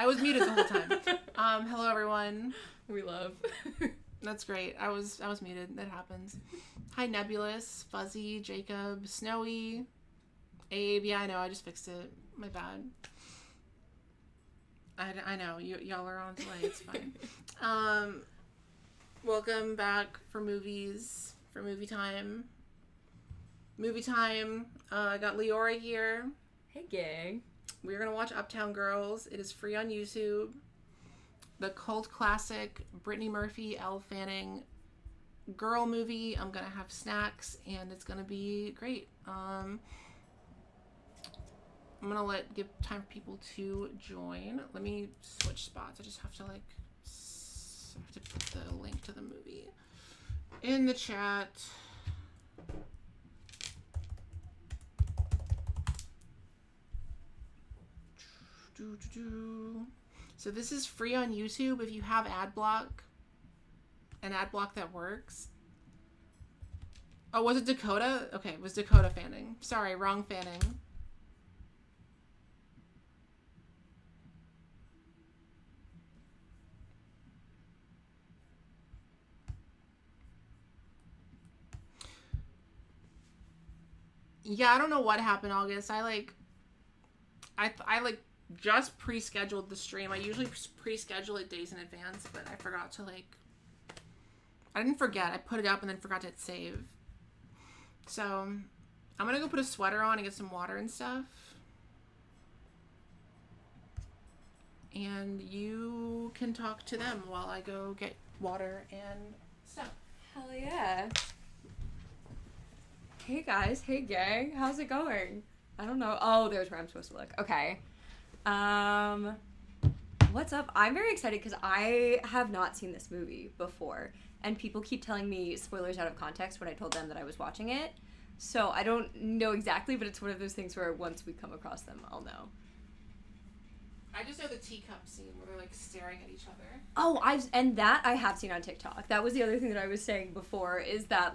I was muted the whole time. Hello everyone. We love. That's great. I was muted. That happens. Hi Nebulous, Fuzzy, Jacob, Snowy, Abe. Yeah, I know. I just fixed it. My bad. I know. Y'all are on delay. It's fine. Welcome back for movies. For movie time. I got Leora here. Hey, gang. We're going to watch Uptown Girls. It is free on YouTube. The cult classic Brittany Murphy, Elle Fanning girl movie. I'm going to have snacks, and it's going to be great. I'm going to give time for people to join. Let me switch spots. I just have to, put the link to the movie in the chat. So this is free on YouTube if you have an ad block that works. Oh, was it Dakota? Okay, it was Dakota Fanning. Sorry, wrong Fanning. Yeah, I don't know what happened, August. I just pre-scheduled the stream. I usually pre-schedule it days in advance, but I forgot to I didn't forget. I put it up and then forgot to hit save. So I'm gonna go put a sweater on and get some water and stuff. And you can talk to them while I go get water and stuff. Hell yeah. Hey guys, hey gang, how's it going? I don't know. Oh, there's where I'm supposed to look. Okay. What's up? I'm very excited because I have not seen this movie before, and people keep telling me spoilers out of context when I told them that I was watching it. So I don't know exactly, but it's one of those things where once we come across them, I'll know. I just know the teacup scene where they're staring at each other. Oh, I have seen on TikTok. That was the other thing that I was saying before, is that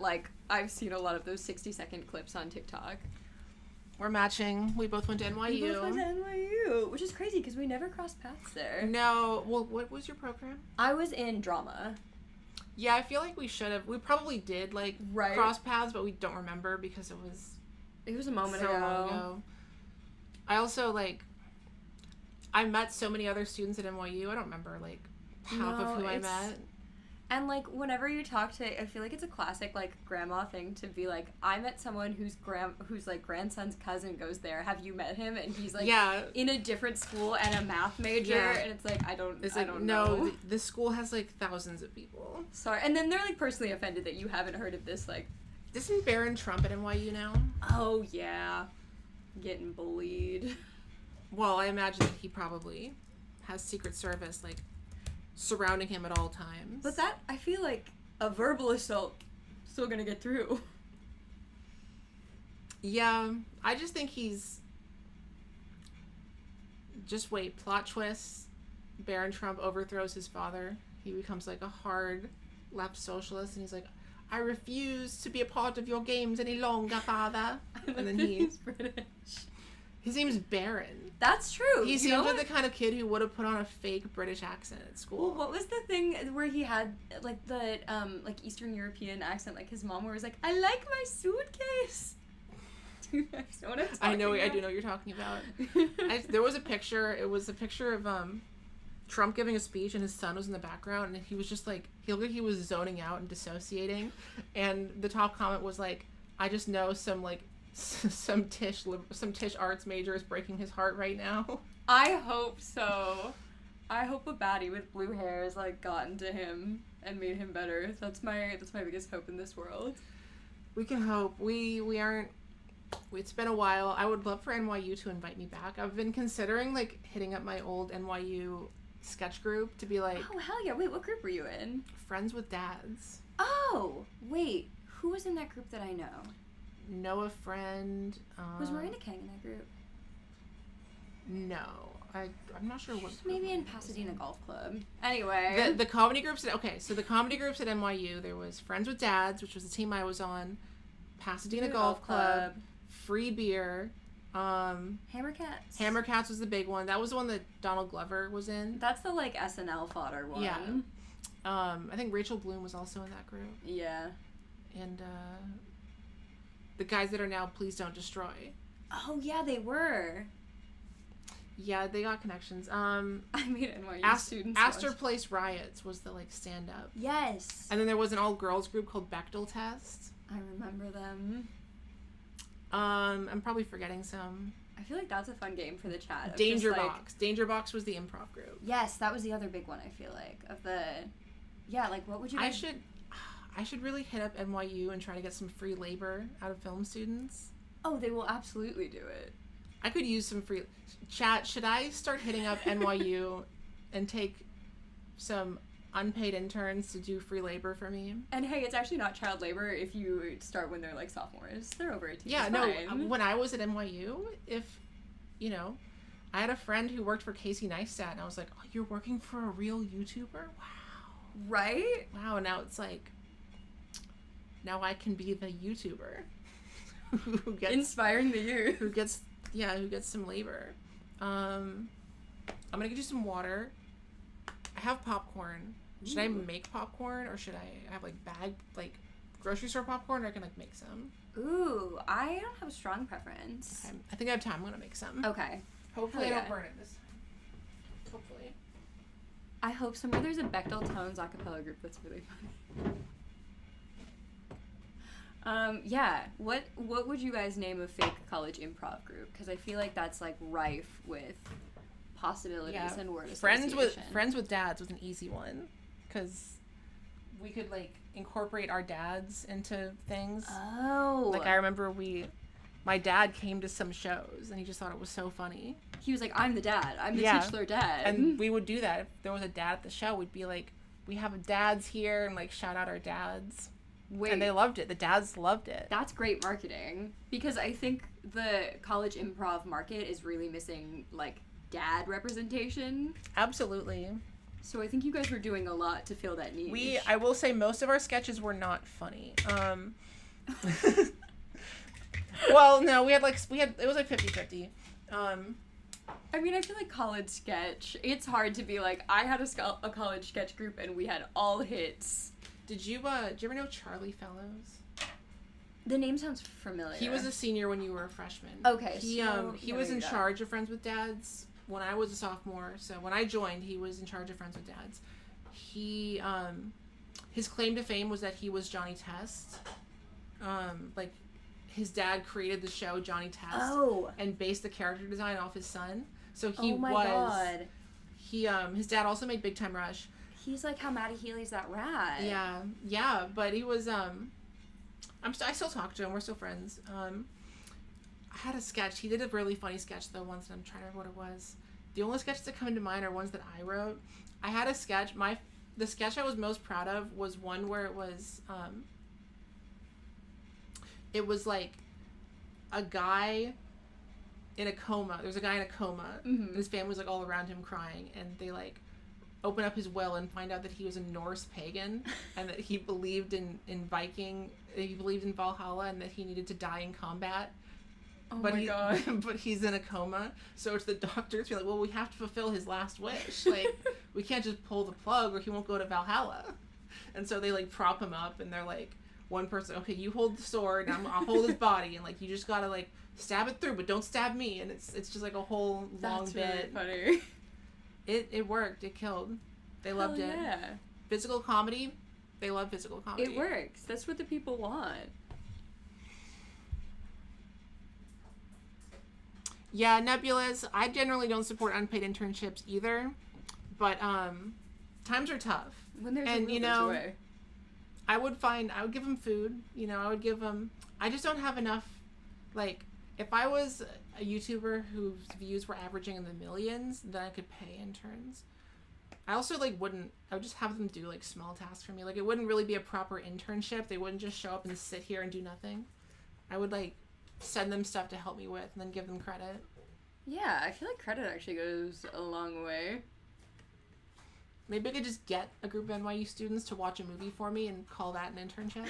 I've seen a lot of those 60-second clips on TikTok. We're matching. We both went to NYU. We both went to NYU, which is crazy because we never crossed paths there. No. Well, what was your program? I was in drama. Yeah, I feel like we should have. We probably did, right? Cross paths, but we don't remember because it was a moment so long ago. I also, I met so many other students at NYU. I don't remember, half of who I met. And, whenever you talk to, I feel like it's a classic, grandma thing to be I met someone whose grandson's cousin goes there. Have you met him? And he's, in a different school and a math major. Yeah. And it's I don't know. No, this school has, thousands of people. Sorry. And then they're, personally offended that you haven't heard of this, Isn't Barron Trump at NYU now? Oh, yeah. Getting bullied. Well, I imagine that he probably has Secret Service, surrounding him at all times. But that, I feel like a verbal assault still gonna get through. Yeah, I just think he's... Just wait, plot twist. Barron Trump overthrows his father. He becomes a hard left socialist, and he's I refuse to be a part of your games any longer, father. And then he's British. His name's Barron. That's true. He seems like the kind of kid who would have put on a fake British accent at school. Well, what was the thing where he had the Eastern European accent? His mom was I like my suitcase. Do you guys know what I'm talking about? I do know what you're talking about. There was a picture. It was a picture of Trump giving a speech, and his son was in the background, and he was just he looked like he was zoning out and dissociating. And the top comment was I just know some Tisch arts major is breaking his heart right now. I hope so. I hope a baddie with blue hair has gotten to him and made him better. That's my biggest hope in this world. We can hope. We aren't. It's been a while. I would love for NYU to invite me back. I've been considering hitting up my old NYU sketch group to be Oh hell yeah! Wait, what group were you in? Friends with Dads. Oh wait, who was in that group that I know? Noah Friend. Was Miranda Kang in that group? No. I'm not sure what. Maybe in Pasadena Golf Club. Anyway. The comedy groups so the comedy groups at NYU, there was Friends with Dads, which was the team I was on, Pasadena Golf Club, Free Beer, Hammercats. Hammercats was the big one. That was the one that Donald Glover was in. That's the like SNL fodder one. Yeah. I think Rachel Bloom was also in that group. Yeah. And the guys that are now Please Don't Destroy. Oh yeah, they were. Yeah, they got connections. I mean, NYU students. Astor Place Riots was the like stand up. Yes. And then there was an all girls group called Bechdel Test. I remember them. I'm probably forgetting some. I feel like that's a fun game for the chat. Danger Box. Danger Box was the improv group. Yes, that was the other big one. I feel like of the. Yeah, like what would you? I should really hit up NYU and try to get some free labor out of film students. Oh, they will absolutely do it. I could use some free chat. Should I start hitting up NYU and take some unpaid interns to do free labor for me? And hey, it's actually not child labor if you start when they're like sophomores. They're over 18. Yeah, no. When I was at NYU, I had a friend who worked for Casey Neistat, and I was like, "Oh, you're working for a real YouTuber? Wow!" Right? Wow. Now it's like, now I can be the YouTuber who gets inspiring the youth. Who gets some labor. I'm gonna get you some water. I have popcorn. Should I make popcorn, or should I have like grocery store popcorn, or I can like make some? Ooh, I don't have a strong preference. Okay. I think I have time. I'm gonna make some. Okay. Hopefully I don't burn it this time. Hopefully. I hope somewhere there's a Bechdel Tones acapella group that's really funny. Yeah. What would you guys name a fake college improv group? Because I feel like that's like rife with possibilities and word association. Friends with Dads was an easy one, because we could like incorporate our dads into things. Oh. Like I remember my dad came to some shows and he just thought it was so funny. He was like, I'm the dad. I'm the titular dad. And we would do that. If there was a dad at the show, we'd be like, we have dads here, and like shout out our dads. Wait. And they loved it. The dads loved it. That's great marketing, because I think the college improv market is really missing like dad representation. Absolutely. So I think you guys were doing a lot to fill that niche. I will say most of our sketches were not funny. Well, no, it was like 50-50. I mean, I feel like college sketch, it's hard to be like, I had a college sketch group and we had all hits. Did you ever know Charlie Fellows? The name sounds familiar. He was a senior when you were a freshman. Okay. He was in charge of Friends with Dads when I was a sophomore. So when I joined, he was in charge of Friends with Dads. He his claim to fame was that he was Johnny Test. Like his dad created the show Johnny Test and based the character design off his son. So God. His dad also made Big Time Rush. He's like how Matty Healy's that rat. Yeah, but he was I still talk to him. We're still friends. I had a sketch. He did a really funny sketch though once, and I'm trying to remember what it was. The only sketches that come to mind are ones that I wrote. I had a sketch. The sketch I was most proud of was one where it was like a guy in a coma. There was a guy in a coma, and his family was like all around him crying, and they like open up his will and find out that he was a Norse pagan and that he believed in Viking. He believed in Valhalla and that he needed to die in combat. Oh my God. But he's in a coma, so it's the doctors being like, well, we have to fulfill his last wish. Like, we can't just pull the plug or he won't go to Valhalla. And so they like prop him up, and they're like, one person, okay, you hold the sword, and I'll hold his body, and like you just gotta like stab it through, but don't stab me. And it's just like a whole long bit. That's really funny. It worked. It killed. They loved it. Yeah. Physical comedy. They love physical comedy. It works. That's what the people want. Yeah, Nebulous. I generally don't support unpaid internships either, but times are tough. When there's a will, there's a way. I would give them food. I just don't have enough. Like, if I was a YouTuber whose views were averaging in the millions, then I could pay interns. I also I would just have them do like small tasks for me. Like, it wouldn't really be a proper internship. They wouldn't just show up and sit here and do nothing. I would like send them stuff to help me with and then give them credit. Yeah, I feel like credit actually goes a long way. Maybe I could just get a group of NYU students to watch a movie for me and call that an internship.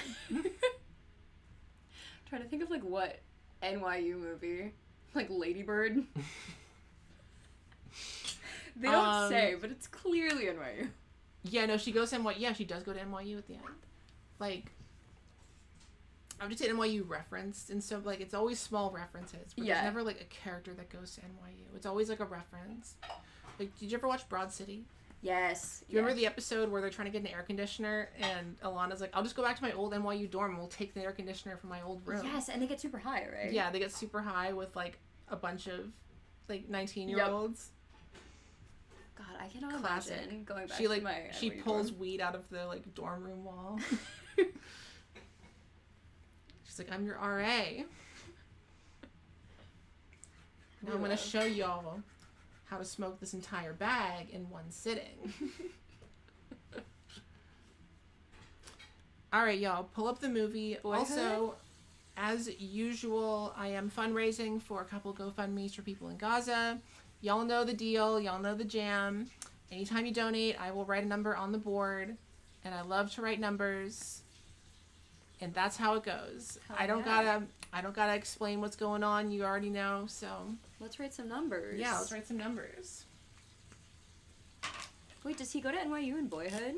Trying to think of like what NYU movie. Like Ladybird. They don't say, but it's clearly NYU. Yeah, no, she goes to NYU. Yeah, she does go to NYU at the end. Like, I would just say NYU referenced, and so, like, it's always small references, but there's never, like, a character that goes to NYU. It's always, like, a reference. Like, did you ever watch Broad City? Yes. Do you remember the episode where they're trying to get an air conditioner, and Alana's like, I'll just go back to my old NYU dorm, and we'll take the air conditioner from my old room. Yes, and they get super high, right? Yeah, they get super high with, like, a bunch of, like, 19-year-olds. God, I cannot imagine going back to my She NYU pulls dorm. weed out of the, like, dorm room wall. She's like, I'm your RA. Now I'm going to show y'all how to smoke this entire bag in one sitting. All right, y'all, pull up the movie. Boyhood? Also, as usual, I am fundraising for a couple GoFundMes for people in Gaza. Y'all know the deal. Y'all know the jam. Anytime you donate, I will write a number on the board, and I love to write numbers. And that's how it goes. I don't gotta explain what's going on. You already know. So let's write some numbers. Yeah, let's write some numbers. Wait, does he go to NYU in Boyhood?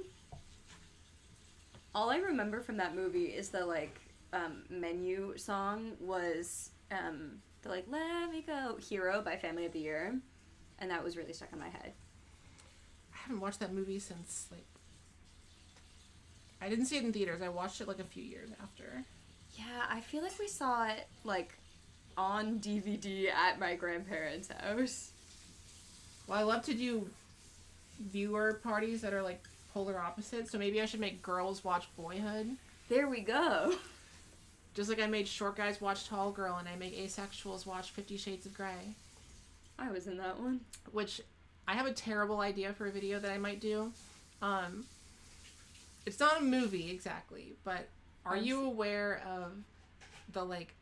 All I remember from that movie is the like menu song was the like Let Me Go Hero by Family of the Year, and that was really stuck in my head. I haven't watched that movie since like. I didn't see it in theaters. I watched it like a few years after. Yeah, I feel like we saw it like on DVD at my grandparents' house. Well, I love to do viewer parties that are like polar opposites, so maybe I should make girls watch Boyhood. There we go. Just like I made short guys watch Tall Girl, and I make asexuals watch 50 Shades of Grey. I was in that one. Which, I have a terrible idea for a video that I might do. It's not a movie exactly, but are you aware of the like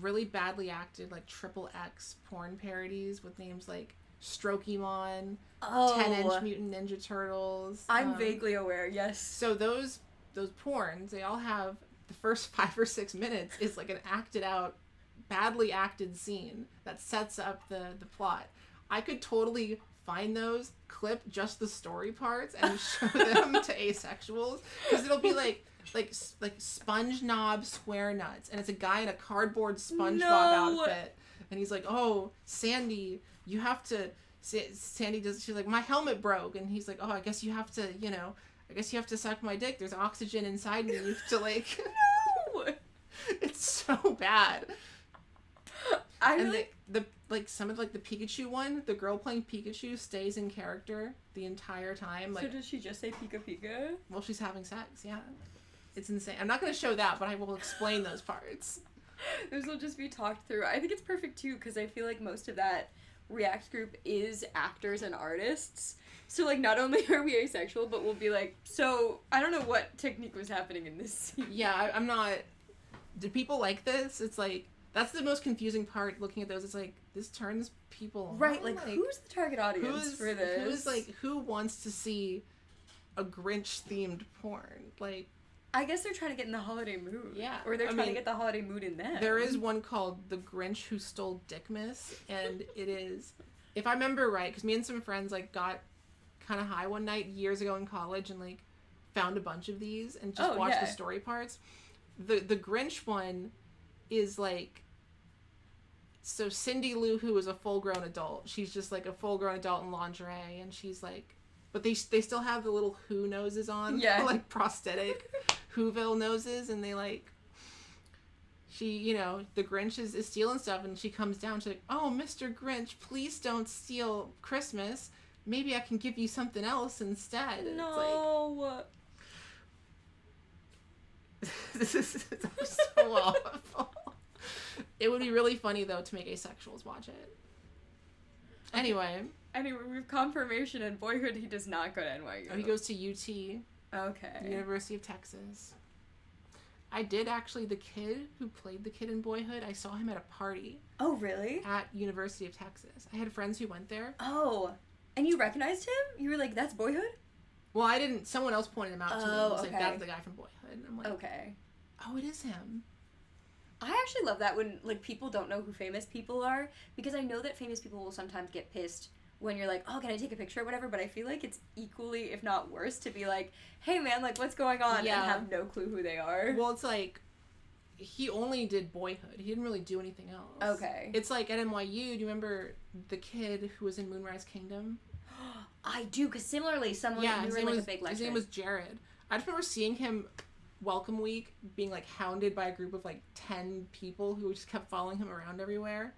really badly acted like XXX porn parodies with names like Strokemon, 10-inch Mutant Ninja Turtles? I'm vaguely aware, yes. So those porns, they all have the first 5 or 6 minutes is like an acted out, badly acted scene that sets up the plot. I could totally find those, clip just the story parts, and show them to asexuals, because it'll be like Sponge Knob Square Nuts, and it's a guy in a cardboard SpongeBob outfit, and he's like, oh, Sandy, you have to. Sandy does. She's like, my helmet broke, and he's like, oh, I guess you have to, I guess you have to suck my dick. There's oxygen inside me. You have to like. No. It's so bad. Some of the Pikachu one, the girl playing Pikachu stays in character the entire time. Like, so does she just say Pika Pika? Well, she's having sex, yeah. It's insane. I'm not going to show that, but I will explain those parts. Those will just be talked through. I think it's perfect, too, because I feel like most of that React group is actors and artists. So, like, not only are we asexual, but we'll be like, so, I don't know what technique was happening in this scene. Yeah, I'm not... Did people like this? It's like... That's the most confusing part looking at those. It's like, this turns people on. Right, like who's the target audience for this? Who wants to see a Grinch-themed porn? Like... I guess they're trying to get in the holiday mood. Yeah. Or they're trying to get the holiday mood in them. There is one called The Grinch Who Stole Dickmas, and it is... If I remember right, because me and some friends, like, got kind of high one night years ago in college and, like, found a bunch of these and just watched the story parts. The Grinch one... is like, so Cindy Lou Who is a full-grown adult. She's just like a full-grown adult in lingerie, and she's like, but they still have the little Who noses on, like prosthetic Whoville noses, and they like, she, the Grinch is stealing stuff, and she comes down, she's like, oh, Mr. Grinch, please don't steal Christmas. Maybe I can give you something else instead. And no. It's so awful. It would be really funny, though, to make asexuals watch it. Anyway, we have confirmation in Boyhood he does not go to NYU. Oh, he goes to UT. Okay. University of Texas. I did actually, the kid who played the kid in Boyhood, I saw him at a party. Oh, really? At University of Texas. I had friends who went there. Oh. And you recognized him? You were like, that's Boyhood? Well, I didn't. Someone else pointed him out to me. It was okay. like, that's the guy from Boyhood. And I'm like, okay. Oh, it is him. I actually love that when, like, people don't know who famous people are, because I know that famous people will sometimes get pissed when you're like, oh, can I take a picture or whatever, but I feel like it's equally, if not worse, to be like, hey, man, like, what's going on, and have no clue who they are. Well, it's like, he only did Boyhood. He didn't really do anything else. Okay. It's like at NYU, do you remember the kid who was in Moonrise Kingdom? I do, because similarly, someone who were, like, a big lecture. His name was Jared. I just remember seeing him Welcome Week being, like, hounded by a group of, like, 10 people who just kept following him around everywhere.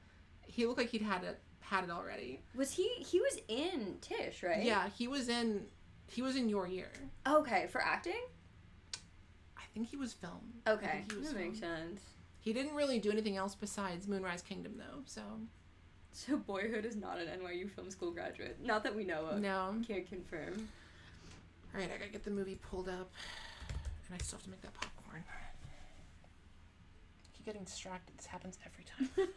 He looked like he'd had it already. Was he was in Tish, right? Yeah, he was in Your Year. Okay, for acting? I think he was film. Okay, that makes sense. He didn't really do anything else besides Moonrise Kingdom, though, so... So Boyhood is not an NYU Film School graduate. Not that we know of. No. Can't confirm. Alright, I gotta get the movie pulled up. And I still have to make that popcorn. I keep getting distracted. This happens every time.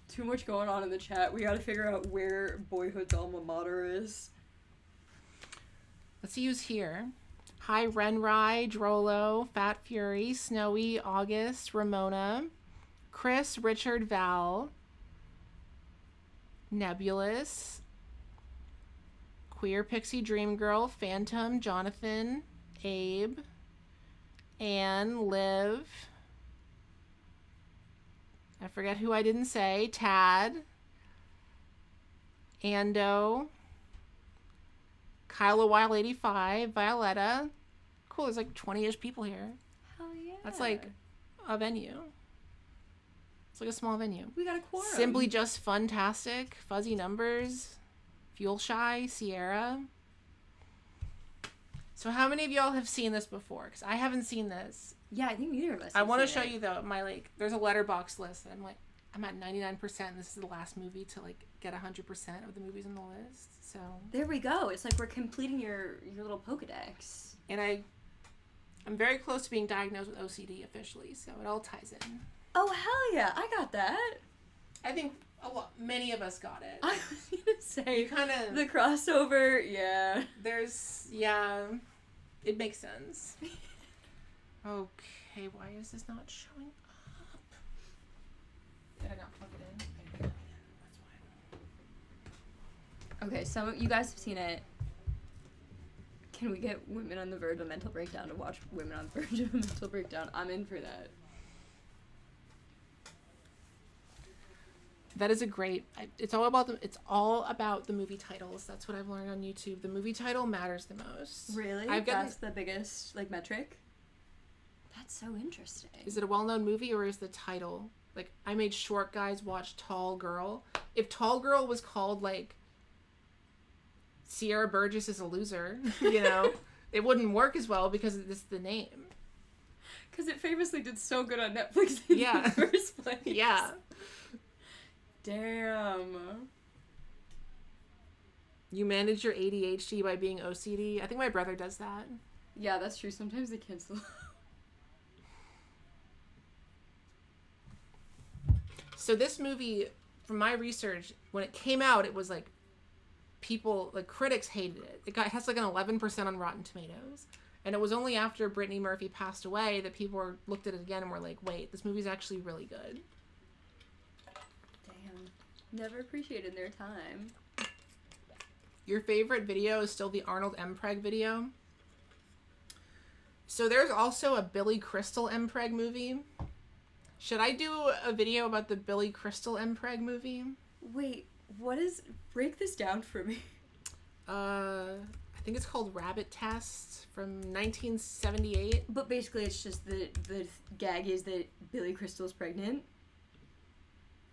Too much going on in the chat. We gotta figure out where Boyhood's alma mater is. Let's see who's here. Hi, Renrai, Drolo, Fat Fury, Snowy, August, Ramona, Chris, Richard, Val, Nebulous, Queer Pixie Dream Girl, Phantom, Jonathan, Abe, Anne, Liv, I forget who I didn't say, Tad, Ando, Kyle Wild 85, Violetta. Cool, there's like 20-ish people here. Hell yeah. That's like a venue. It's like a small venue. We got a quorum. Simply Just Funtastic, Fuzzy Numbers, Fuel Shy, Sierra. So how many of y'all have seen this before? Because I haven't seen this. Yeah, I think neither of us. I want to show you though my like. There's a letterbox list. And I'm at 99%. This is the last movie to like get 100% of the movies on the list. So there we go. It's like we're completing your little Pokedex. And I'm very close to being diagnosed with OCD officially. So it all ties in. Oh hell yeah! I got that. I think many of us got it. I was gonna say kind of the crossover. Yeah. It makes sense. Okay, why is this not showing up? Did I not plug it in? That's why. Okay, so you guys have seen it. Can we get Women on the Verge of a Mental Breakdown to watch Women on the Verge of a Mental Breakdown? I'm in for that. That is a great. It's all about the movie titles. That's what I've learned on YouTube. The movie title matters the most. Really? That's the biggest like metric. That's so interesting. Is it a well-known movie or is the title like I made Short Guys watch Tall Girl? If Tall Girl was called like Sierra Burgess is a loser, you know, it wouldn't work as well because it's the name. Because it famously did so good on Netflix in the first place. Yeah. Damn. You manage your ADHD by being OCD. I think my brother does that. Yeah, that's true. Sometimes they cancel. So this movie, from my research, when it came out, it was like people, like critics hated it. It has like an 11% on Rotten Tomatoes. And it was only after Brittany Murphy passed away that people looked at it again and were like, wait, this movie's actually really good. Never appreciated their time. Your favorite video is still the Arnold Mpreg video. So there's also a Billy Crystal Mpreg movie. Should I do a video about the Billy Crystal Mpreg movie? Wait, break this down for me. I think it's called Rabbit Test from 1978. But basically it's just the gag is that Billy Crystal's pregnant.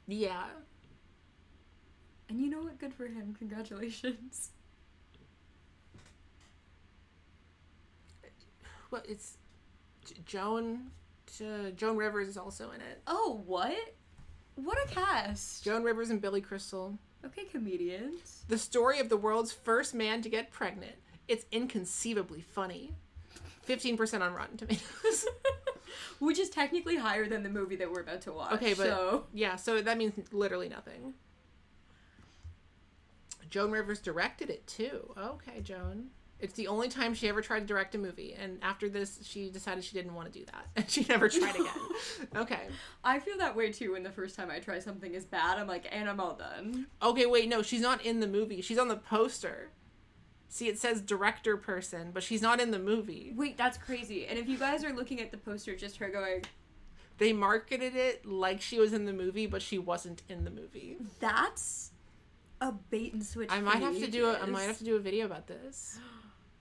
Yeah. And you know what? Good for him. Congratulations. Well, it's Joan Rivers is also in it. Oh, what? What a cast. Joan Rivers and Billy Crystal. Okay, comedians. The story of the world's first man to get pregnant. It's inconceivably funny. 15% on Rotten Tomatoes. Which is technically higher than the movie that we're about to watch. Okay, but so that means literally nothing. Joan Rivers directed it too. Okay, Joan. It's the only time she ever tried to direct a movie, and after this, she decided she didn't want to do that, and she never tried again. Okay. I feel that way too when the first time I try something is bad, I'm like, and I'm all done. Okay, wait, no, she's not in the movie. She's on the poster. See, it says director person, but she's not in the movie. Wait, that's crazy. And if you guys are looking at the poster, just her going... They marketed it like she was in the movie, but she wasn't in the movie. That's a bait and switch. I might have to do a video about this.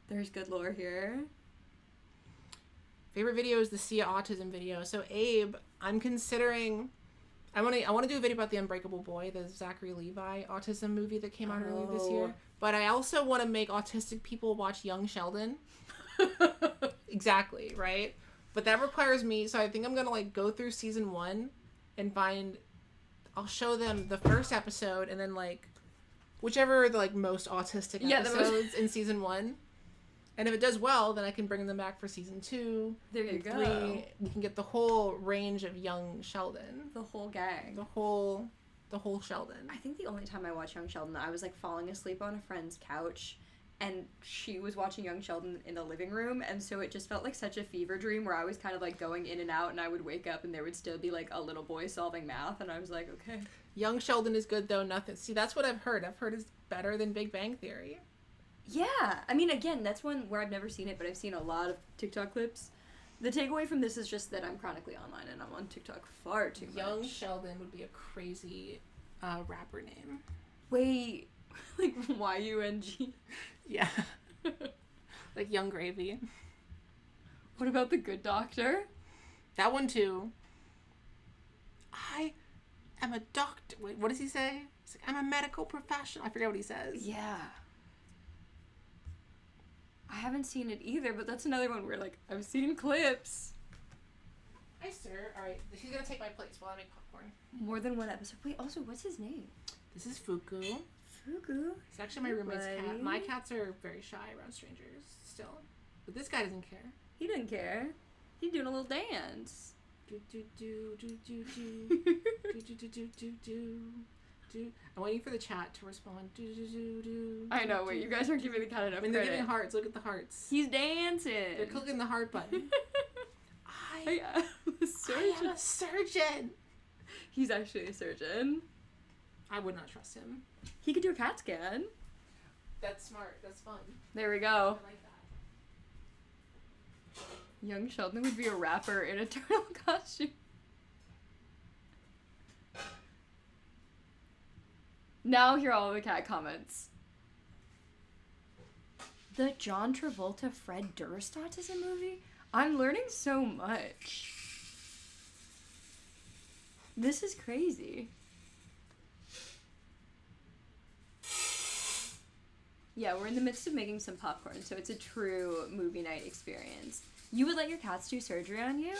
There's good lore here. Favorite video is the Sia autism video. So Abe, I'm considering. I want to do a video about the Unbreakable Boy, the Zachary Levi autism movie that came out earlier this year. But I also want to make autistic people watch Young Sheldon. Exactly, right? But that requires me. So I think I'm gonna go through season 1 and find. I'll show them the first episode and then whichever the most autistic episodes in season 1. And if it does well, then I can bring them back for season 2. There you go. 3. We can get the whole range of Young Sheldon. The whole gang. The whole Sheldon. I think the only time I watched Young Sheldon, I was falling asleep on a friend's couch, and she was watching Young Sheldon in the living room, and so it just felt like such a fever dream where I was kind of going in and out, and I would wake up and there would still be a little boy solving math, and I was like, okay. Young Sheldon is good though. Nothing. See, that's what I've heard. I've heard it's better than Big Bang Theory. Yeah, I mean, again, that's one where I've never seen it, but I've seen a lot of TikTok clips. The takeaway from this is just that I'm chronically online, and I'm on TikTok far too much. Young Sheldon would be a crazy rapper name. Wait, Y-U-N-G? Yeah. Young Gravy. What about The Good Doctor? That one too. I am a doctor. Wait, what does he say? He's I'm a medical professional. I forget what he says. Yeah. I haven't seen it either, but that's another one where, I've seen clips. Hi, sir. All right, he's going to take my place while I make popcorn. More than one episode. Wait, also, what's his name? This is Fuku. Fuku? He's actually my roommate's cat. My cats are very shy around strangers still. But this guy doesn't care. He doesn't care. He's doing a little dance. Do, do, do, do, do, do. Do, do, do, do, do, do. I'm waiting for the chat to respond. I know, wait, you guys aren't giving the cat enough credit. They're giving hearts. Look at the hearts. He's dancing. They're clicking the heart button. I am a surgeon. I am a surgeon. He's actually a surgeon. I would not trust him. He could do a CAT scan. That's smart. That's fun. There we go. I like that. Young Sheldon would be a rapper in a turtle costume. Now hear all the cat comments. The John Travolta Fred Durst autism movie? I'm learning so much. This is crazy. Yeah, we're in the midst of making some popcorn, so it's a true movie night experience. You would let your cats do surgery on you?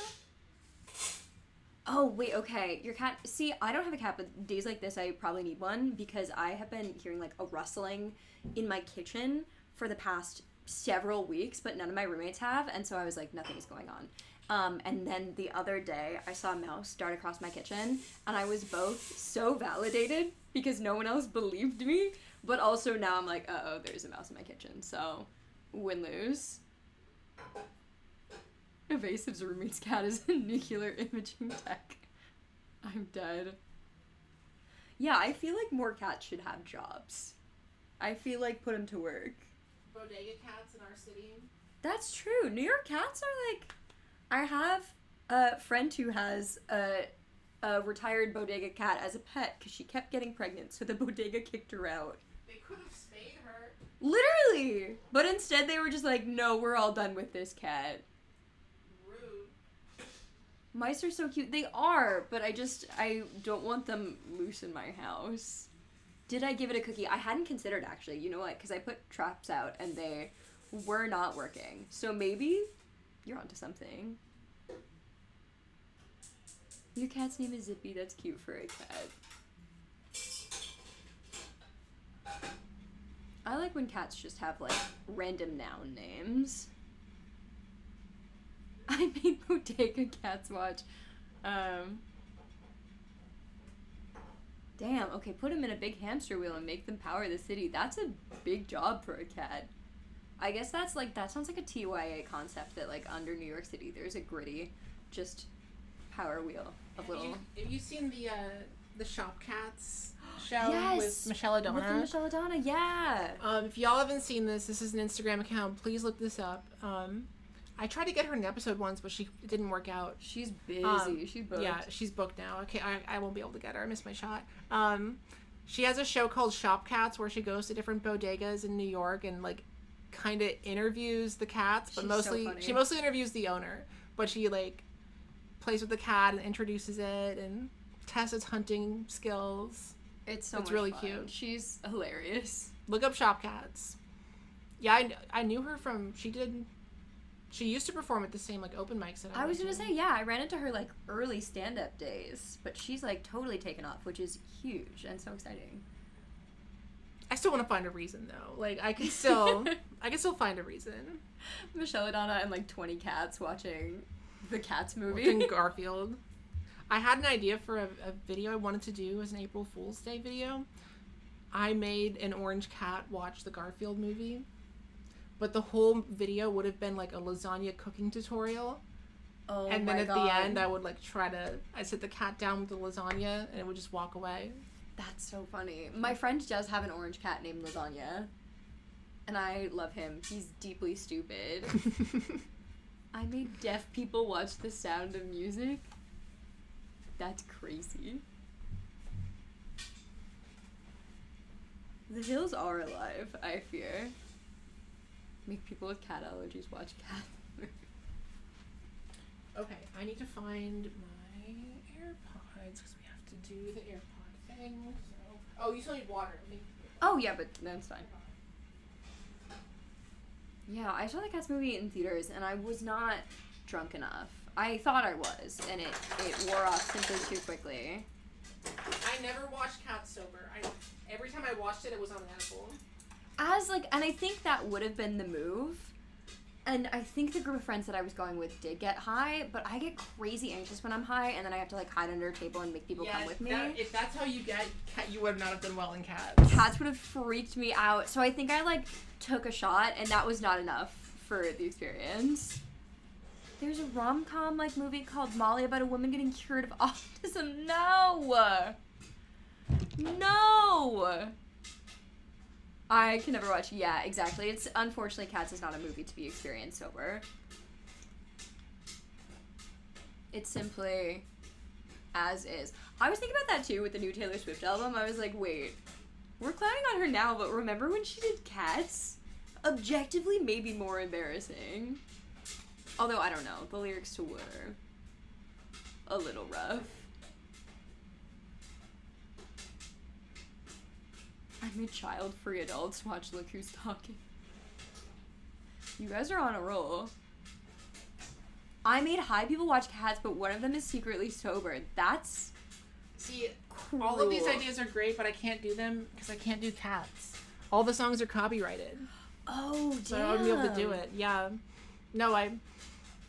Oh, wait, okay. Your cat... See, I don't have a cat, but days like this, I probably need one because I have been hearing, a rustling in my kitchen for the past several weeks, but none of my roommates have, and so I was like, nothing's going on. And then the other day, I saw a mouse dart across my kitchen, and I was both so validated because no one else believed me, but also now I'm like, uh-oh, there's a mouse in my kitchen, so win-lose. Evasive's roommate's cat is a nuclear imaging tech. I'm dead. Yeah, I feel like more cats should have jobs. I feel like put them to work. Bodega cats in our city. That's true. New York cats are I have a friend who has a retired bodega cat as a pet because she kept getting pregnant, so the bodega kicked her out. They could have spayed her. Literally! But instead they were just no, we're all done with this cat. Mice are so cute. They are, but I don't want them loose in my house. Did I give it a cookie? I hadn't considered, actually. You know what? Because I put traps out, and they were not working. So maybe you're onto something. Your cat's name is Zippy. That's cute for a cat. I like when cats just have, random noun names. I made Bodega Cats watch. Damn, okay, put them in a big hamster wheel and make them power the city. That's a big job for a cat. I guess that sounds like a TYA concept that like under New York City there's a gritty, just power wheel of little. Have you seen the Shop Cats show with Michelle O'Donnell? With Michelle O'Donnell, yeah. If y'all haven't seen this is an Instagram account. Please look this up. I tried to get her in an episode once, but it didn't work out. She's busy. She's booked. Yeah, she's booked now. Okay, I won't be able to get her. I missed my shot. She has a show called Shop Cats where she goes to different bodegas in New York and like kind of interviews the cats, but she mostly interviews the owner. But she like plays with the cat and introduces it and tests its hunting skills. It's really fun. Cute. She's hilarious. Look up Shop Cats. Yeah, I knew her from she used to perform at the same like open mics that I was gonna say, yeah, I ran into her like early stand-up days, but she's like totally taken off, which is huge and so exciting. I still want to find a reason though. Like I can still find a reason. Michelle O'Donnell and like 20 cats watching the Cats movie. Watching Garfield. I had an idea for a video I wanted to do as an April Fool's Day video. I made an orange cat watch the Garfield movie. But the whole video would have been like a lasagna cooking tutorial. Oh, and then at the end, I would like I'd sit the cat down with the lasagna and it would just walk away. That's so funny. My friend does have an orange cat named Lasagna. And I love him. He's deeply stupid. I made deaf people watch The Sound of Music. That's crazy. The hills are alive, I fear. Make people with cat allergies watch cat movies. Okay, I need to find my AirPods because we have to do the AirPod thing. So, you still need water. Oh yeah, but that's fine. Yeah, I saw the Cats movie in theaters and I was not drunk enough. I thought I was, and it wore off simply too quickly. I never watched Cats sober. Every time I watched it, it was on an edible. And I think that would have been the move. And I think the group of friends that I was going with did get high, but I get crazy anxious when I'm high, and then I have to like hide under a table and make people come with me. If that's how you get, you would not have done well in Cats. Cats would have freaked me out. So I think I like took a shot, and that was not enough for the experience. There's a rom-com like movie called Molly about a woman getting cured of autism. No! I can never watch. Yeah, exactly. It's unfortunately Cats is not a movie to be experienced sober. It's simply as is. I was thinking about that too with the new Taylor Swift album. I was like, wait, we're clowning on her now, but remember when she did Cats? Objectively, maybe more embarrassing. Although I don't know, the lyrics to were a little rough. I made child-free adults watch Look Who's Talking. You guys are on a roll. I made high people watch Cats, but one of them is secretly sober. That's cruel. All of these ideas are great, but I can't do them because I can't do Cats. All the songs are copyrighted. Oh, damn. So I wouldn't be able to do it. Yeah. No, I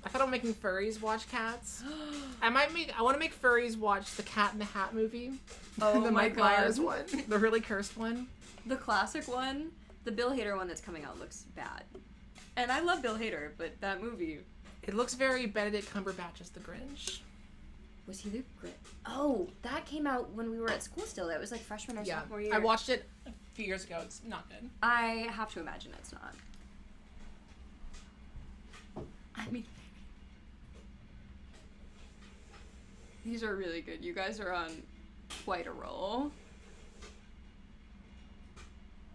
thought I'm making furries watch Cats. I want to make furries watch the Cat in the Hat movie. Oh, the Mike Myers one. The really cursed one. The classic one. The Bill Hader one that's coming out looks bad. And I love Bill Hader, but that movie... It looks very Benedict Cumberbatch as the Grinch. Was he the Grinch? Oh, that came out when we were at school still. That was like freshman or sophomore year. I watched it a few years ago. It's not good. I have to imagine it's not. I mean... These are really good. You guys are on quite a roll.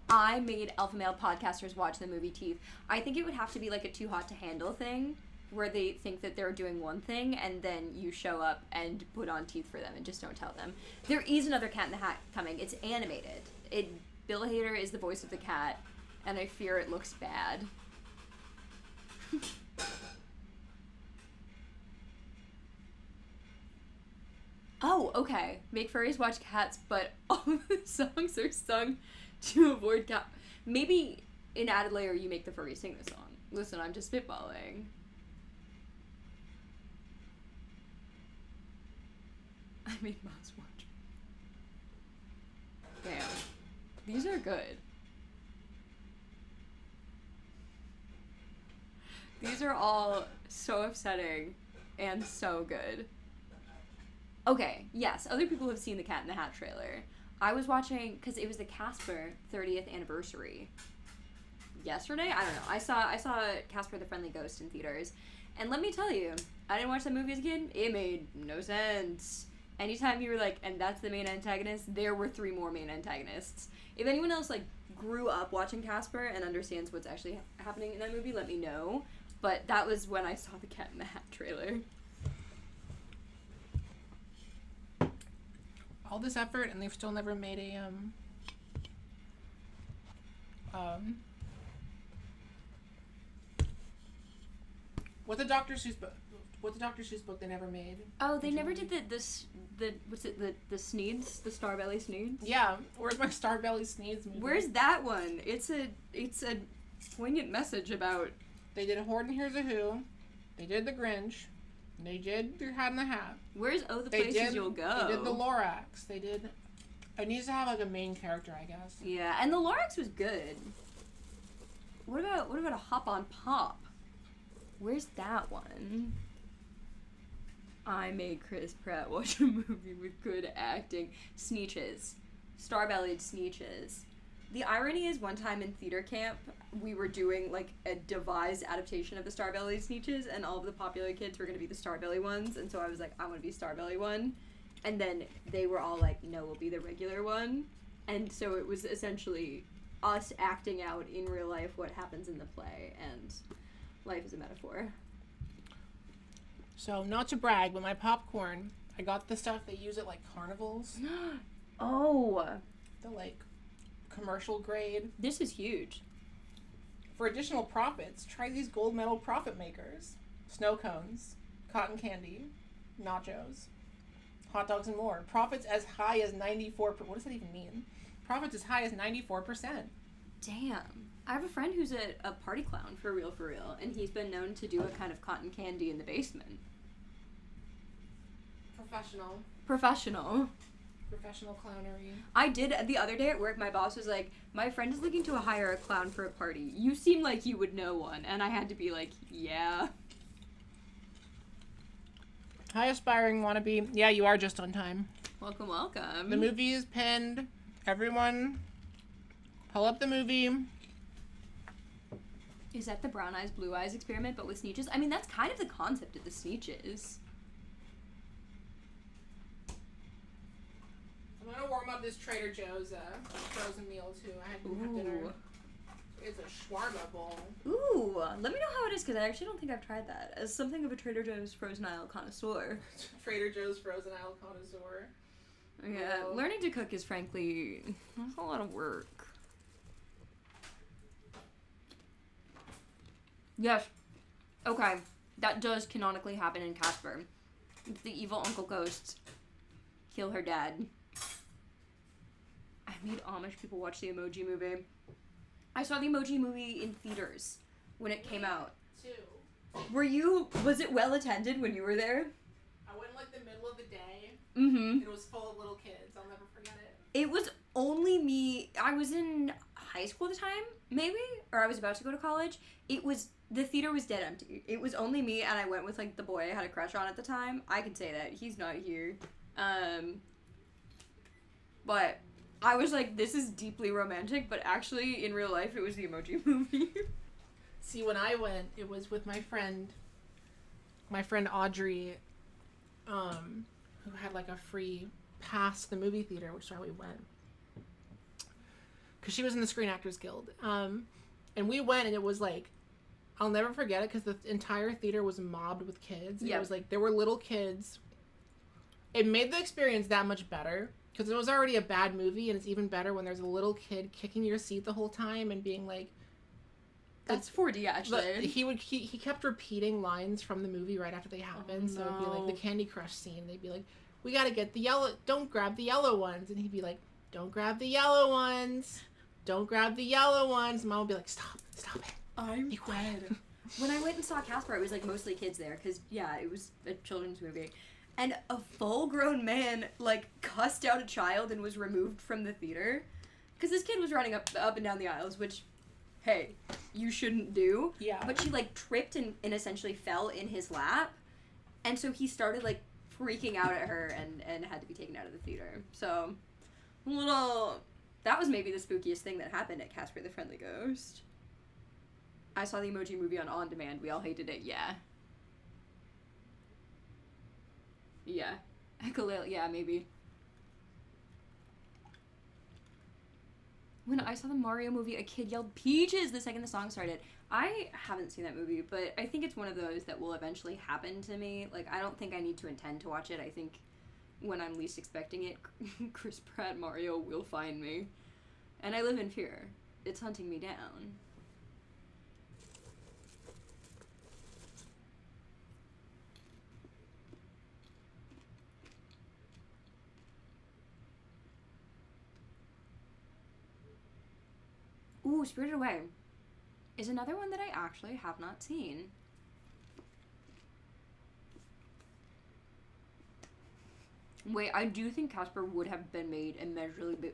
I made alpha male podcasters watch the movie Teeth. I think it would have to be like a too hot to handle thing where they think that they're doing one thing and then you show up and put on Teeth for them and just don't tell them. There is another Cat in the Hat coming. It's animated. Bill Hader is the voice of the cat and I fear it looks bad. Oh, okay. Make furries watch Cats, but all of the songs are sung to avoid cat. Maybe in added layer you make the furry sing the song. Listen, I'm just spitballing. I made moms watch. Damn. These are good. These are all so upsetting and so good. Okay, yes, other people have seen the Cat in the Hat trailer. I was watching, because it was the Casper 30th anniversary yesterday? I don't know. I saw Casper the Friendly Ghost in theaters. And let me tell you, I didn't watch that movie as a kid. It made no sense. Anytime you were like, and that's the main antagonist, there were 3 more main antagonists. If anyone else, like, grew up watching Casper and understands what's actually happening in that movie, let me know. But that was when I saw the Cat in the Hat trailer. All this effort, and they've still never made a, What the Dr. Seuss book they never made? Oh, they never did the Sneeds, the Starbelly Sneeds? Yeah, where's my Starbelly Sneeds movie? Where's that one? It's a poignant message about... They did A Horde and Here's a Who. They did The Grinch. They did The Hat in the Hat. Where's Oh the Places You'll Go? They did The Lorax. They did... It needs to have, like, a main character, I guess. Yeah, and The Lorax was good. What about a Hop on Pop? Where's that one? I made Chris Pratt watch a movie with good acting. Sneetches. Starbellied Sneetches. The irony is, one time in theater camp, we were doing, like, a devised adaptation of the Starbelly Sneetches, and all of the popular kids were going to be the Starbelly ones, and so I was like, I want to be Starbelly one. And then they were all like, no, we'll be the regular one. And so it was essentially us acting out in real life what happens in the play, and life is a metaphor. So, not to brag, but my popcorn, I got the stuff they use at, like, carnivals. Oh! The, like, commercial grade. This is huge. For additional profits, try these gold medal profit makers. Snow cones, cotton candy, nachos, hot dogs, and more. Profits as high as 94%. What does that even mean? Profits as high as 94%. Damn. I have a friend who's a party clown, for real, and he's been known to do a kind of cotton candy in the basement. Professional Clownery. I did, the other day at work, my boss was like, my friend is looking to hire a clown for a party. You seem like you would know one. And I had to be like, yeah. Hi, aspiring wannabe. Yeah, you are just on time. Welcome, welcome. The movie is pinned. Everyone, pull up the movie. Is that the brown eyes, blue eyes experiment, but with Sneetches? I mean, that's kind of the concept of the Sneetches. I'm gonna warm up this Trader Joe's frozen meal too. I had to have dinner. It's a shawarma bowl. Ooh, let me know how it is, because I actually don't think I've tried that. As something of a Trader Joe's frozen aisle connoisseur. Trader Joe's frozen aisle connoisseur. Yeah, learning to cook is frankly, that's a lot of work. Yes. Okay. That does canonically happen in Casper. The evil Uncle Ghosts kill her dad. I made Amish people watch the Emoji Movie. I saw the Emoji Movie in theaters when it came out. Too. Was it well attended when you were there? I went in like the middle of the day. Mm-hmm. It was full of little kids. I'll never forget it. It was only me. I was in high school at the time, maybe? Or I was about to go to college. The theater was dead empty. It was only me, and I went with, like, the boy I had a crush on at the time. I can say that. He's not here. But I was like, this is deeply romantic, but actually, in real life, it was the Emoji Movie. See, when I went, it was with my friend Audrey, who had, like, a free pass to the movie theater, which is why we went. Because she was in the Screen Actors Guild. And we went, and it was, like, I'll never forget it, because the entire theater was mobbed with kids. Yep. It was, like, there were little kids. It made the experience that much better, because it was already a bad movie, and it's even better when there's a little kid kicking your seat the whole time and being like... That's 4D, actually. He kept repeating lines from the movie right after they happened. Oh, so it'd be like the Candy Crush scene. They'd be like, we gotta get the yellow... Don't grab the yellow ones. And he'd be like, don't grab the yellow ones. Don't grab the yellow ones. Mom would be like, stop it. I'm dead. When I went and saw Casper, it was, like, mostly kids there, because, yeah, it was a children's movie. And a full-grown man, like, cussed out a child and was removed from the theater. Because this kid was running up and down the aisles, which, hey, you shouldn't do. Yeah. But she, like, tripped and essentially fell in his lap. And so he started, like, freaking out at her and had to be taken out of the theater. So, that was maybe the spookiest thing that happened at Casper the Friendly Ghost. I saw the Emoji Movie on demand. We all hated it. Yeah. Yeah. Yeah, maybe. When I saw the Mario movie, a kid yelled Peaches the second the song started. I haven't seen that movie, but I think it's one of those that will eventually happen to me. Like, I don't think I need to intend to watch it. I think when I'm least expecting it, Chris Pratt Mario will find me. And I live in fear. It's hunting me down. Ooh, Spirited Away is another one that I actually have not seen. Wait, I do think Casper would have been made immeasurably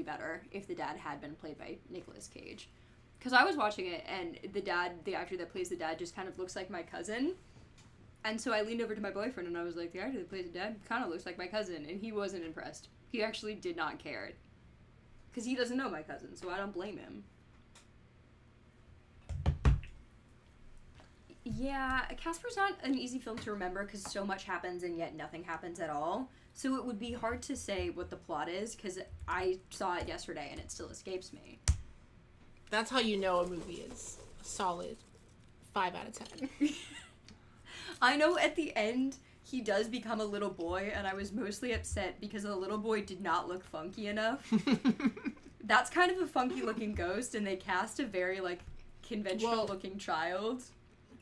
better if the dad had been played by Nicolas Cage. Because I was watching it, and the actor that plays the dad just kind of looks like my cousin. And so I leaned over to my boyfriend, and I was like, the actor that plays the dad kind of looks like my cousin. And he wasn't impressed. He actually did not care. Because he doesn't know my cousin, so I don't blame him. Yeah, Casper's not an easy film to remember because so much happens and yet nothing happens at all. So it would be hard to say what the plot is because I saw it yesterday and it still escapes me. That's how you know a movie is a solid 5 out of 10. I know at the end he does become a little boy, and I was mostly upset because the little boy did not look funky enough. That's kind of a funky-looking ghost, and they cast a very, like, conventional-looking child.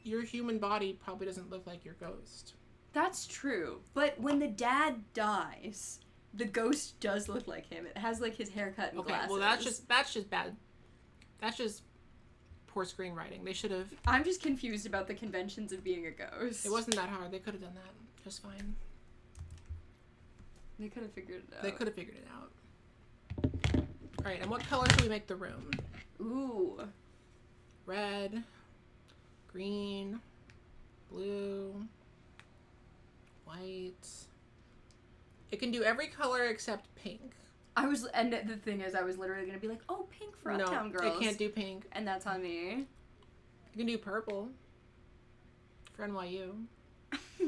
Your human body probably doesn't look like your ghost. That's true. But when the dad dies, the ghost does look like him. It has, like, his haircut and glasses. Well, that's just bad. That's just poor screenwriting. They should have... I'm just confused about the conventions of being a ghost. It wasn't that hard. They could have done that just fine. They could have figured it out. They could have figured it out. Alright, and what color should we make the room? Ooh. Red, green, blue, white. It can do every color except pink. And the thing is, I was literally going to be like, oh, pink for Uptown Girls. It can't do pink. And that's on me. You can do purple for NYU.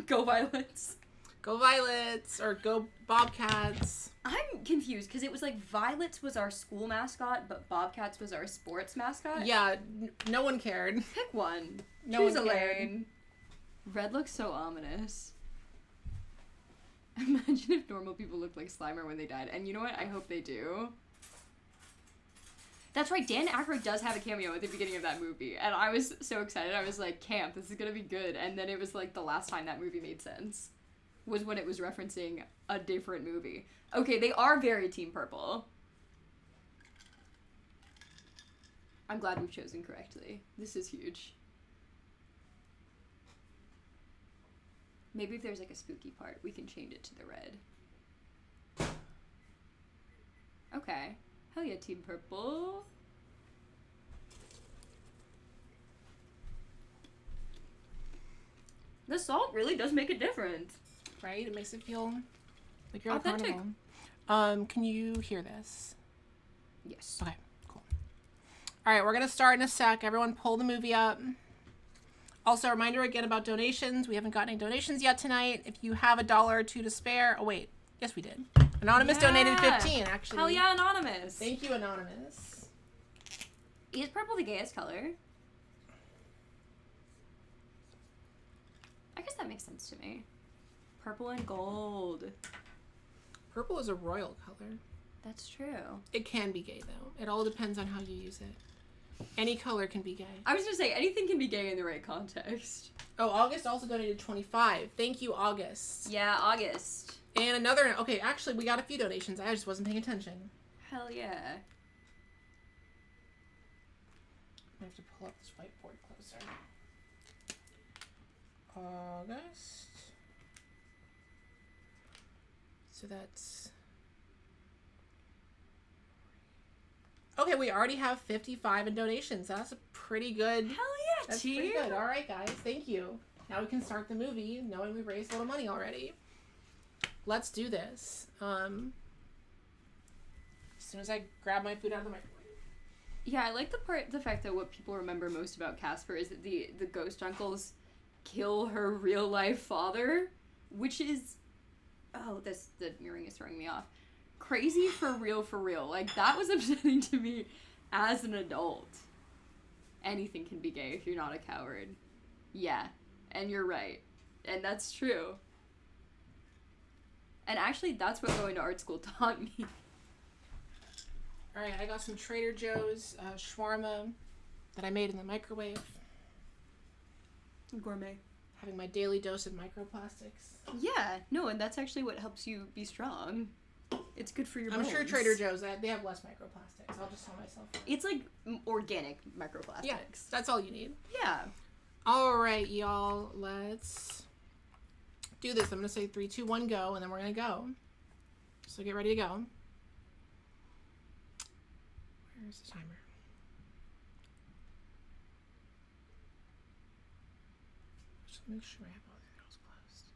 Go Violets. Go Violets, or go Bobcats. I'm confused, because it was like Violets was our school mascot, but Bobcats was our sports mascot. Yeah, no one cared. Pick one. Choose a lane. Red looks so ominous. Imagine if normal people looked like Slimer when they died. And you know what? I hope they do. That's right, Dan Aykroyd does have a cameo at the beginning of that movie. And I was so excited. I was like, camp, this is gonna be good. And then it was like the last time that movie made sense. Was when it was referencing a different movie. Okay, they are very Team Purple. I'm glad we've chosen correctly. This is huge. Maybe if there's like a spooky part, we can change it to the red. Okay. Hell yeah, Team Purple. The salt really does make a difference. Right? It makes it feel like you're authentic. On carnival. Can you hear this? Yes. Okay, cool. All right, we're going to start in a sec. Everyone pull the movie up. Also, a reminder again about donations. We haven't gotten any donations yet tonight. If you have $1 or $2 to spare... Oh, wait. Yes, we did. Anonymous donated 15, actually. Hell yeah, Anonymous. Thank you, Anonymous. Is purple the gayest color? I guess that makes sense to me. Purple and gold. Purple is a royal color. That's true. It can be gay, though. It all depends on how you use it. Any color can be gay. I was going to say, anything can be gay in the right context. Oh, August also donated 25. Thank you, August. Yeah, August. And another... Okay, actually, we got a few donations. I just wasn't paying attention. Hell yeah. I have to pull up this whiteboard closer. August. So that's... Okay, we already have 55 in donations. That's a pretty good. Hell yeah, That's pretty good. All right, guys. Thank you. Now we can start the movie knowing we raised a little money already. Let's do this. As soon as I grab my food out of the microwave. Yeah, I like the fact that what people remember most about Casper is that the ghost uncles kill her real life father, which is, the earring is throwing me off. Crazy for real. Like, that was upsetting to me as an adult. Anything can be gay if you're not a coward. Yeah, and you're right. And that's true. And actually, that's what going to art school taught me. Alright, I got some Trader Joe's shawarma that I made in the microwave. Gourmet. Having my daily dose of microplastics. Yeah, no, and that's actually what helps you be strong. It's good for your bones. I'm sure Trader Joe's, they have less microplastics. I'll just tell myself that. It's like organic microplastics. Yeah, that's all you need. Yeah. Alright, y'all, let's do this. I'm going to say 3, 2, 1, go, and then we're going to go. So get ready to go. Where's the timer? Just make sure I have all the windows closed.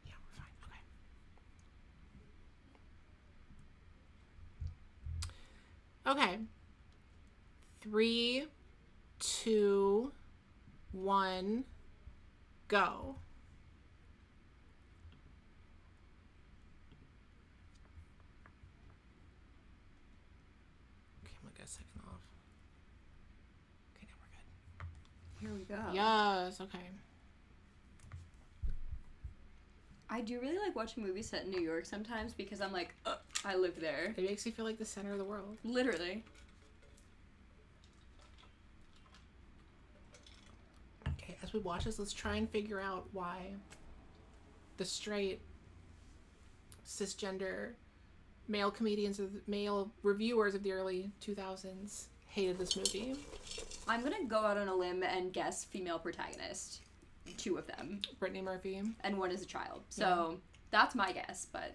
Yeah, we're fine. Okay. Okay. 3, 2, 1, go. Second off. Okay, now we're good. Here we go. Yes, okay. I do really like watching movies set in New York sometimes because I'm like, I live there. It makes you feel like the center of the world. Literally. Okay, as we watch this, let's try and figure out why the straight, cisgender male comedians, male reviewers of the early 2000s hated this movie. I'm gonna go out on a limb and guess female protagonist. 2 of them. Brittany Murphy. And 1 is a child. So that's my guess, but...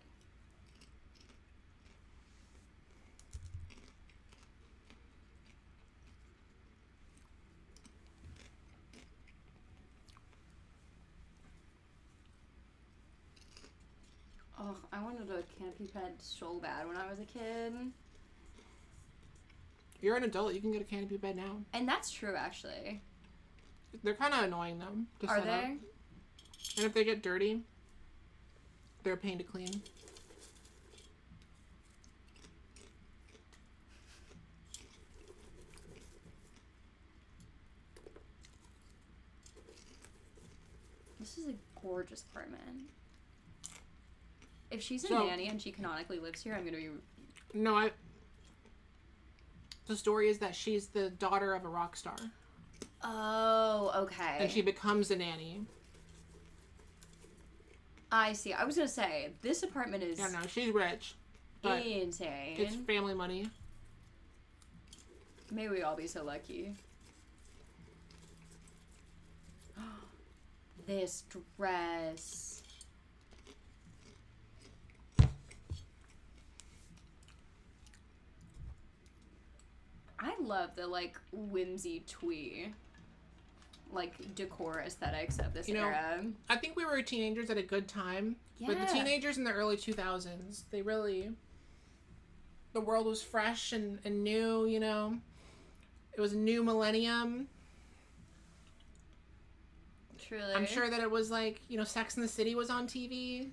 Oh, I wanted a canopy bed so bad when I was a kid. You're an adult, you can get a canopy bed now. And that's true, actually. They're kind of annoying, though. Are they? Up. And if they get dirty, they're a pain to clean. This is a gorgeous apartment. If she's a nanny and she canonically lives here, I'm gonna be... No, the story is that she's the daughter of a rock star. Oh, okay. And she becomes a nanny. I see. I was gonna say, this apartment is... Yeah, no, she's rich. But insane. it's family money. May we all be so lucky. This dress... I love the, like, whimsy twee, like, decor aesthetics of this era. I think we were teenagers at a good time. Yeah. But the teenagers in the early 2000s, they really... The world was fresh and new, you know? It was a new millennium. Truly. I'm sure that it was, like, you know, Sex and the City was on TV.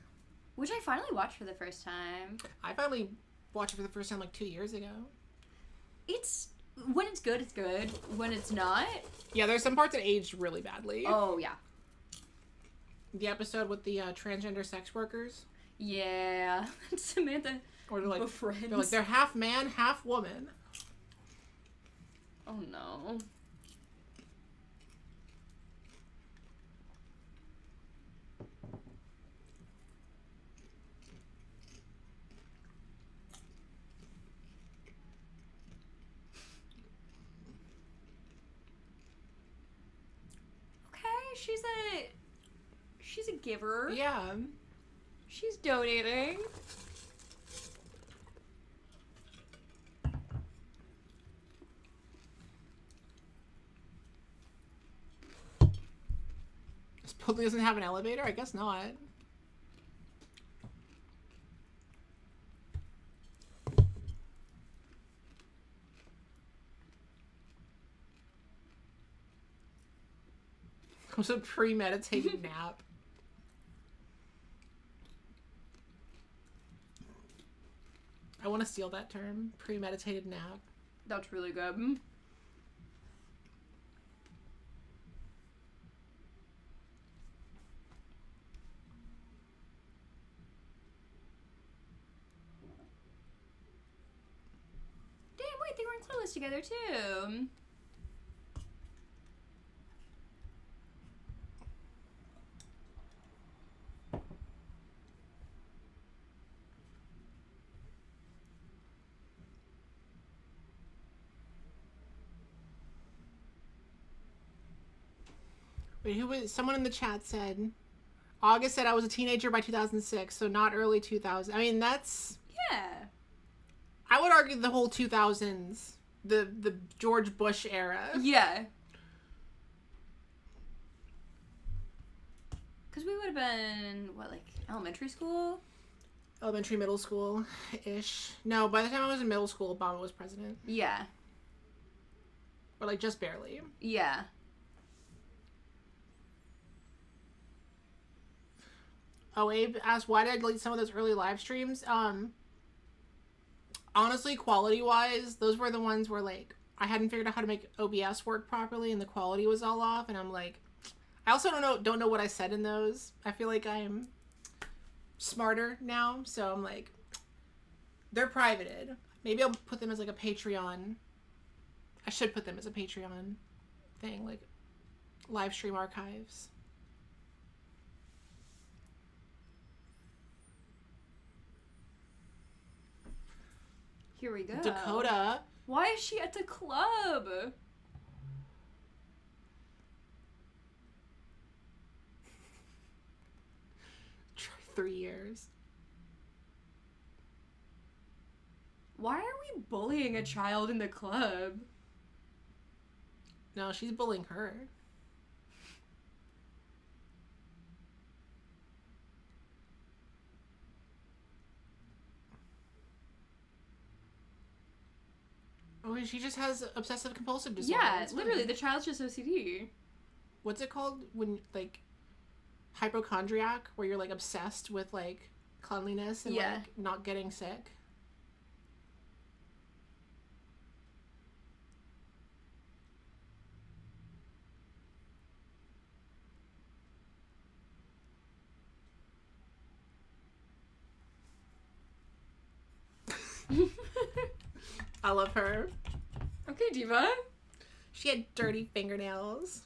Which I finally watched for the first time. I finally watched it for the first time, like, 2 years ago. When it's good, it's good. When it's not... Yeah, there's some parts that aged really badly. Oh, yeah. The episode with the transgender sex workers. Yeah. Samantha Or like, befriends. they're half man, half woman. Oh, no. She's a giver. Yeah. She's donating. Building doesn't have an elevator? I guess not. It was a premeditated nap. I want to steal that term. Premeditated nap. That's really good. Wait, they were in Clueless together too. Wait, who was? Someone in the chat said, August said I was a teenager by 2006, so not early 2000. I mean, that's... Yeah. I would argue the whole 2000s, the George Bush era. Yeah. Because we would have been, what, like, elementary school? Elementary, middle school-ish. No, by the time I was in middle school, Obama was president. Yeah. Or, like, just barely. Yeah. Oh, Abe asked, why did I delete some of those early live streams? Honestly, quality-wise, those were the ones where, like, I hadn't figured out how to make OBS work properly, and the quality was all off, and I'm like... I also don't know what I said in those. I feel like I'm smarter now, so I'm like... They're privated. Maybe I'll put them as, like, a Patreon... I should put them as a Patreon thing, like, live stream archives. Here we go. Dakota. Why is she at the club? 3 years. Why are we bullying a child in the club? No, she's bullying her. Oh, she just has obsessive compulsive disorder. Yeah, literally, the child's just OCD. What's it called when, like, hypochondriac, where you're, like, obsessed with, like, cleanliness and, like, not getting sick? I love her. Okay, Diva. She had dirty fingernails.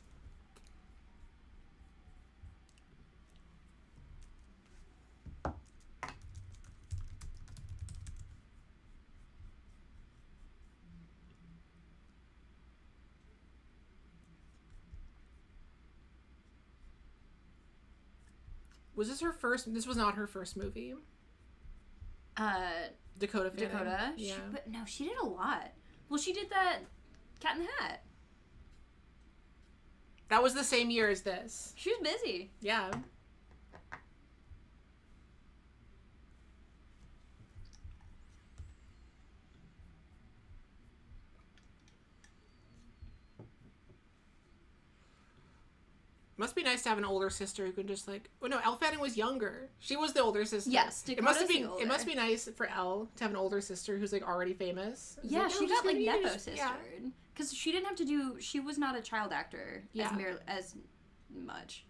Was this her first? This was not her first movie. Dakota Fanning. Dakota? Yeah. But no, she did a lot. Well, she did that Cat in the Hat. That was the same year as this. She was busy. Yeah. Must be nice to have an older sister who can just like. Oh no, Elle Fanning was younger. She was the older sister. Yes, Dakota's it must be nice for Elle to have an older sister who's like already famous. Yeah, like, she got like nepo sistered. Yeah. Because she didn't have to do. She was not a child actor as much.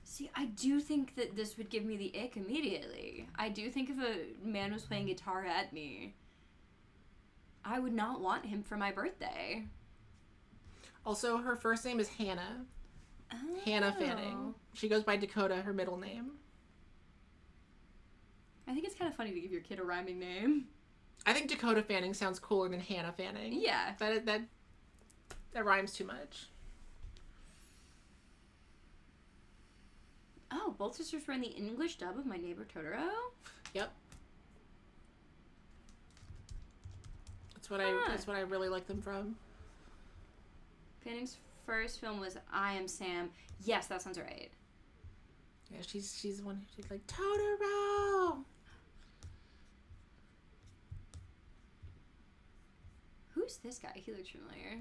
See, I do think that this would give me the ick immediately. I do think if a man was playing guitar at me, I would not want him for my birthday. Also, her first name is Hannah. Oh. Hannah Fanning. She goes by Dakota, her middle name. I think it's kind of funny to give your kid a rhyming name. I think Dakota Fanning sounds cooler than Hannah Fanning. Yeah. That rhymes too much. Oh, both sisters were in the English dub of My Neighbor Totoro? Yep. That's what I really like them from. Fanning's first film was I Am Sam. Yes, that sounds right. Yeah, she's the one who did like Totoro. Who's this guy? He looks familiar.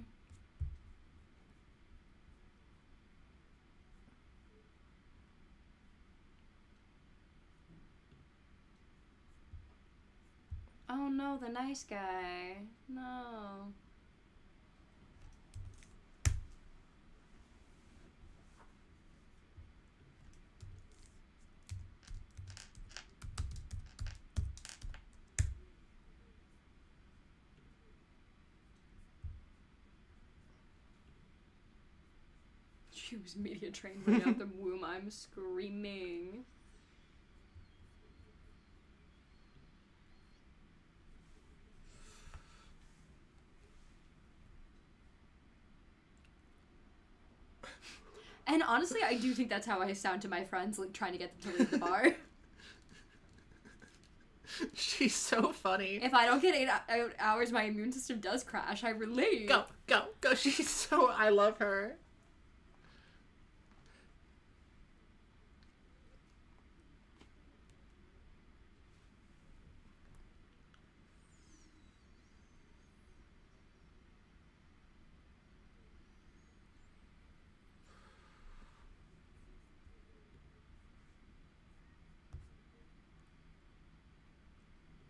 Oh no, the nice guy. No. She was media trained right out the womb. I'm screaming. And honestly, I do think that's how I sound to my friends, like trying to get them to leave the bar. She's so funny. If I don't get 8 hours, my immune system does crash. I relate. Go. She's so... I love her.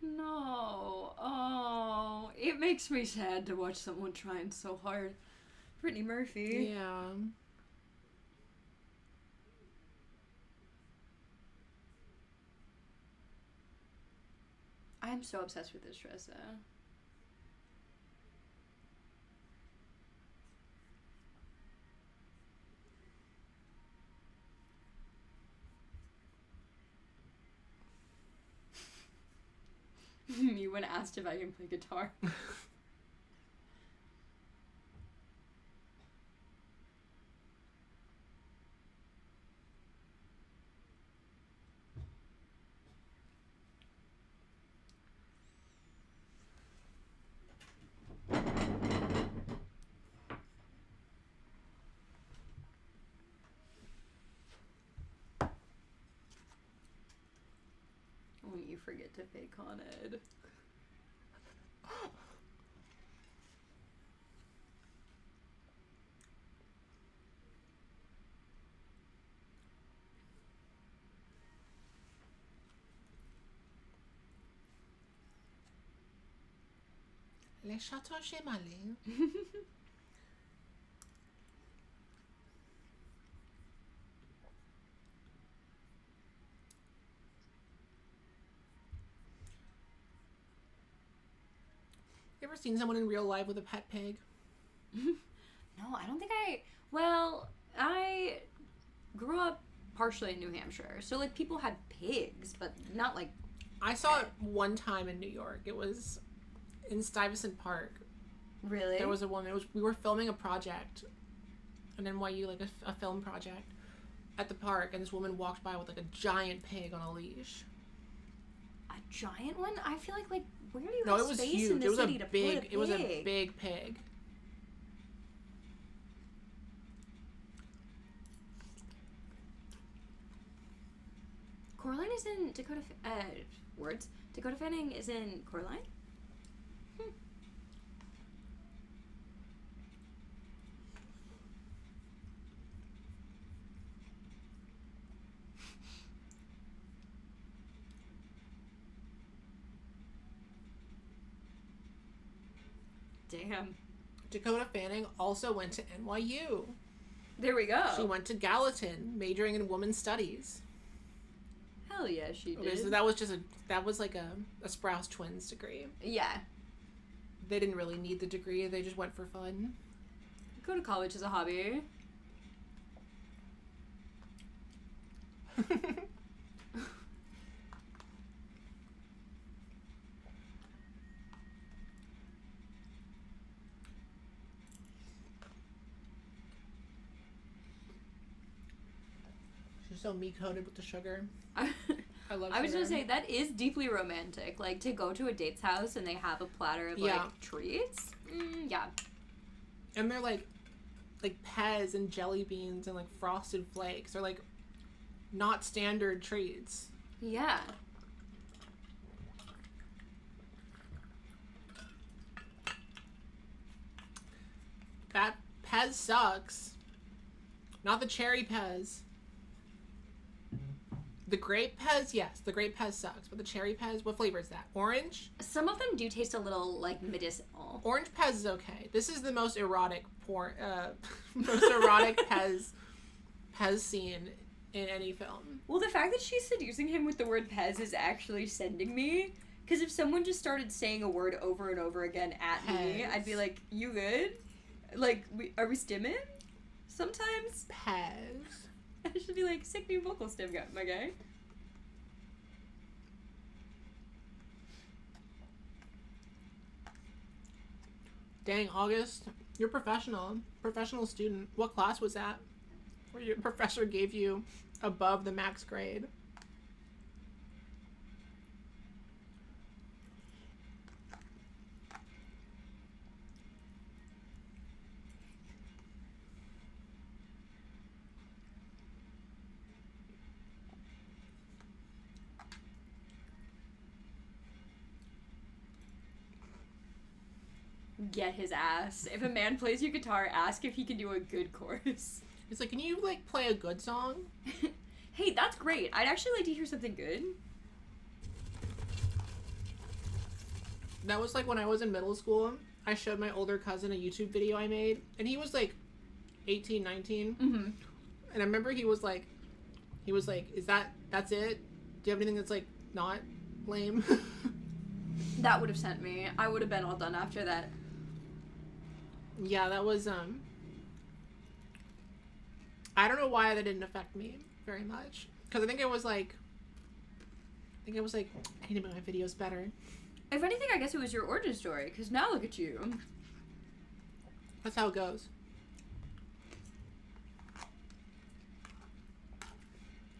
No. Oh, it makes me sad to watch someone trying so hard. Brittany Murphy. Yeah. I'm so obsessed with this dress, though. Me when asked if I can play guitar. When you forget to pay Con Ed. Les Châteaux chez Malin. You ever seen someone in real life with a pet pig? No, I don't think I... Well, I grew up partially in New Hampshire, so, like, people had pigs, but not, like... I saw it one time in New York. It was in Stuyvesant Park. Really? There was a woman. We were filming a project, an NYU, like, a film project, at the park, and this woman walked by with, like, a giant pig on a leash. A giant one? I feel like where do you No, have it was space huge. in the It was city a to put big. a pig? It was a big pig. Coraline is in Dakota. Dakota Fanning is in Coraline. Damn. Dakota Fanning also went to NYU. There we go. She went to Gallatin, majoring in women's studies. Hell yeah, she did. Okay, so that was like a Sprouse Twins degree. Yeah. They didn't really need the degree. They just went for fun. Go to college as a hobby. She's so me-coated with the sugar. I love sugar. I was gonna say, that is deeply romantic. Like, to go to a date's house and they have a platter of, like, treats. Yeah. And they're, like, like Pez and jelly beans and like Frosted Flakes are like not standard treats. Yeah. That Pez sucks. Not the cherry Pez. The grape Pez, yes, the grape Pez sucks. But the cherry Pez, what flavor is that? Orange? Some of them do taste a little like medicinal. Orange Pez is okay. This is the most erotic Pez scene in any film. Well, the fact that she's seducing him with the word Pez is actually sending me. Because if someone just started saying a word over and over again at me, I'd be like, you good? Like, are we stimming? Sometimes. Pez. I should be like, sick new vocal stim, my guy. Dang, August, you're professional student. What class was that? Where your professor gave you above the max grade? Get his ass. If a man plays you guitar, ask if he can do a good chorus. It's like, can you, like, play a good song? Hey, that's great. I'd actually like to hear something good. That was, like, when I was in middle school. I showed my older cousin a YouTube video I made, and he was, like, 18, 19. Mm-hmm. And I remember he was like, that's it? Do you have anything that's, like, not lame? That would have sent me. I would have been all done after that. Yeah, that was, I don't know why that didn't affect me very much. Because I think it was like, I need to make my videos better. If anything, I guess it was your origin story, because now look at you. That's how it goes.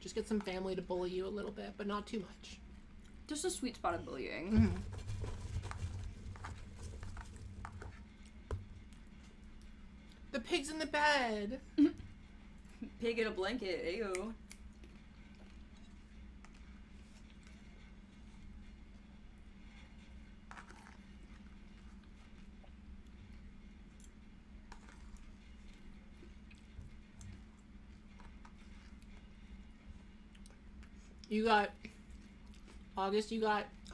Just get some family to bully you a little bit, but not too much. Just a sweet spot of bullying. Mm-hmm. The pig's in the bed. Pig in a blanket. Ayo. You got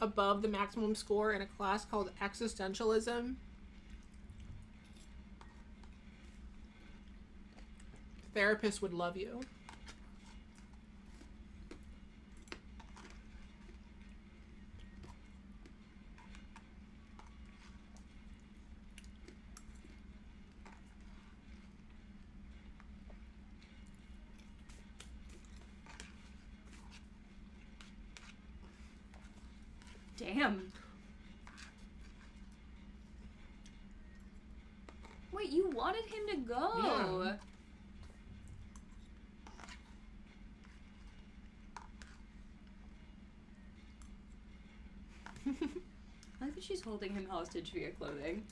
above the maximum score in a class called existentialism. Therapist would love you. Damn. Wait, you wanted him to go. Yeah. I like that she's holding him hostage via clothing.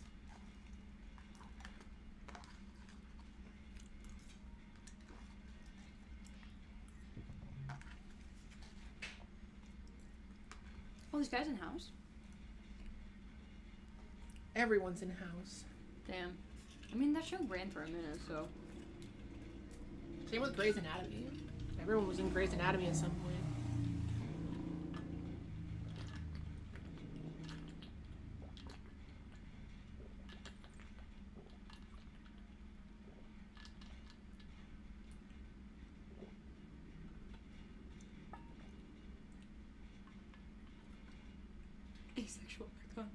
Oh, this guy's in house? Everyone's in house. Damn. I mean, that show ran for a minute, so. Same with Grey's Anatomy. Everyone was in Grey's Anatomy at some point. Asexual icon.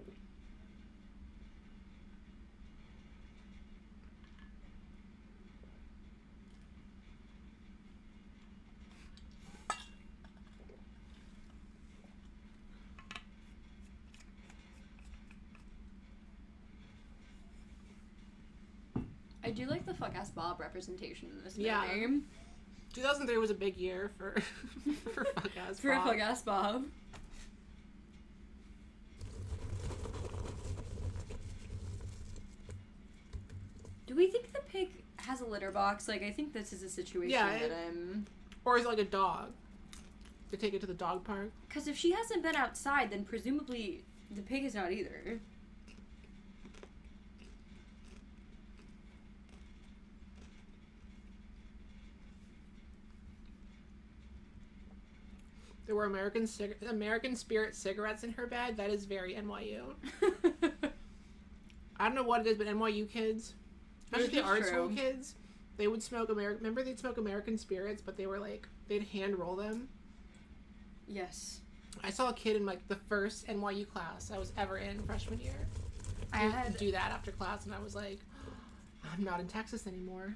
I do like the fuck-ass Bob representation in this movie. Yeah. 2003 was a big year for for fuck-ass Bob. For a fuck-ass Bob. Do we think the pig has a litter box. Like, I think this is a situation that I'm... Or is it like a dog? To take it to the dog park? Because if she hasn't been outside, then presumably the pig is not either. There were American Spirit cigarettes in her bag. That is very NYU. I don't know what it is, but NYU kids, especially the art school kids, they would smoke Remember they'd smoke American Spirits, but they were like, they'd hand roll them. Yes. I saw a kid in like the first NYU class I was ever in freshman year. Do that after class, and I was like, I'm not in Texas anymore.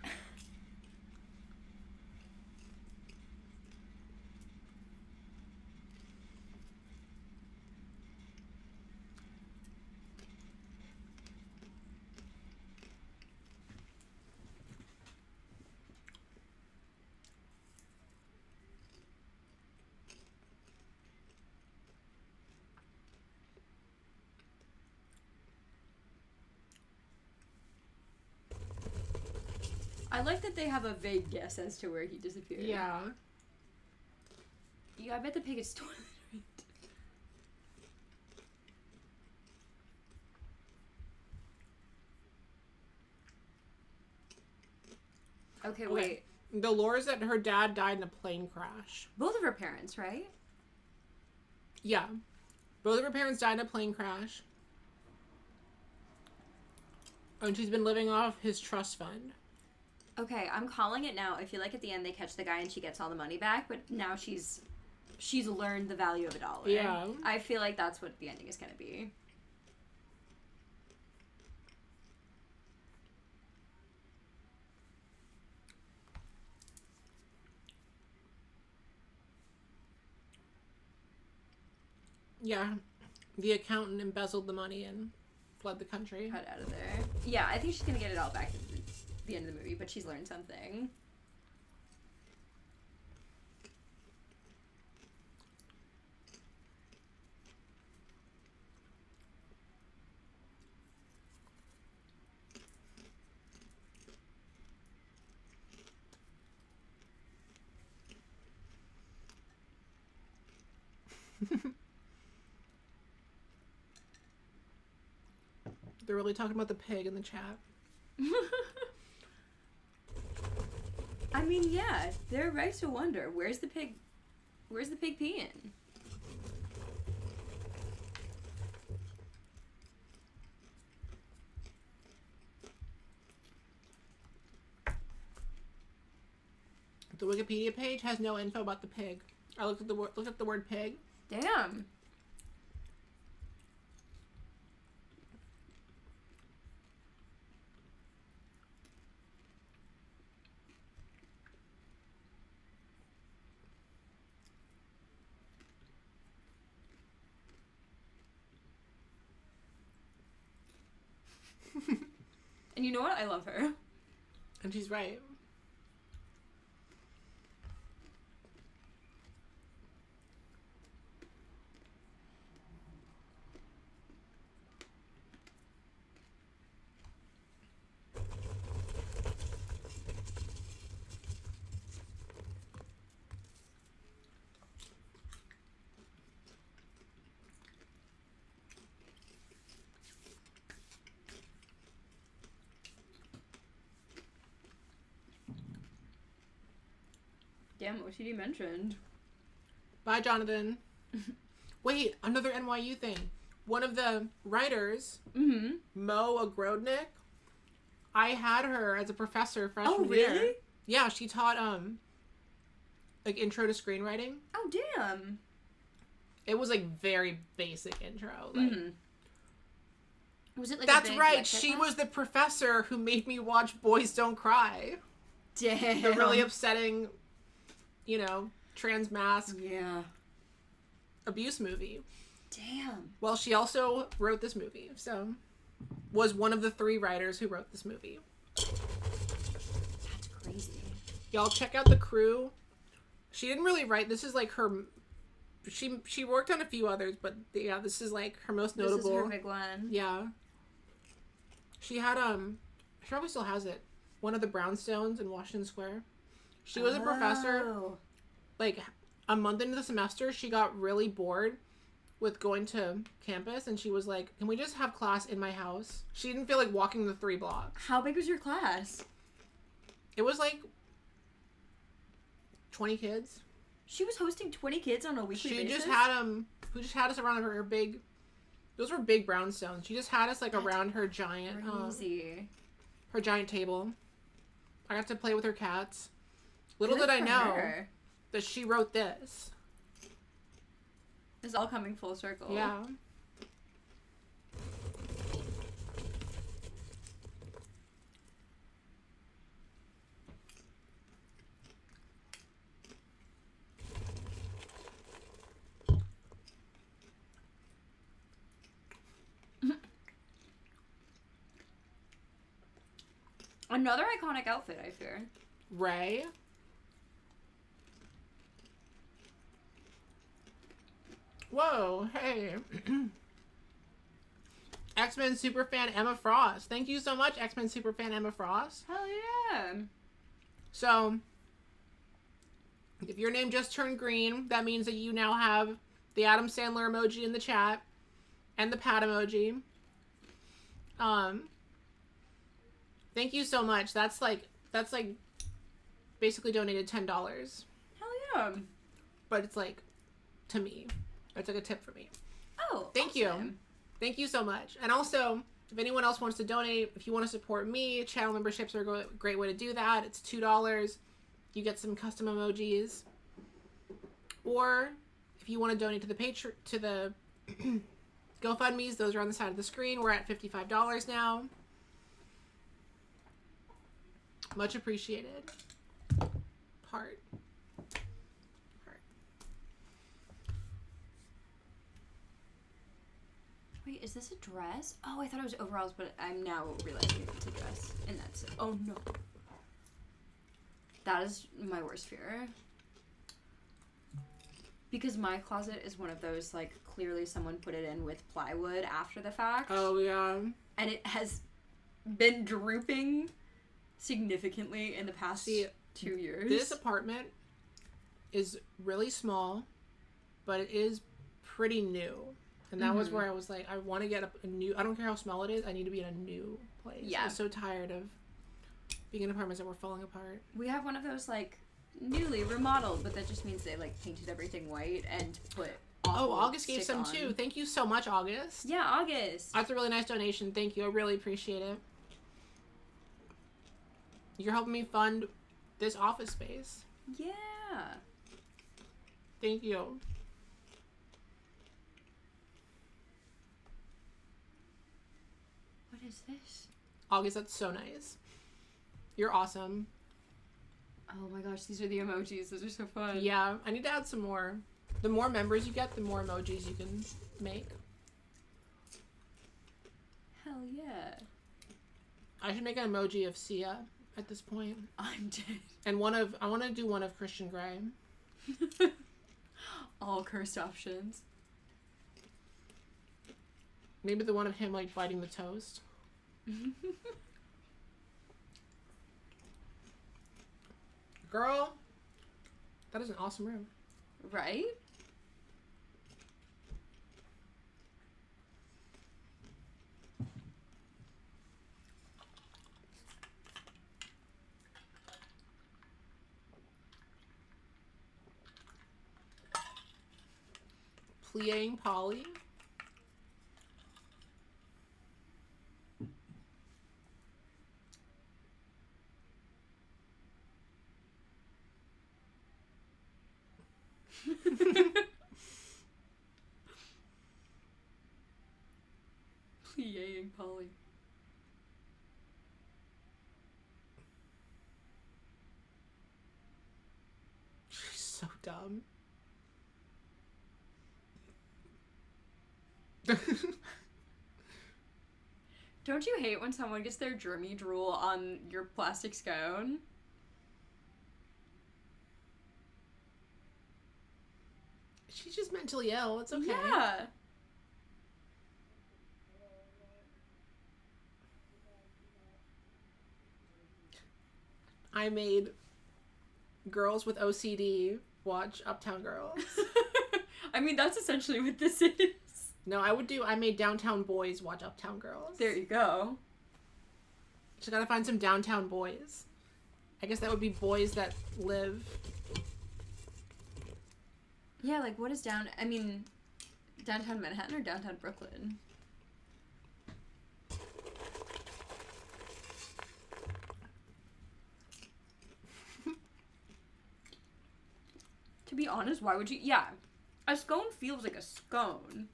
I like that they have a vague guess as to where he disappeared. Yeah. Yeah, I bet the pig is toilet raped. Okay, wait. The lore is that her dad died in a plane crash. Both of her parents, right? Yeah. Both of her parents died in a plane crash. And she's been living off his trust fund. Okay, I'm calling it now. I feel like at the end they catch the guy and she gets all the money back, but now she's learned the value of $1. Yeah. I feel like that's what the ending is going to be. Yeah. The accountant embezzled the money and fled the country. Cut out of there. Yeah, I think she's going to get it all back at the end of the movie, but she's learned something. They're really talking about the pig in the chat. I mean, yeah, they're right to wonder, where's the pig peeing? The Wikipedia page has no info about the pig. I looked at the word pig. Damn. And you know what? I love her. And she's right. Damn, OCD mentioned. Bye, Jonathan. Wait, another NYU thing. One of the writers, Mo Ogrodnik, I had her as a professor freshman year. Oh, really? Yeah, she taught, like, intro to screenwriting. Oh, damn. It was, like, very basic intro. Like, Was it like That's right. She was the professor who made me watch Boys Don't Cry. Damn. The really upsetting, you know, trans mask abuse movie. Damn. Well, she also wrote this movie, so was one of the 3 writers who wrote this movie. That's crazy. Y'all check out the crew. She didn't really write. This is like her. She worked on a few others, but yeah, this is like her most notable. This is her big one. Yeah. She had she probably still has it. one of the brownstones in Washington Square. She was a professor. Like, a month into the semester, she got really bored with going to campus, and she was like, can we just have class in my house? She didn't feel like walking the 3 blocks. How big was your class? It was like 20 kids. She was hosting 20 kids on a weekly basis? She just had us around her big, those were big brownstones. She just had us like around her giant, her giant table. I got to play with her cats. Little did I know that she wrote this. It's all coming full circle. Yeah. Another iconic outfit, I fear. Ray. Whoa, hey. X-Men superfan Emma Frost. Thank you so much, X-Men superfan Emma Frost. Hell yeah. So, if your name just turned green, that means that you now have the Adam Sandler emoji in the chat and the pat emoji. Thank you so much. That's like basically donated $10. Hell yeah. But it's like, to me. It's like a tip for me. Oh, thank you. Thank you so much. And also, if anyone else wants to donate, if you want to support me, channel memberships are a great way to do that. It's $2. You get some custom emojis. Or if you want to donate to the GoFundMe's, those are on the side of the screen. We're at $55 now. Much appreciated. Heart. Wait, is this a dress? Oh, I thought it was overalls, but I'm now realizing it's a dress. And that's it. Oh, no. That is my worst fear. Because my closet is one of those, like, clearly someone put it in with plywood after the fact. Oh, yeah. And it has been drooping significantly in the past 2 years. This apartment is really small, but it is pretty new. And that was where I was like, I want to get a new, I don't care how small it is, I need to be in a new place. Yeah. I'm so tired of being in apartments that were falling apart. We have one of those, like, newly remodeled, but that just means they, like, painted everything white and put August gave some too. Thank you so much, August. Yeah, August. That's a really nice donation. Thank you. I really appreciate it. You're helping me fund this office space. Yeah. Thank you. What is this? August, that's so nice. You're awesome. Oh my gosh, these are the emojis. Those are so fun. Yeah, I need to add some more. The more members you get, the more emojis you can make. Hell yeah. I should make an emoji of Sia at this point. I'm dead. And I want to do one of Christian Grey. All cursed options. Maybe the one of him, like, biting the toast. Girl, that is an awesome room. Right? Pliing Polly. Pliing Polly. She's so dumb. Don't you hate when someone gets their germy drool on your plastic scone? She's just mentally ill. It's okay. Yeah. I made girls with OCD watch Uptown Girls. I mean, that's essentially what this is. No, I made downtown boys watch Uptown Girls. There you go. Just gotta find some downtown boys. I guess that would be boys that live. Yeah, like, what is downtown Manhattan or downtown Brooklyn? To be honest, why would you... Yeah, a scone feels like a scone.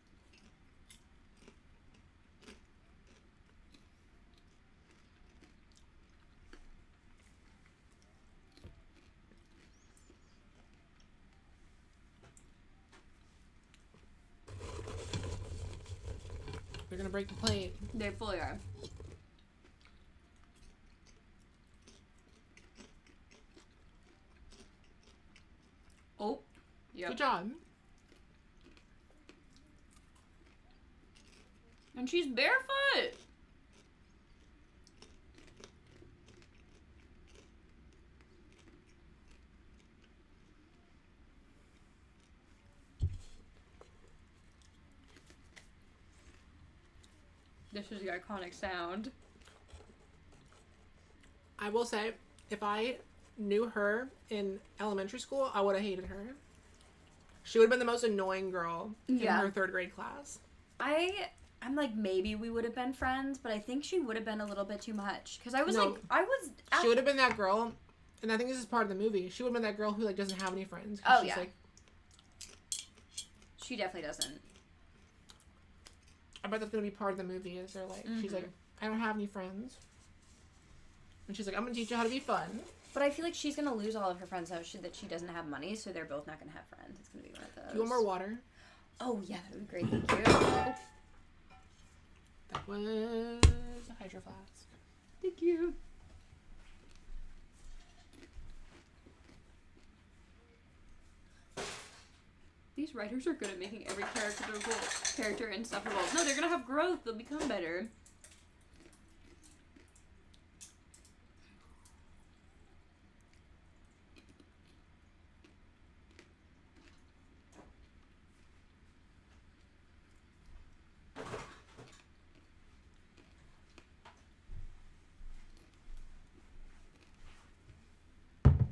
They're gonna break the plate. They fully are. Oh, yep. Good job. And she's barefoot. This is the iconic sound. I will say, if I knew her in elementary school, I would have hated her. She would have been the most annoying girl in her 3rd grade class. I'm like, maybe we would have been friends, but I think she would have been a little bit too much. Because I was She would have been that girl, and I think this is part of the movie. She would have been that girl who, like, doesn't have any friends. Oh, she's yeah. Like, she definitely doesn't. I bet that's going to be part of the movie, is they're like, she's like, I don't have any friends. And she's like, I'm going to teach you how to be fun. But I feel like she's going to lose all of her friends now that she doesn't have money, so they're both not going to have friends. It's going to be one of those. Do you want more water? Oh, yeah, that would be great. Thank you. Oh. That was a Hydro Flask. Thank you. These writers are good at making every character insufferable. No, they're going to have growth. They'll become better.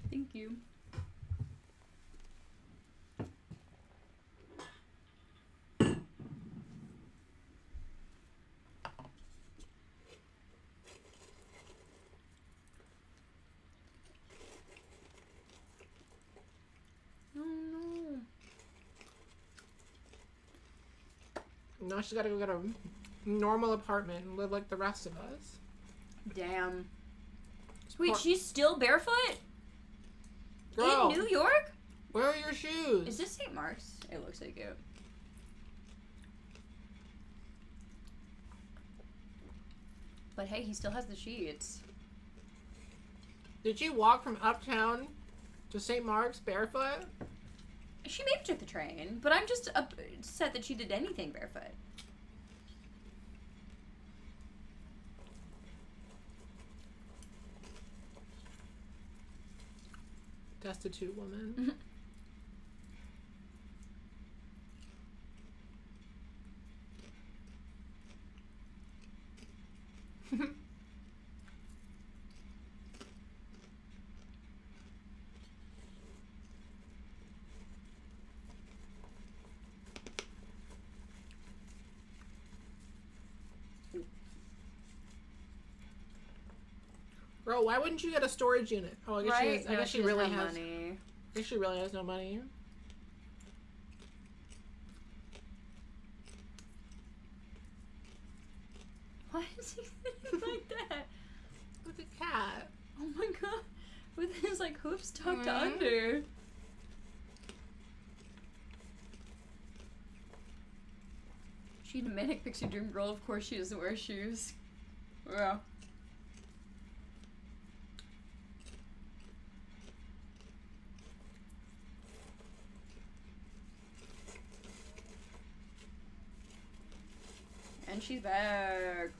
Thank you. Oh no. Now she's got to go get a normal apartment and live like the rest of us. Damn. Wait, she's still barefoot? Girl, in New York? Where are your shoes? Is this St. Mark's? It looks like it. But hey, he still has the sheets. Did you walk from Uptown to St. Mark's barefoot? She maybe took the train, but I'm just upset that she did anything barefoot. Destitute woman. Girl, why wouldn't you get a storage unit? Oh, I guess right? I guess she really has money. I guess she really has no money. Why is he sitting like that? Look at cat. Oh my god. With his like hoofs tucked under. She a manic pixie dream girl, of course she doesn't wear shoes. Yeah. And she's back.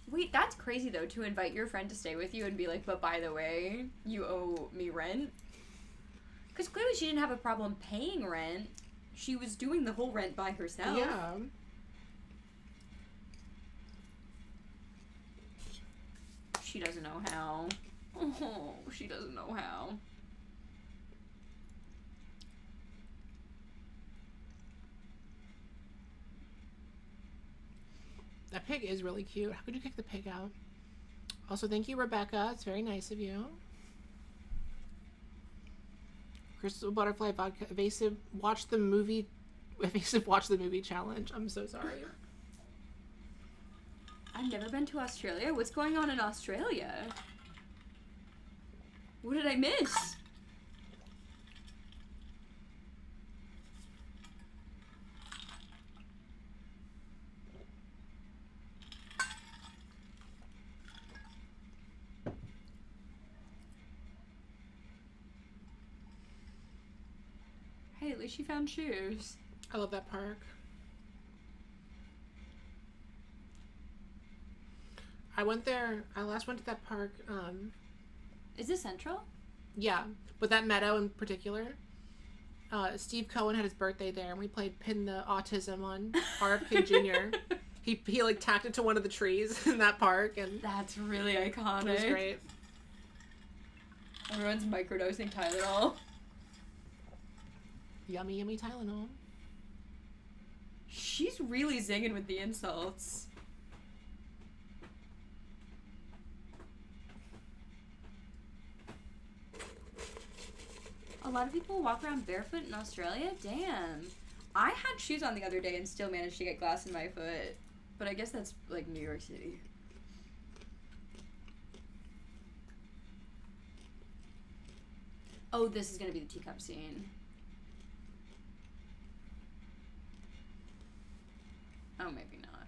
Wait, that's crazy, though, to invite your friend to stay with you and be like, but by the way, you owe me rent. Because clearly she didn't have a problem paying rent. She was doing the whole rent by herself. Yeah. She doesn't know how. Oh, she doesn't know how. That pig is really cute. How could you kick the pig out? Also, thank you, Rebecca. It's very nice of you. Crystal Butterfly Vodka. Evasive, watch the movie. Evasive, watch the movie challenge. I'm so sorry. I've never been to Australia. What's going on in Australia? What did I miss? Hey, at least she found shoes. I love that park. I went there. I last went to that park. Is this Central? Yeah, but that meadow in particular. Steve Cohen had his birthday there, and we played Pin the Autism on RFK Jr. He like tacked it to one of the trees in that park, and that's really iconic. It was great. Everyone's microdosing Tylenol. Yummy, yummy Tylenol. She's really zinging with the insults. A lot of people walk around barefoot in Australia? Damn. I had shoes on the other day and still managed to get glass in my foot. But I guess that's like New York City. Oh, this is gonna be the teacup scene. Oh, maybe not.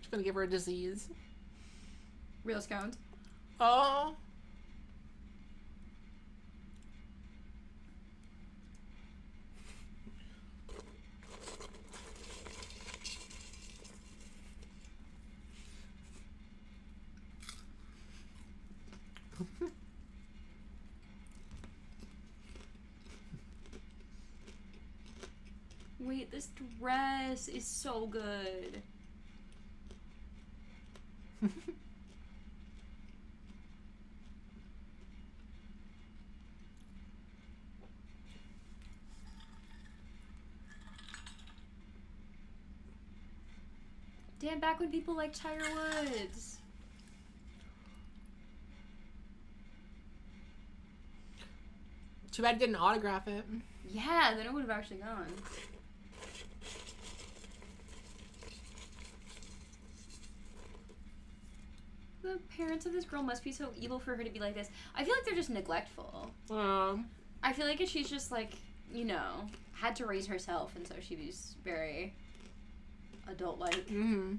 Just gonna give her a disease. Real scones. Oh. Wait, this dress is so good. Damn, back when people liked Tiger Woods. Too bad I didn't autograph it. Yeah, then it would have actually gone. The parents of this girl must be so evil for her to be like this. I feel like they're just neglectful. I feel like she's just like, you know, had to raise herself, and so she's very adult-like. Mm-hmm.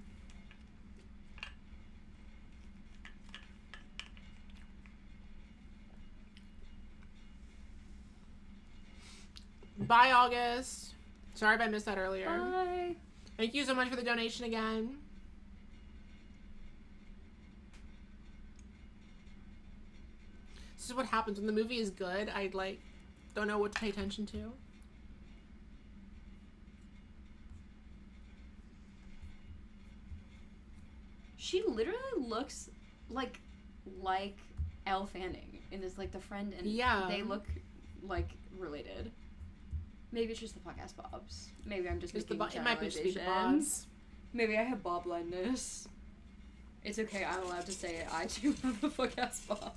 Bye, August. Sorry if I missed that earlier. Bye. Thank you so much for the donation again. This is what happens when the movie is good. I don't know what to pay attention to. She literally looks like Elle Fanning and is like the friend, and yeah, they look like related. Maybe it's just the fuck-ass bobs. Maybe I'm just making generalizations. It might be just the bobs. Maybe I have bob blindness. It's okay, I'm allowed to say it. I too have a fuck-ass bob.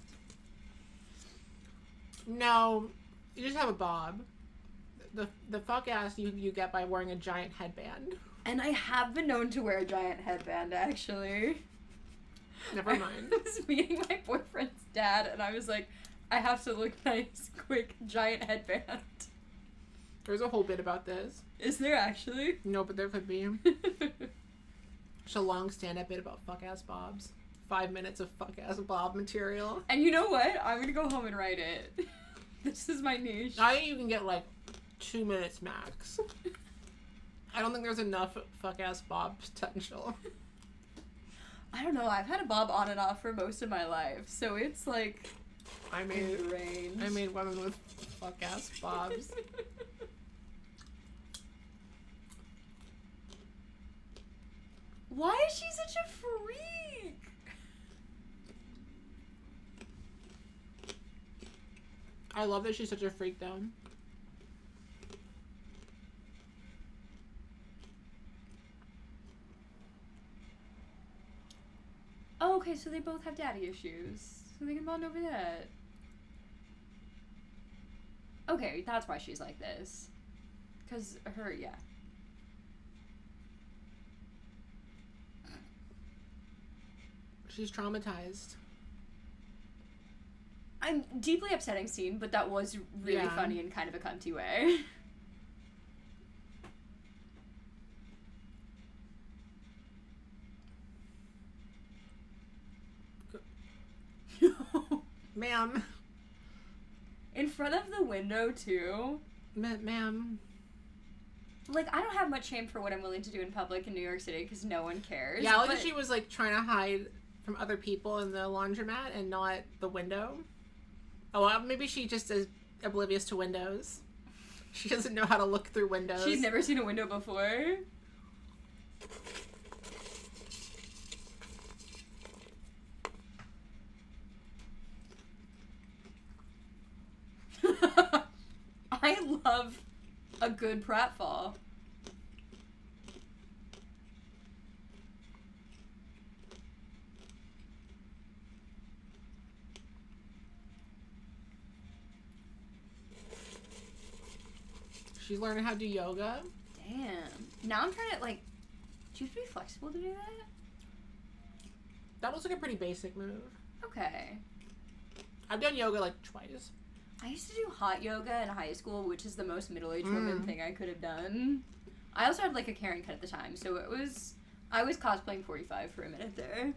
No, you just have a bob. The fuck-ass you get by wearing a giant headband. And I have been known to wear a giant headband, actually. Never mind. I was meeting my boyfriend's dad, and I was like, I have to look nice, quick, giant headband. There's a whole bit about this. Is there actually? No, but there could be. Just a long stand-up bit about fuck-ass bobs. 5 minutes of fuck-ass bob material. And you know what? I'm gonna go home and write it. This is my niche. I think you can get 2 minutes max. I don't think there's enough fuck-ass Bob potential. I don't know. I've had a Bob on and off for most of my life, so it's like ingrained. I made women with fuck-ass Bobs. Why is she such a freak? I love that she's such a freak, though. Oh, okay, so they both have daddy issues. So they can bond over that. Okay, that's why she's like this. Because yeah. She's traumatized. I'm deeply upsetting scene, but that was really funny in kind of a cunty way. Ma'am. In front of the window, too. Ma'am. Like, I don't have much shame for what I'm willing to do in public in New York City because no one cares. Yeah, like she was, like, trying to hide from other people in the laundromat and not the window. Oh, well, maybe she just is oblivious to windows. She doesn't know how to look through windows. She's never seen a window before. I love a good pratfall. She's learning how to do yoga. Damn. Now I'm trying to, like, do you have to be flexible to do that? That looks like a pretty basic move. Okay. I've done yoga, like, twice. I used to do hot yoga in high school, which is the most middle-aged woman thing I could have done. I also had, like, a Karen cut at the time, so it was... I was cosplaying 45 for a minute there.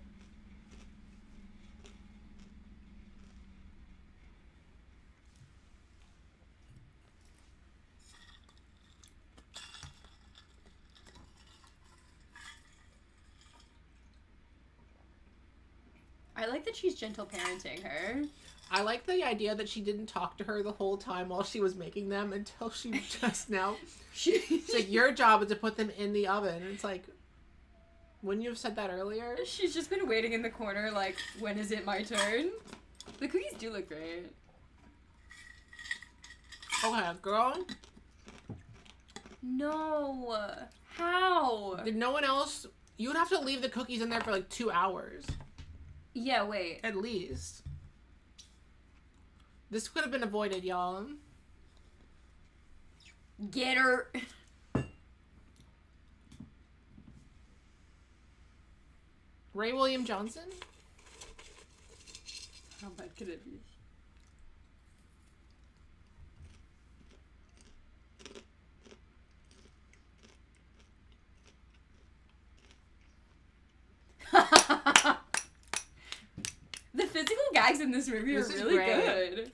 I like that she's gentle parenting her. I like the idea that she didn't talk to her the whole time while she was making them until she just now. It's like, your job is to put them in the oven. And it's like, wouldn't you have said that earlier? She's just been waiting in the corner like, when is it my turn? The cookies do look great. Okay, girl. No. How? Did no one else... You would have to leave the cookies in there for like 2 hours. Yeah, wait. At least. This could have been avoided, y'all. Get her. Ray William Johnson? How bad could it be? The physical gags in this movie are really good.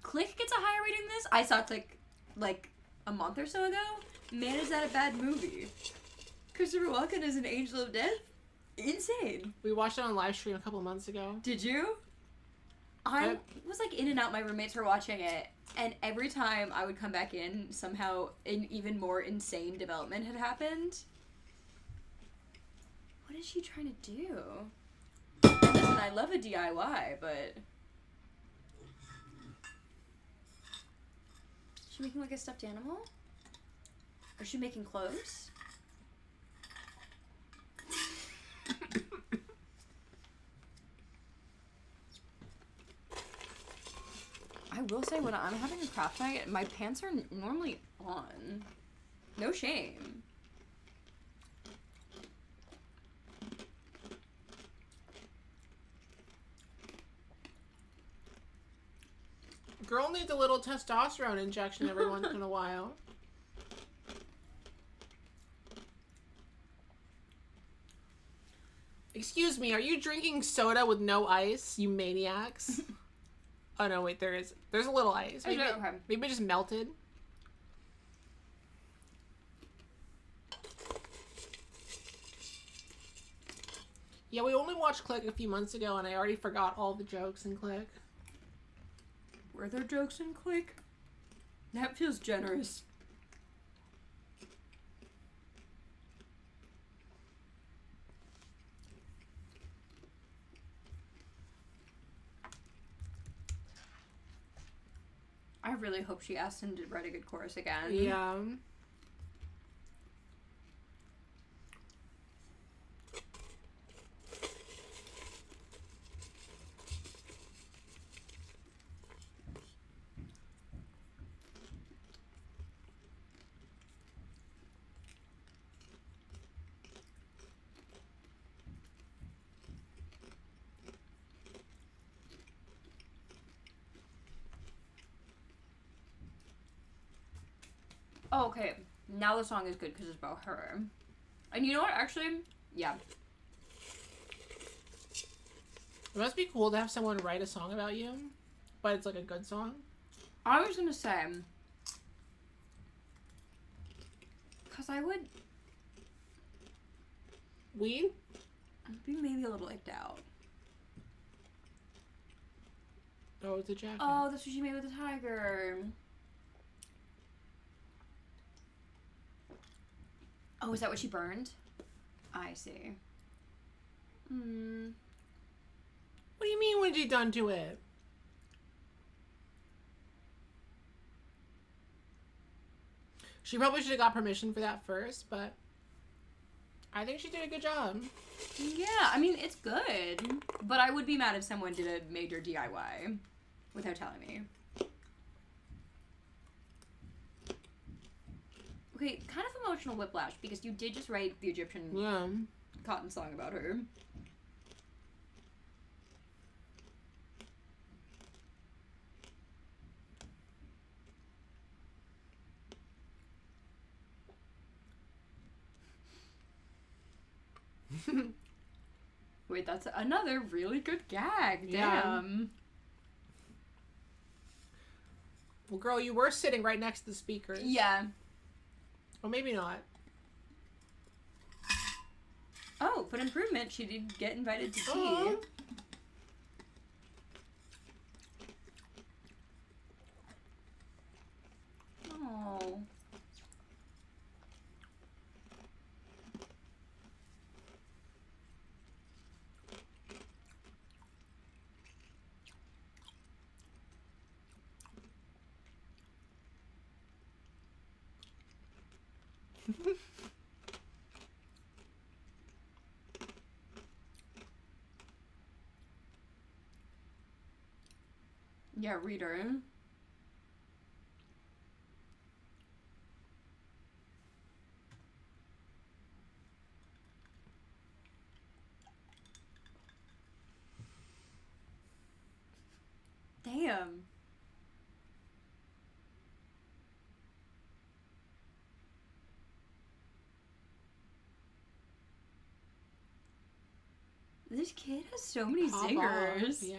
Click gets a higher rating than this. I saw Click like a month or so ago. Man, is that a bad movie? Christopher Walken as an angel of death? Insane. We watched it on live stream a couple months ago. Did you? I was like in and out. My roommates were watching it, and every time I would come back in, somehow an even more insane development had happened. What is she trying to do? And listen, I love a DIY, but... Is she making like a stuffed animal? Or is she making clothes? I will say, when I'm having a craft night, my pants are normally on. No shame. Girl needs a little testosterone injection every once in a while. Excuse me, are you drinking soda with no ice, you maniacs? Oh no, wait, there's a little ice. Maybe it just melted. Yeah, we only watched Click a few months ago, and I already forgot all the jokes in Click. Were there jokes in Click? That feels generous. I really hope she asked him to write a good chorus again. Yeah. Oh, okay. Now the song is good because it's about her. And you know what? Actually, yeah. It must be cool to have someone write a song about you, but it's like a good song. I was gonna say, because I would Weed? I'd be maybe a little icked out. Oh, it's a jacket. Oh, that's what she made with the tiger. Oh, is that what she burned? I see. Hmm. What do you mean, what did you done to it? She probably should have got permission for that first, but I think she did a good job. Yeah, I mean, it's good. But I would be mad if someone did a major DIY without telling me. Okay, kind of emotional whiplash, because you did just write the Egyptian cotton song about her. Wait, that's another really good gag. Damn. Yeah. Well, girl, you were sitting right next to the speakers. Yeah. Well, maybe not. Oh, but improvement. She did get invited to tea. Oh. Oh. Yeah, reader. Damn. This kid has so many zingers. Yeah.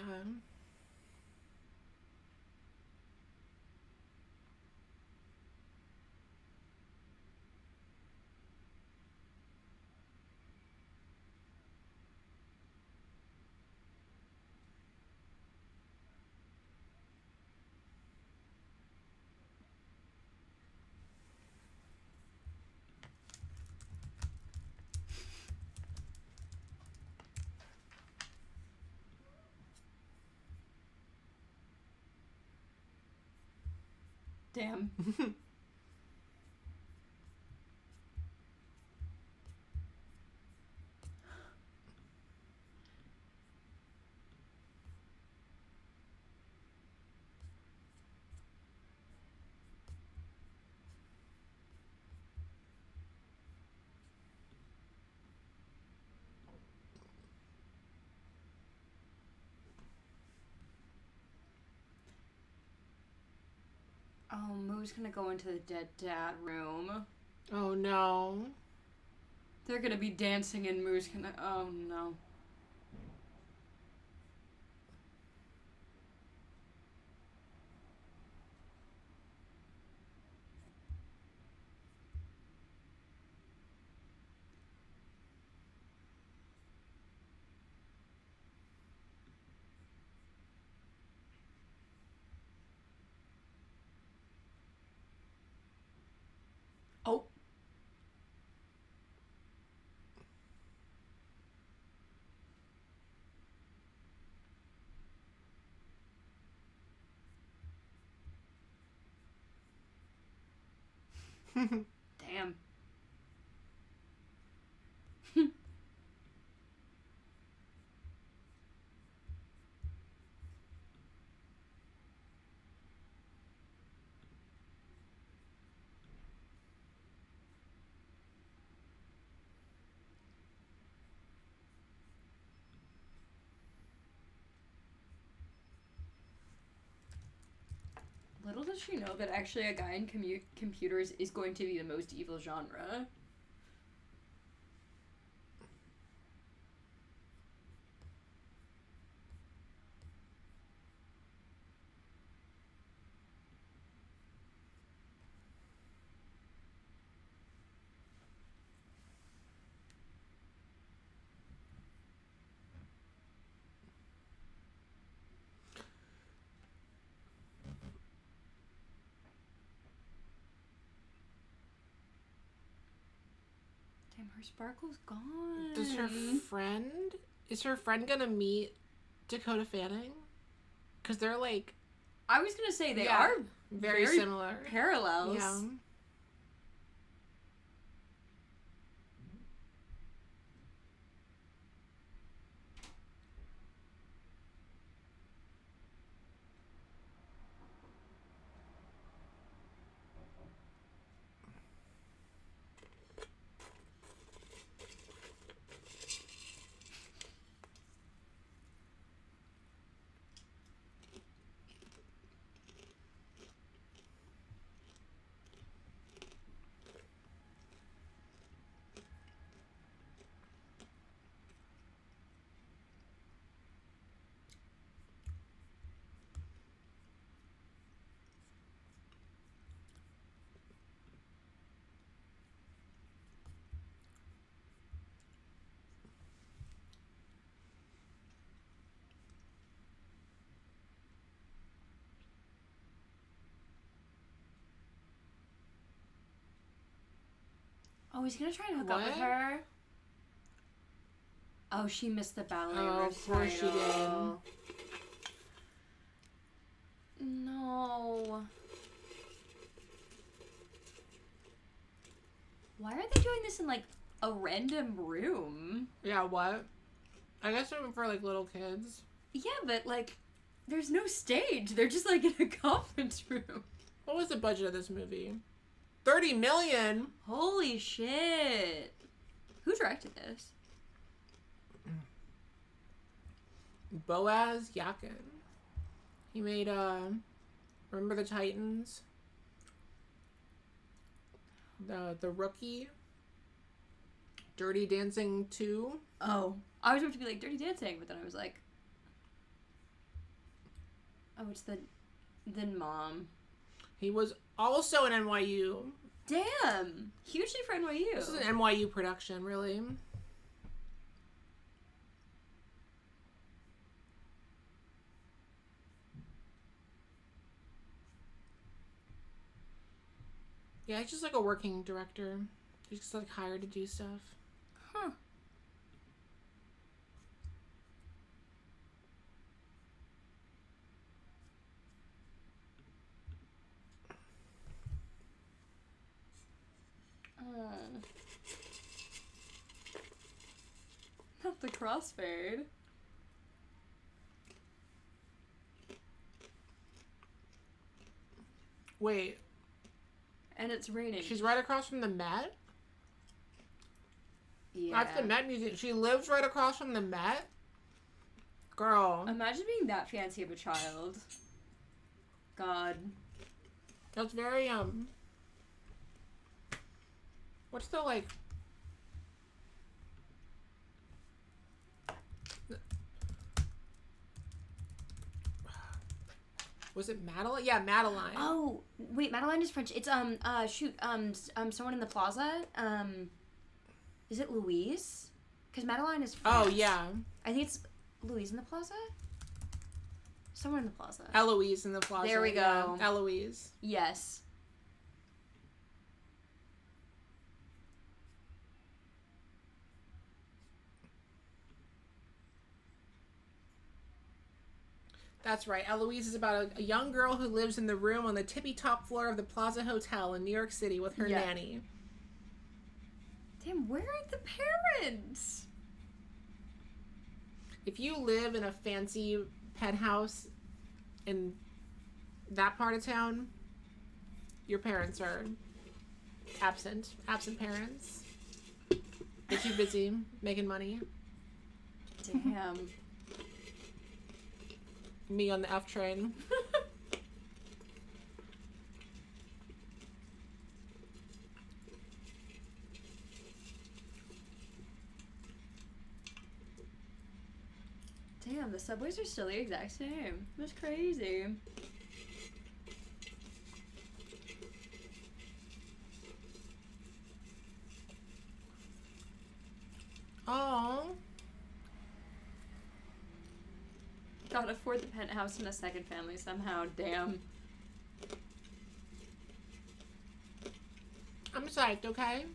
Damn. Oh, Moo's gonna go into the dead dad room. Oh, no. They're gonna be dancing and Moo's gonna... Oh, no. Damn. Little does she know that actually a guy in computers is going to be the most evil genre. Damn, her sparkle's gone. Is her friend gonna meet Dakota Fanning? Because they're like... I was gonna say they are very similar. Parallels. Yeah. Oh, he's gonna try and hook up with her? Oh, she missed the ballet recital. Of course she did. No. Why are they doing this in, like, a random room? Yeah, what? I guess they're for, like, little kids. Yeah, but, like, there's no stage. They're just, like, in a conference room. What was the budget of this movie? $30 million? Holy shit. Who directed this? Boaz Yakin. He made, Remember the Titans? The Rookie? Dirty Dancing 2? Oh. I was about to be like, Dirty Dancing, but then I was like... Oh, it's the Mom. He was also in NYU. Damn! Hugely for NYU. This is an NYU production, really. Yeah, he's just like a working director. He's just like hired to do stuff. Huh. Not the crossfade. Wait. And it's raining. She's right across from the Met? Yeah. That's the Met Museum. She lives right across from the Met? Girl. Imagine being that fancy of a child. God. That's very, what's the, like... Was it Madeline? Yeah, Madeline. Oh, wait, Madeline is French. It's, someone in the plaza. Is it Louise? Because Madeline is French. Oh, yeah. I think it's Louise in the plaza? Somewhere in the plaza. Eloise in the plaza. There we go. Yeah, Eloise. Yes. That's right. Eloise is about a young girl who lives in the room on the tippy top floor of the Plaza Hotel in New York City with her nanny. Damn, where are the parents? If you live in a fancy penthouse in that part of town, your parents are absent. Absent parents. They're too busy making money. Damn. Me on the F train. Damn, the subways are still the exact same. That's crazy. Oh. Gotta afford the penthouse and a second family somehow. Damn. I'm psyched, okay?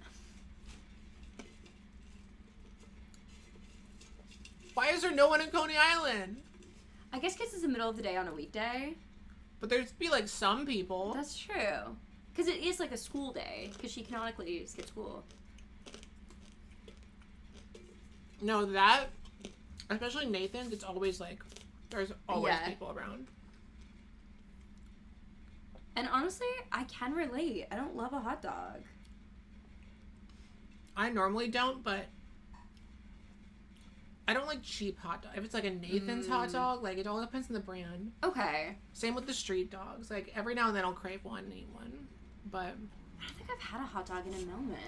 Why is there no one in Coney Island? I guess because it's the middle of the day on a weekday. But there'd be like some people. That's true. Because it is like a school day. Because she canonically skipped school. No, that, especially Nathan's, it's always like, there's always people around. And honestly, I can relate. I don't love a hot dog. I normally don't, but I don't like cheap hot dog. If it's like a Nathan's hot dog, like it all depends on the brand. Okay. Same with the street dogs. Like every now and then I'll crave one and eat one. But I don't think I've had a hot dog in a moment.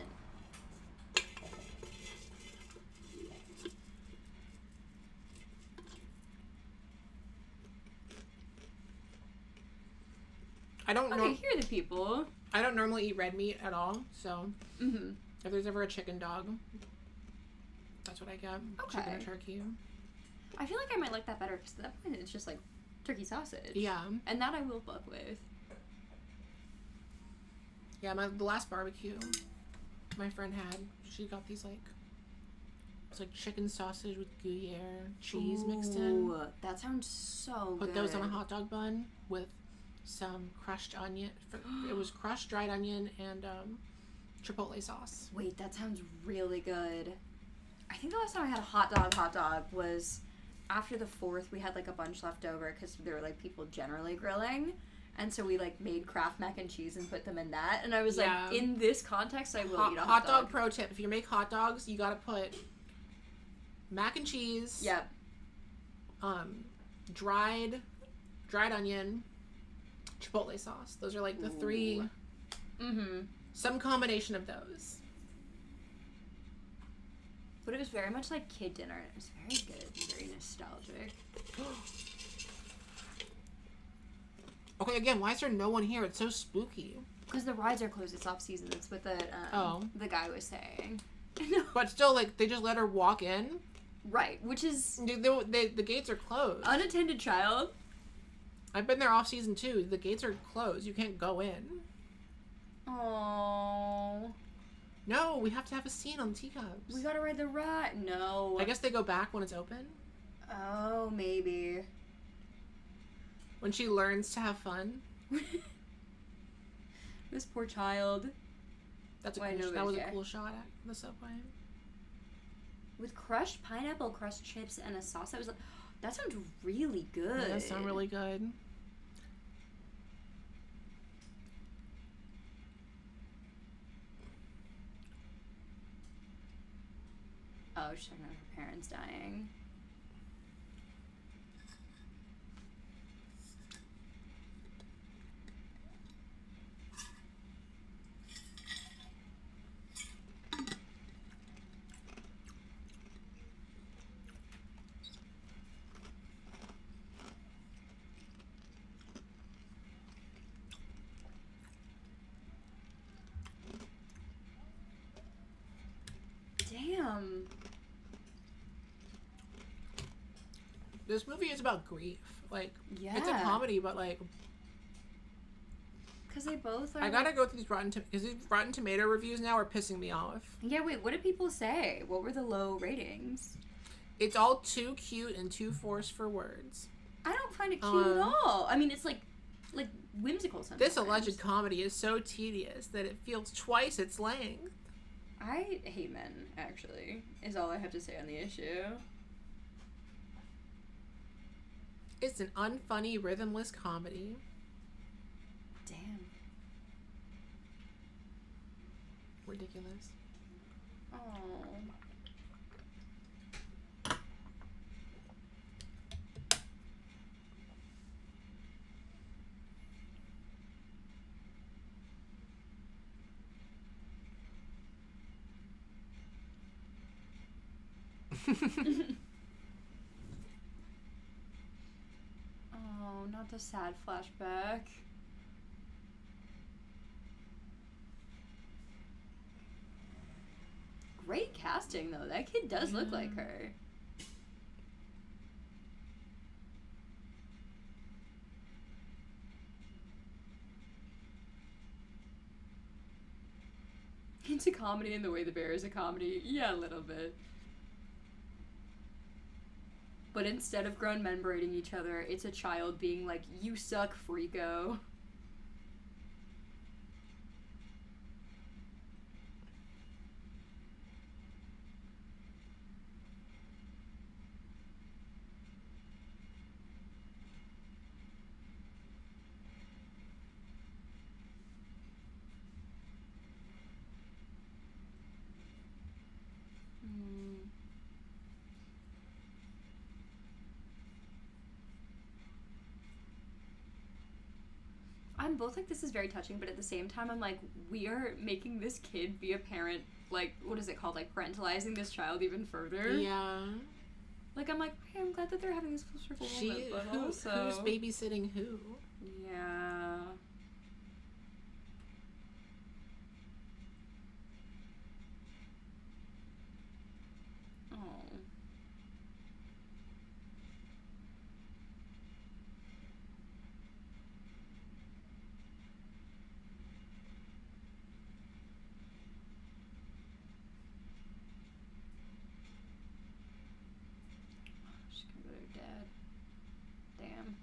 I don't hear the people. I don't normally eat red meat at all, so if there's ever a chicken dog, that's what I get. Okay. Chicken or turkey. I feel like I might like that better because at that point it's just like turkey sausage. Yeah. And that I will fuck with. Yeah, the last barbecue my friend had, she got these like, it's like chicken sausage with Gruyere cheese mixed in. That sounds so Put good. those on a hot dog bun with some crushed onion. It was crushed dried onion and chipotle sauce. Wait, that sounds really good. I think the last time I had a hot dog was after the 4th. We had like a bunch left over because there were like people generally grilling. And so we like made Kraft mac and cheese and put them in that. And I was like, in this context, I will eat a hot dog. Pro tip. If you make hot dogs, you gotta put mac and cheese. Yep. Dried onion, chipotle sauce. Those are like the 3. Some combination of those. But it was very much like kid dinner. It was very good and very nostalgic. Okay, again, why is there no one here? It's so spooky. Because the rides are closed. It's off season. That's what the guy was saying. But still, like, they just let her walk in? Right, which is... The gates are closed. Unattended child. I've been there off season too. The gates are closed. You can't go in. Oh. No, we have to have a scene on the teacups. We gotta ride the ride. No. I guess they go back when it's open. Oh, maybe. When she learns to have fun. This poor child. That was a cool shot at the subway. With crushed pineapple, crushed chips, and a sauce. That sounds really good. Yeah, that sounds really good. Oh, she's talking about her parents dying. Damn. This movie is about grief. Like, yeah. It's a comedy, but like... Because they both are... I gotta go through these Rotten Tomato reviews now are pissing me off. Yeah, wait, what did people say? What were the low ratings? It's all too cute and too forced for words. I don't find it cute at all. I mean, it's like whimsical sometimes. This alleged comedy is so tedious that it feels twice its length. I hate men, actually, is all I have to say on the issue. It's an unfunny, rhythmless comedy. Damn. Ridiculous. Oh. Oh, not the sad flashback. Great casting, though. That kid does look like her. It's a comedy in the way the bear is a comedy. Yeah, a little bit. But instead of grown men berating each other, it's a child being like, "You suck, freako." I'm both like, this is very touching, but at the same time, I'm like, we are making this kid be a parent, like, what is it called? Like, parentalizing this child even further. Yeah. Like, I'm like, hey, I'm glad that they're having this full circle moment, but also... Who's babysitting who? Yeah. Oh. She's gonna go to her dad. Damn.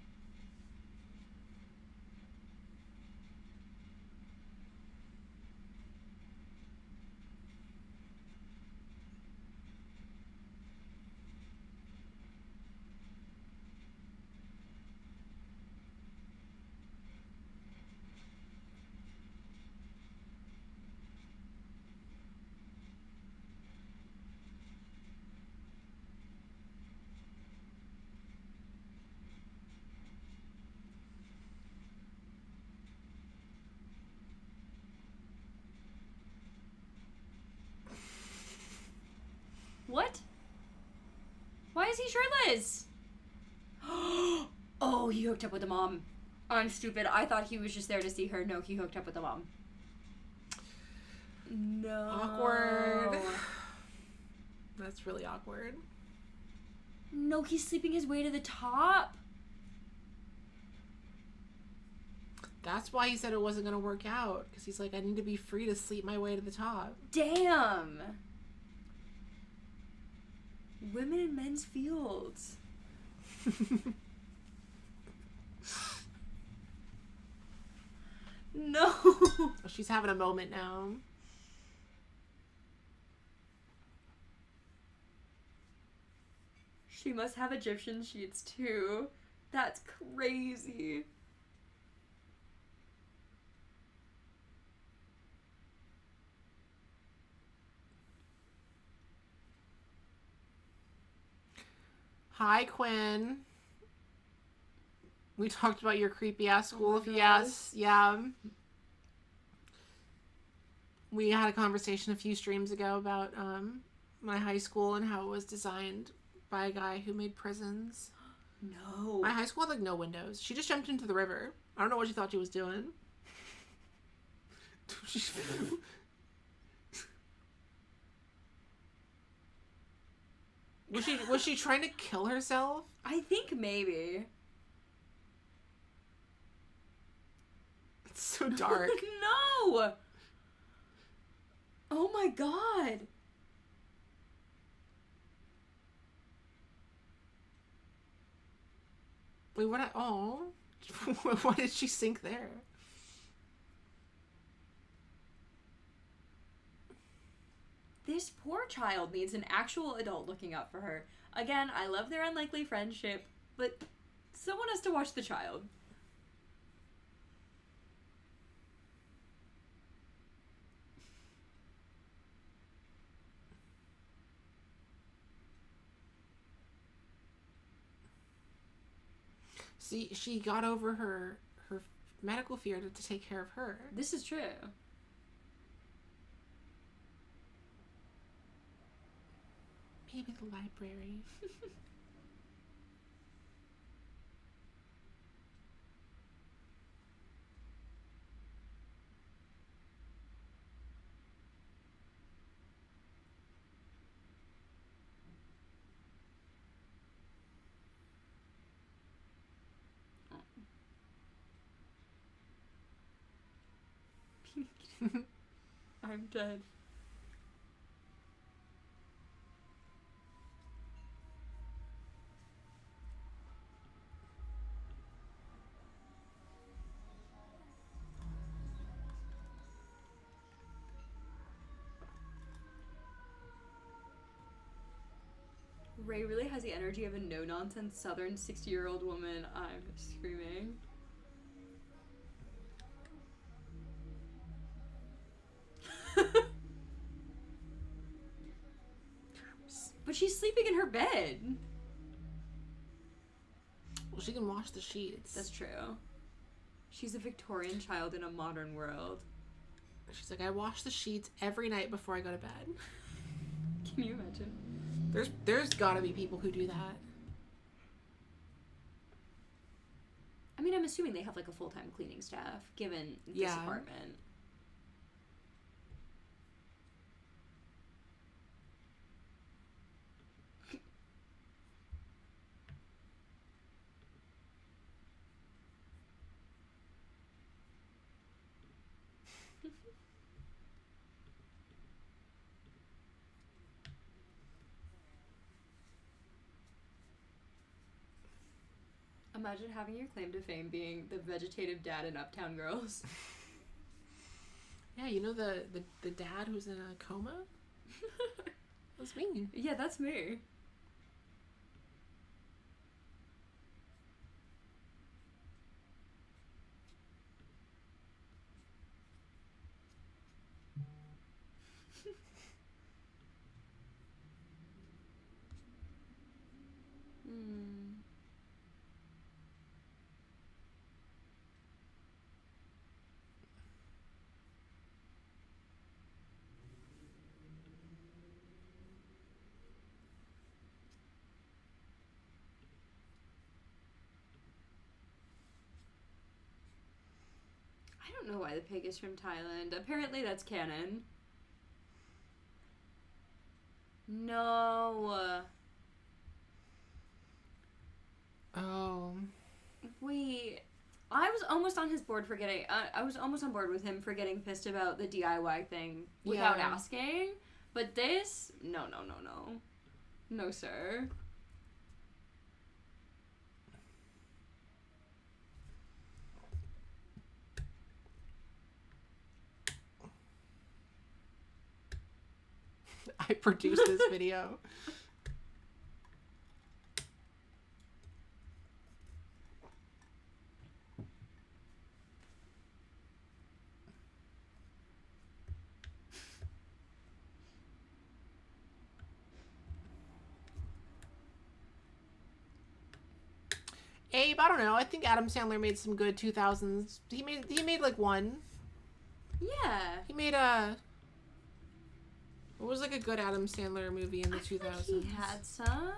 What? Why is he shirtless? Oh, he hooked up with the mom. I'm stupid. I thought he was just there to see her. No, he hooked up with the mom. No. Awkward. That's really awkward. No, he's sleeping his way to the top. That's why he said it wasn't going to work out. Because he's like, I need to be free to sleep my way to the top. Damn. Women in men's fields. No. She's having a moment now. She must have Egyptian sheets too. That's crazy. Hi, Quinn. We talked about your creepy ass school. Oh, yes, yeah. We had a conversation a few streams ago about my high school and how it was designed by a guy who made prisons. No. My high school had like no windows. She just jumped into the river. I don't know what she thought she was doing. Was she trying to kill herself? I think maybe. It's so dark. No! Oh my god. Wait, what? Oh, why did she sink there? This poor child needs an actual adult looking out for her. Again, I love their unlikely friendship, but someone has to watch the child. See, she got over her medical fear to take care of her. This is true. Maybe the library. I'm dead. Ray really has the energy of a no-nonsense southern 60-year-old woman. I'm screaming. But she's sleeping in her bed. Well, she can wash the sheets. That's true. She's a Victorian child in a modern world. She's like, I wash the sheets every night before I go to bed. Can you imagine? There's gotta be people who do that. I mean, I'm assuming they have like a full-time cleaning staff, given this apartment. Imagine having your claim to fame being the vegetative dad in Uptown Girls. Yeah, you know the dad who's in a coma? That's me. Yeah, that's me. I don't know why the pig is from Thailand. Apparently that's canon. No. Oh. Wait. I was almost on his board for getting... I was almost on board with him for getting pissed about the DIY thing without asking. But this... No. No, sir. I produced this video. Abe, I don't know. I think Adam Sandler made some good 2000s. He made like one. Yeah. He made what was like a good Adam Sandler movie in the 2000s? Like he had some.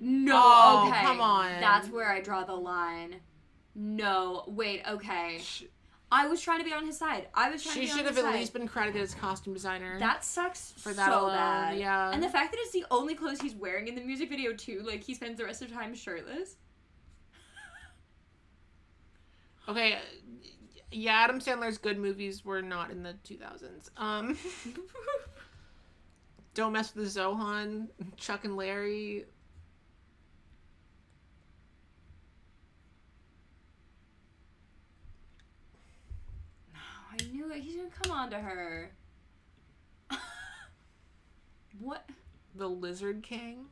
No, okay. Come on. That's where I draw the line. No, wait, okay. I was trying to be on his side. She should have at least been credited as costume designer. That sucks for that so alone. bad. Yeah. And the fact that it's the only clothes he's wearing in the music video too, like he spends the rest of the time shirtless. Okay, yeah, Adam Sandler's good movies were not in the 2000s. Don't Mess with the Zohan, Chuck and Larry. I knew it. He's gonna come on to her. What? The Lizard King.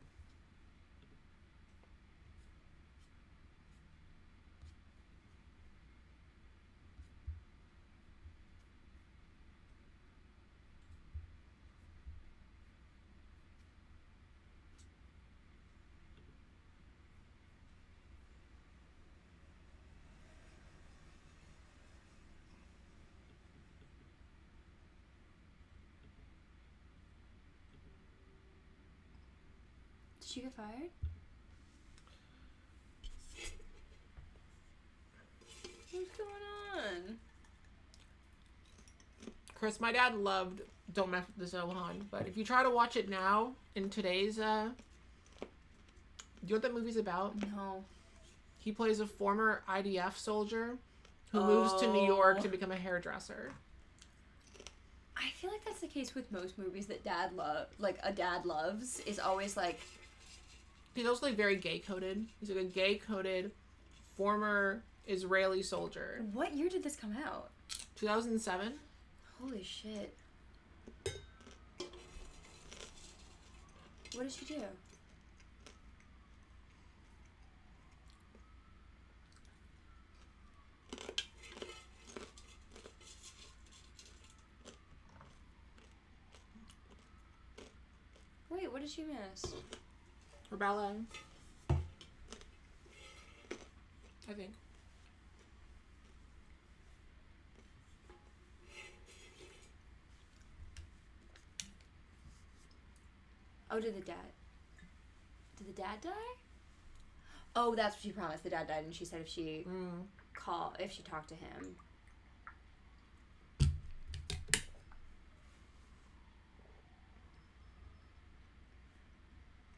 Did she get fired? What's going on? Chris, my dad loved Don't Mess with the Zohan, but if you try to watch it now, in today's, do you know what that movie's about? No. He plays a former IDF soldier who moves to New York to become a hairdresser. I feel like that's the case with most movies that a dad loves, is always like... He's also like very gay-coded. He's like a gay-coded former Israeli soldier. What year did this come out? 2007. Holy shit. What did she do? Wait, what did she miss? Her ballet. I think. Oh, did the dad die? Oh, that's what she promised. The dad died, and she said if she if she talked to him.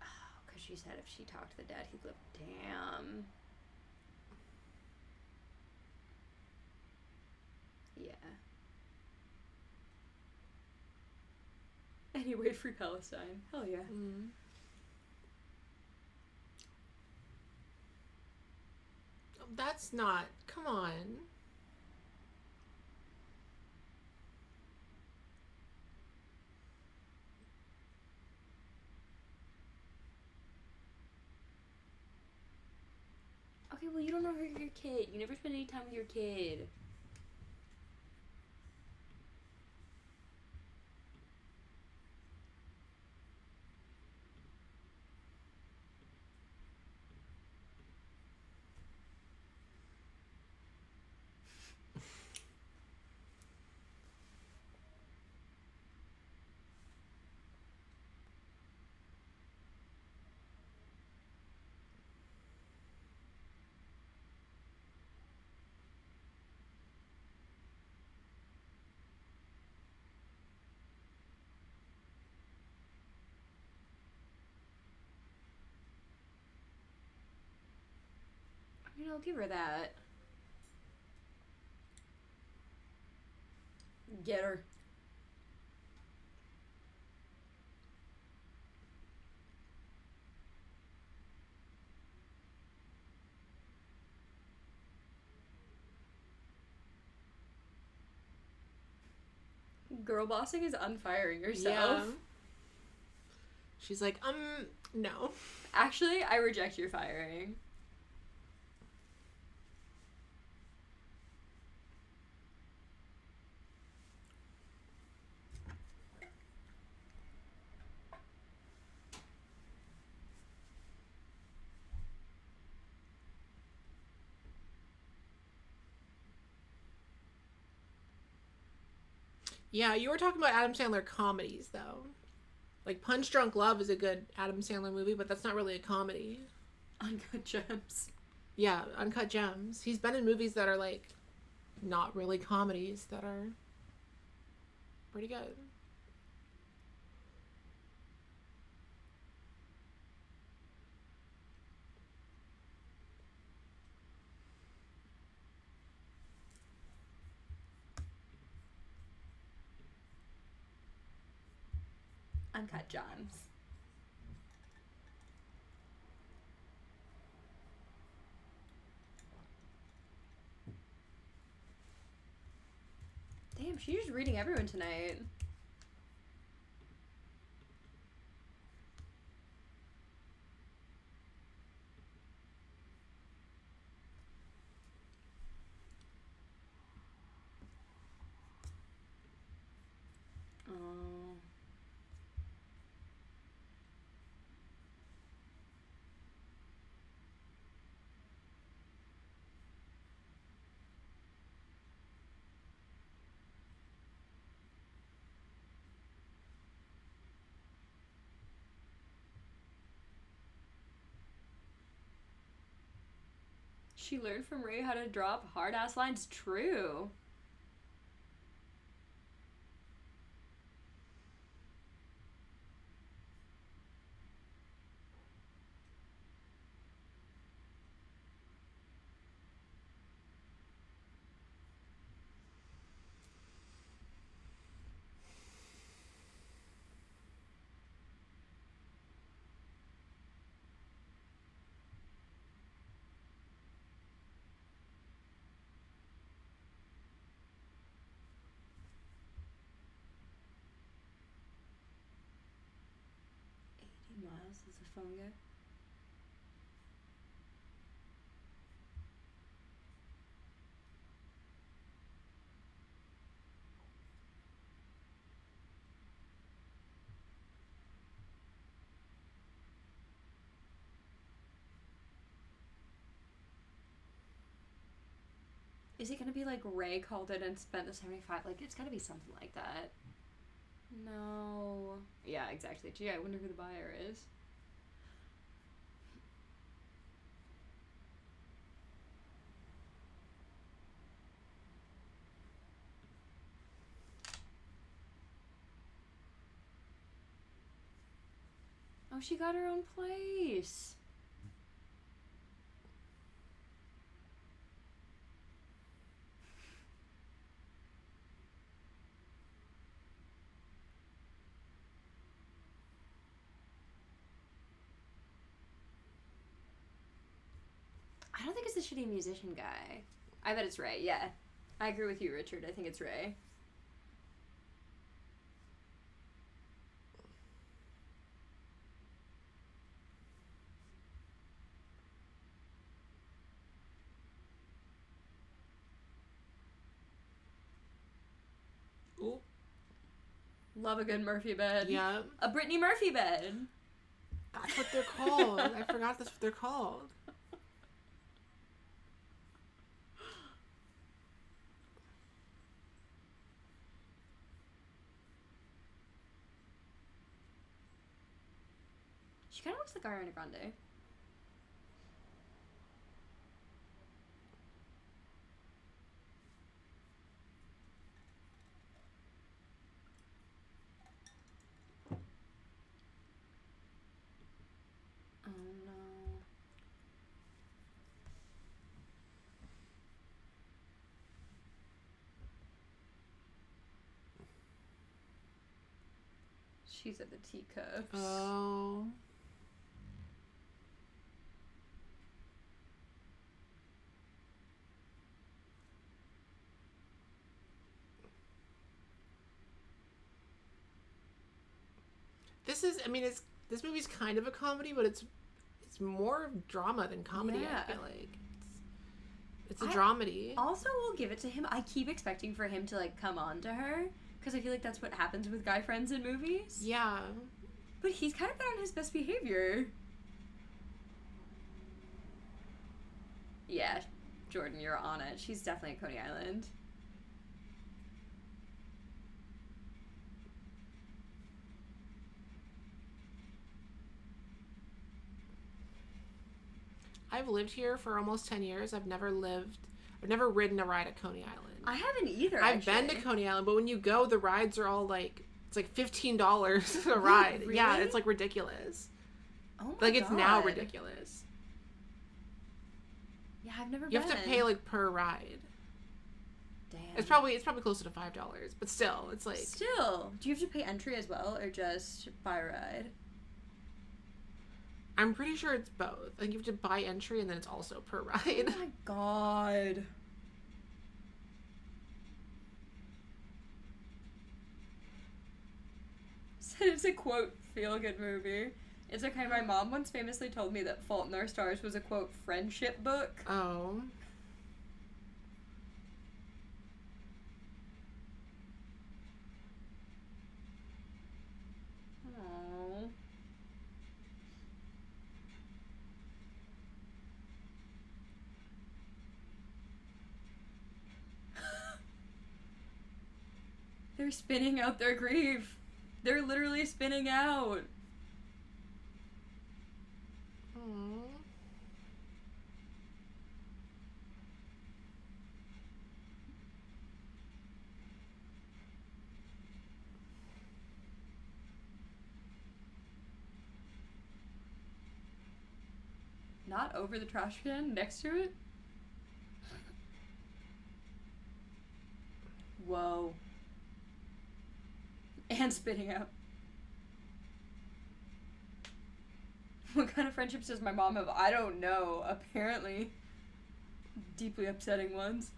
Oh, because she said if she talked to the dad, he'd live. Damn. Yeah. Anyway, free Palestine. Hell yeah. That's not... Come on. Okay, well, you don't know her, your kid. You never spend any time with your kid. I mean, I'll give her that. Get her. Girl bossing is unfiring yourself. Yeah. She's like, no. Actually, I reject your firing. Yeah, you were talking about Adam Sandler comedies, though. Like, Punch Drunk Love is a good Adam Sandler movie, but that's not really a comedy. Uncut Gems. Yeah, Uncut Gems. He's been in movies that are, like, not really comedies that are pretty good. Uncut Gems. Damn, she's just reading everyone tonight. Oh. She learned from Ray how to drop hard-ass lines. True. Miles is a phone guy. Is it gonna be like Ray called it and spent the 75? Like, it's gotta be something like that. No. Yeah, exactly. Gee, I wonder who the buyer is. Oh, she got her own place. I don't think it's the shitty musician guy. I bet it's Ray, yeah. I agree with you, Richard. I think it's Ray. Ooh. Love a good Murphy bed. Yeah. A Brittany Murphy bed. That's what they're called. I forgot that's what they're called. She kind of looks like Ariana Grande. Oh no. She's at the teacups. Oh. This movie's kind of a comedy, but it's more drama than comedy, Yeah. I feel like. It's a dramedy. Also, will give it to him. I keep expecting for him to, like, come on to her, because I feel like that's what happens with guy friends in movies. Yeah. But he's kind of been on his best behavior. Yeah, Jordan, you're on it. She's definitely at Coney Island. I've lived here for almost 10 years. I've never ridden a ride at Coney Island. I haven't either, I've been to Coney Island, but when you go, the rides are all like, it's like $15 a ride. Really? Yeah, it's like ridiculous. Oh my Like, it's God. now ridiculous. Yeah, I've never been. You have to pay like per ride. Damn. It's probably closer to $5, but still, it's like. Still, do you have to pay entry as well, or just buy a ride? I'm pretty sure it's both. Like you have to buy entry, and then it's also per ride. Oh my god. Said it's a quote feel-good movie. It's okay. My mom once famously told me that Fault in Our Stars was a quote friendship book. Oh. Aww. They're spinning out their grief. They're literally spinning out. Aww. Not over the trash can, next to it? Whoa. And spitting out. What kind of friendships does my mom have? I don't know. Apparently, deeply upsetting ones.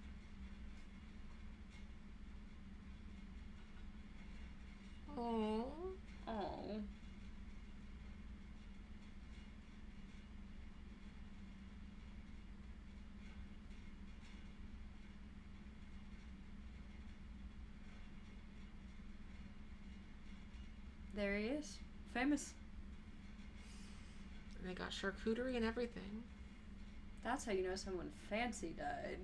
Aww. Oh. There he is. Famous. And they got charcuterie and everything. That's how you know someone fancy died.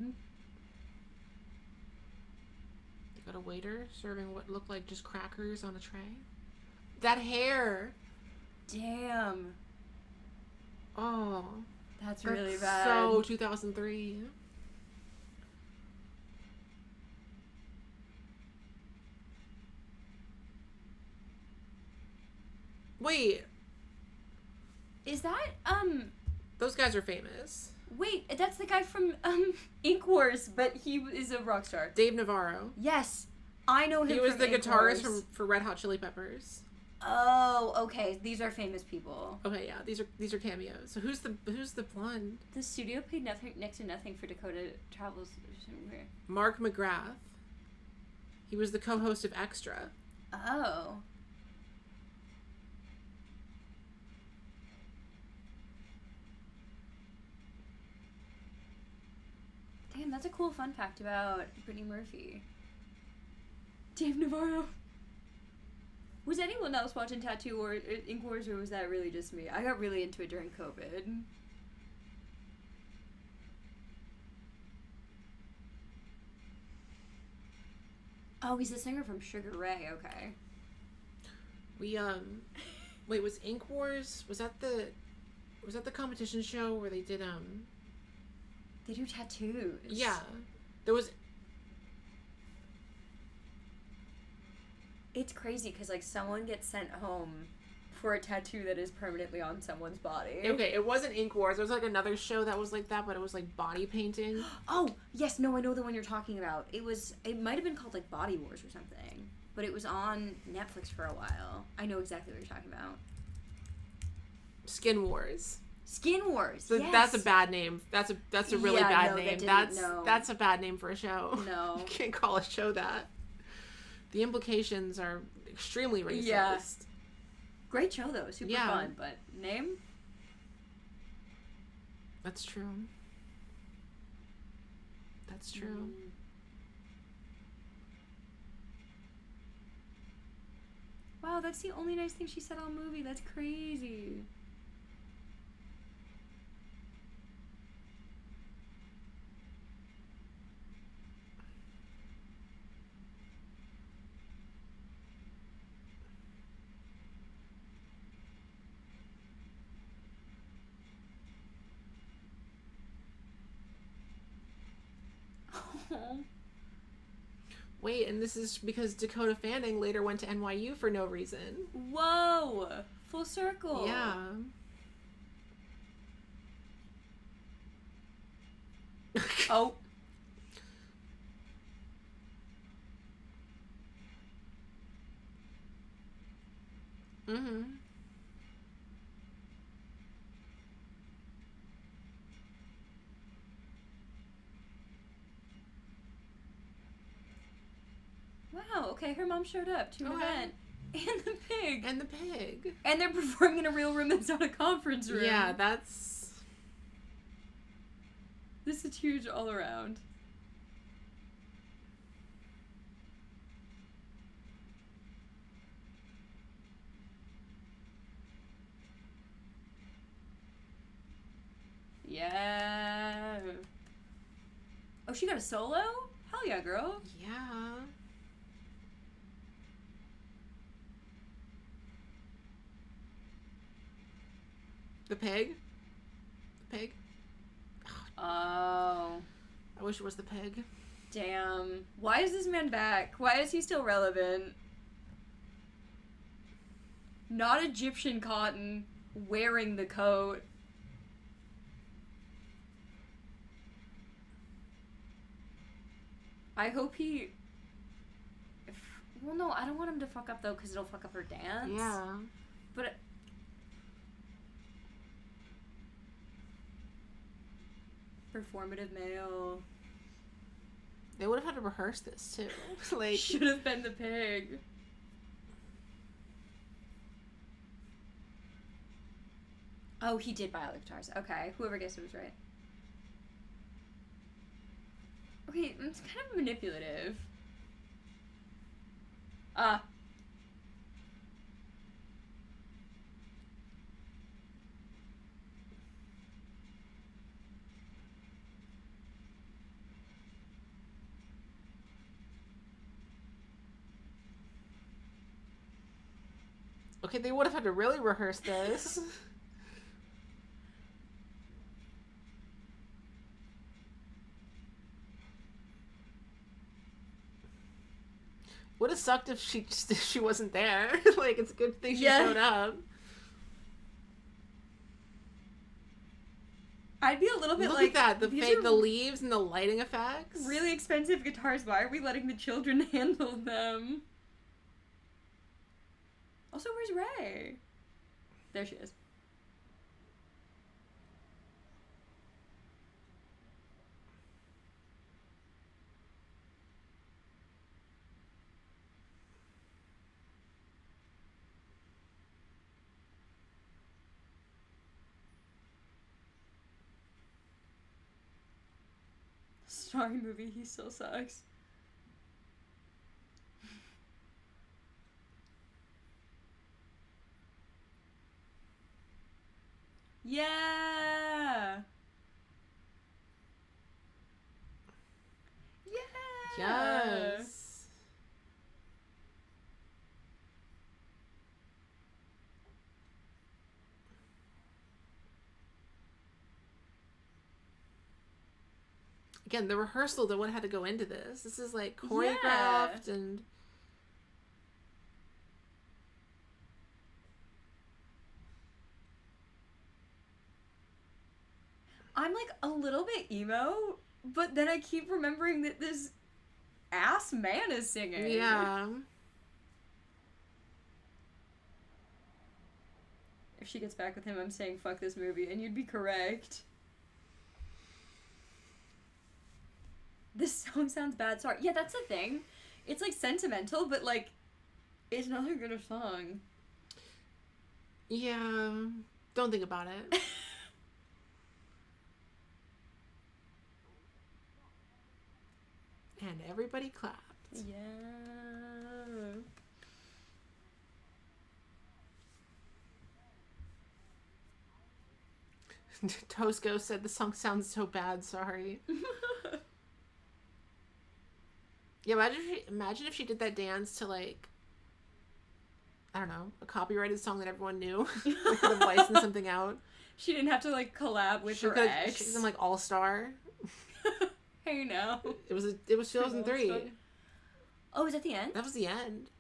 They got a waiter serving what looked like just crackers on a tray. That hair! Damn. Oh. That's really bad. So 2003. Wait. Is that, Those guys are famous. wait, that's the guy from, Ink Wars, but he is a rock star. Dave Navarro. Yes. I know him He was from the Ink guitarist Wars. for Red Hot Chili Peppers. Oh, okay. These are famous people. Okay, yeah, these are cameos. So who's the blonde? The studio paid next to nothing for Dakota Travels. Mark McGrath. He was the co-host of Extra. Oh. Damn, that's a cool fun fact about Brittany Murphy. Dave Navarro. Was anyone else watching Tattoo or Ink Wars, or was that really just me? I got really into it during COVID. Oh, he's the singer from Sugar Ray. Okay. We wait, was Ink Wars? Was that the competition show where they did They do tattoos. Yeah, there was. It's crazy because, like, someone gets sent home for a tattoo that is permanently on someone's body. Okay, it wasn't Ink Wars. There was, like, another show that was like that, but it was, like, body painting. Oh, yes, no, I know the one you're talking about. It might have been called, like, Body Wars or something. But it was on Netflix for a while. I know exactly what you're talking about. Skin Wars. Skin Wars, So yes. that's a bad name. That's a really bad name. That's a bad name for a show. No. You can't call a show that. The implications are extremely racist. Yeah. Great show, though. Super Yeah. fun. But name? That's true. That's true. Wow, that's the only nice thing she said all movie. That's crazy. Wait, and this is because Dakota Fanning later went to NYU for no reason. Whoa! Full circle. Yeah. Oh. Mm-hmm. Wow, okay, her mom showed up to an event. And the pig. And the pig. And they're performing in a real room that's not a conference room. Yeah, that's... This is huge all around. Yeah. Oh, she got a solo? Hell yeah, girl. Yeah. The pig? The pig? Oh. I wish it was the pig. Damn. Why is this man back? Why is he still relevant? Not Egyptian cotton, wearing the coat. I hope he... Well, no, I don't want him to fuck up, though, because it'll fuck up her dance. Yeah. But... Performative male. They would have had to rehearse this, too. Like... Should have been the pig. Oh, he did buy all the guitars. Okay, whoever guessed it was right. Okay, it's kind of manipulative. Okay, they would have had to really rehearse this. Would have sucked if she wasn't there. Like, it's a good thing she showed up. I'd be a little bit Look like at that, the leaves and the lighting effects. Really expensive guitars. Why are we letting the children handle them? Also, where's Ray? There she is. Sorry, movie, he still sucks. Yeah! Yeah! Yes. Again, the rehearsal that would have had to go into this. This is like choreographed and... I'm like a little bit emo, but then I keep remembering that this ass man is singing. Yeah. If she gets back with him, I'm saying fuck this movie, and you'd be correct. This song sounds bad. Sorry. Yeah, that's the thing. It's like sentimental, but like, it's not a good song. Yeah. Don't think about it. And everybody clapped. Yeah. Tosco said the song sounds so bad, sorry. Yeah, imagine if she did that dance to, like, I don't know, a copyrighted song that everyone knew. Like, could have licensed something out. She didn't have to, like, collab with her ex. She's in, like, All-Star. Hey, now. It was 2003. Oh, was that the end? That was the end.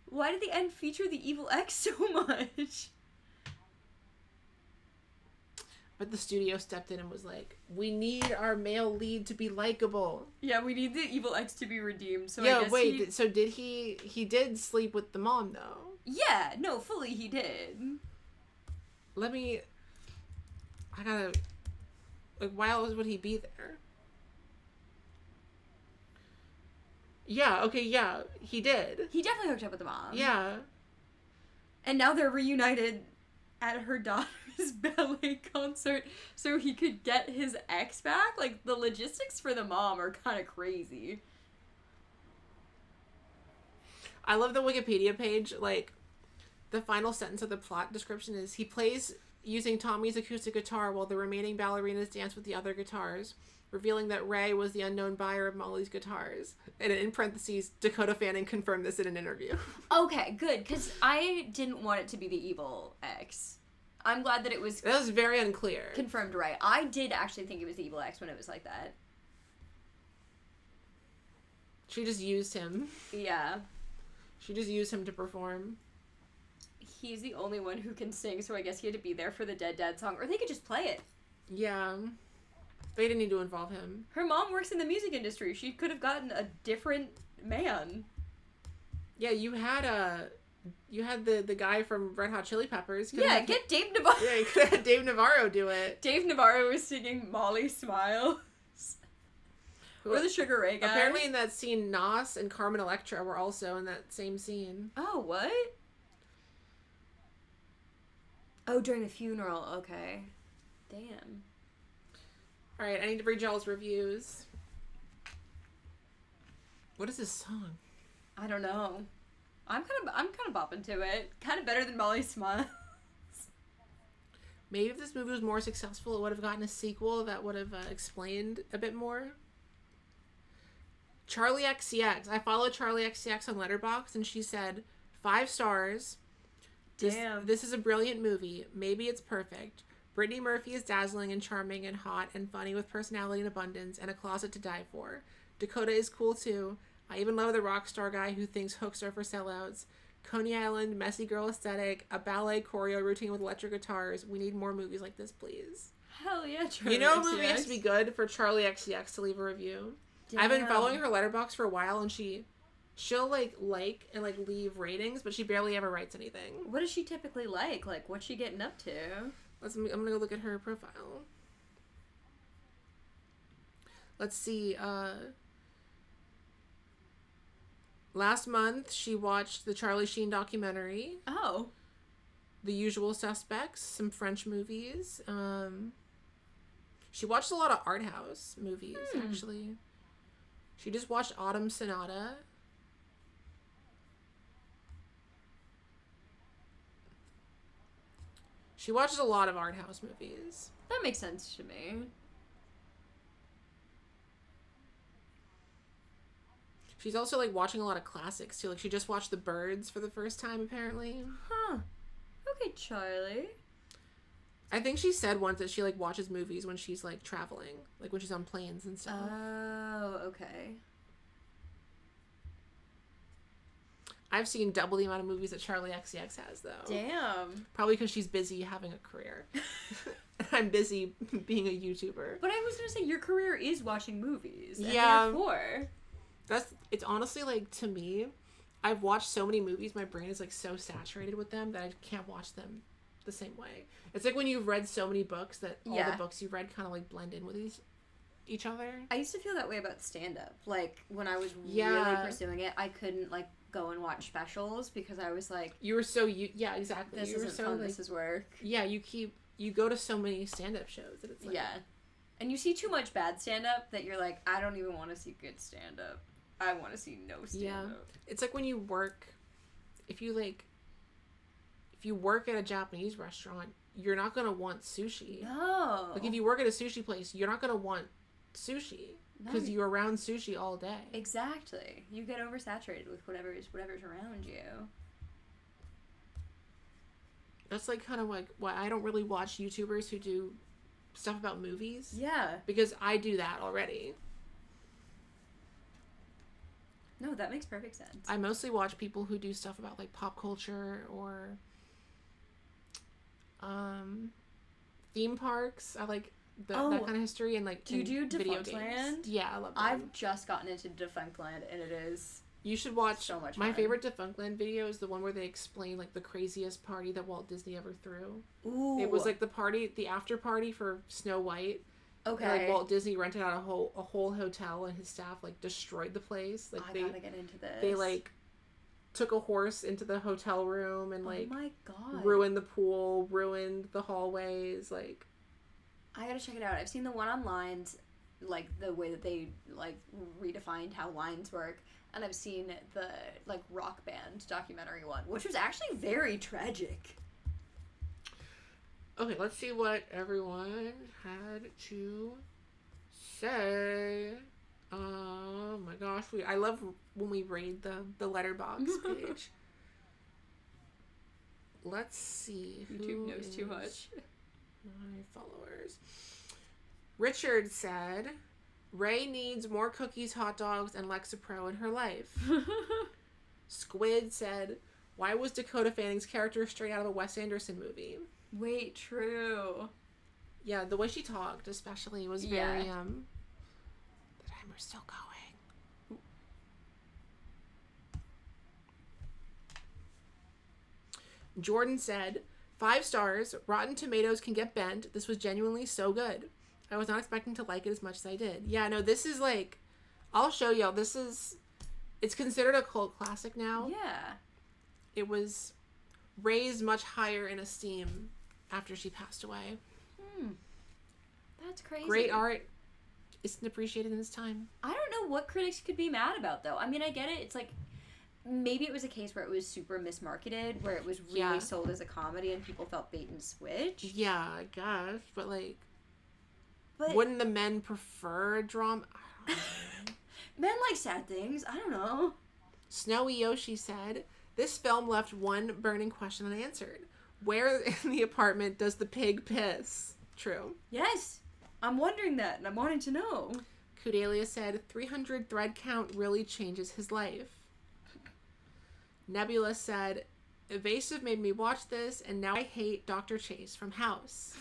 Why did the end feature the evil ex so much? But the studio stepped in and was like, we need our male lead to be likable. Yeah, we need the evil ex to be redeemed. So yeah, I guess wait, so did he did sleep with the mom, though? Yeah, no, fully he did. I gotta, like, why else would he be there? Yeah, okay, yeah, he did. He definitely hooked up with the mom. Yeah. And now they're reunited at her daughter's ballet concert so he could get his ex back. Like, the logistics for the mom are kind of crazy. I love the Wikipedia page. Like, the final sentence of the plot description is, he plays using Tommy's acoustic guitar while the remaining ballerinas dance with the other guitars, revealing that Ray was the unknown buyer of Molly's guitars. And in parentheses, Dakota Fanning confirmed this in an interview. Okay, good, because I didn't want it to be the evil ex. I'm glad that it was... That was very unclear. Confirmed right. I did actually think it was the evil ex when it was like that. She just used him. Yeah. She just used him to perform. He's the only one who can sing, so I guess he had to be there for the Dead Dad song. Or they could just play it. Yeah. They didn't need to involve him. Her mom works in the music industry. She could have gotten a different man. Yeah, you had the guy from Red Hot Chili Peppers. Yeah, get Dave Navarro. Yeah, you could have had Dave Navarro do it. Dave Navarro was singing Molly Smiles. Or the Sugar Ray guy. Apparently in that scene, Nas and Carmen Electra were also in that same scene. Oh, what? Oh, during the funeral. Okay. Damn. Alright, I need to read y'all's reviews. What is this song? I don't know. I'm kind of bopping to it. Kind of better than Molly Smiles. Maybe if this movie was more successful, it would have gotten a sequel that would have explained a bit more. Charlie XCX. I followed Charlie XCX on Letterboxd, and she said, 5 stars. Damn. This is a brilliant movie. Maybe it's perfect. Brittany Murphy is dazzling and charming and hot and funny with personality and abundance and a closet to die for. Dakota is cool too. I even love the rock star guy who thinks hooks are for sellouts. Coney Island, messy girl aesthetic, a ballet choreo routine with electric guitars. We need more movies like this, please. Hell yeah, Charlie You know XCX. a movie has to be good for Charlie XCX to leave a review? Damn. I've been following her Letterboxd for a while, and she'll like and leave ratings, but she barely ever writes anything. What does she typically like? Like, what's she getting up to? I'm gonna go look at her profile. Let's see. Last month she watched the Charlie Sheen documentary. Oh. The Usual Suspects, some French movies. She watched a lot of art house movies, actually. She just watched Autumn Sonata. She watches a lot of art house movies. That makes sense to me. She's also like watching a lot of classics too. Like she just watched The Birds for the first time apparently. Huh. Okay, Charlie. I think she said once that she like watches movies when she's like traveling, like when she's on planes and stuff. Oh, okay. I've seen double the amount of movies that Charlie XCX has though. Damn. Probably because she's busy having a career. I'm busy being a YouTuber. But I was gonna say your career is watching movies. And Yeah. Therefore. It's honestly like, to me, I've watched so many movies, my brain is like so saturated with them that I can't watch them the same way. It's like when you've read so many books that all the books you've read kind of like blend in with each other. I used to feel that way about stand-up. Like when I was really pursuing it, I couldn't like go and watch specials because I was like, you were so exactly. This isn't fun. This is work. Yeah, you go to so many stand-up shows that it's like, and you see too much bad stand-up that you're like, I don't even want to see good stand-up. I want to see no stand-up. Yeah, it's like when you work, if you work at a Japanese restaurant, you're not gonna want sushi. No. Like if you work at a sushi place, you're not gonna want sushi because you're around sushi all day. Exactly. You get oversaturated with whatever's around you. That's like kind of like why I don't really watch YouTubers who do stuff about movies. Yeah. Because I do that already. No, that makes perfect sense. I mostly watch people who do stuff about theme parks. I like that kind of history and like. Do you do video Defunctland? Games. Yeah, I love that. I've just gotten into Defunctland, and it is. You should watch. So much my fun. favorite Defunctland video is the one where they explain like the craziest party that Walt Disney ever threw. Ooh. It was like the after party for Snow White. Okay. And, like Walt Disney rented out a whole hotel, and his staff like destroyed the place. Like I gotta get into this. They like took a horse into the hotel room and like oh my god, ruined the pool, ruined the hallways. Like I gotta check it out. I've seen the one on lines, like the way that they like redefined how lines work, and I've seen the like rock band documentary one, which was actually very tragic. Okay, let's see what everyone had to say. Oh my gosh, I love when we raid the letterbox page. Let's see. YouTube knows too much. My followers. Richard said, Ray needs more cookies, hot dogs, and Lexapro in her life. Squid said, why was Dakota Fanning's character straight out of a Wes Anderson movie? Wait, true. Yeah, the way she talked especially was very, the timer's still going. Jordan said, 5 stars, Rotten Tomatoes can get bent. This was genuinely so good. I was not expecting to like it as much as I did. Yeah, no, this is like, I'll show y'all. It's considered a cult classic now. Yeah. It was raised much higher in esteem after she passed away. That's crazy. Great art. Isn't appreciated in this time. I don't know what critics could be mad about, though. I mean, I get it. It's like, maybe it was a case where it was super mismarketed, where it was really sold as a comedy and people felt bait and switch. Yeah, I guess. But wouldn't the men prefer a drama? I don't know. Men like sad things. I don't know. Snowy Yoshi said, this film left one burning question unanswered. Where in the apartment does the pig piss? True. Yes. I'm wondering that, and I'm wanting to know. Kudelia said, 300 thread count really changes his life. Nebula said, Evasive made me watch this, and now I hate Dr. Chase from House.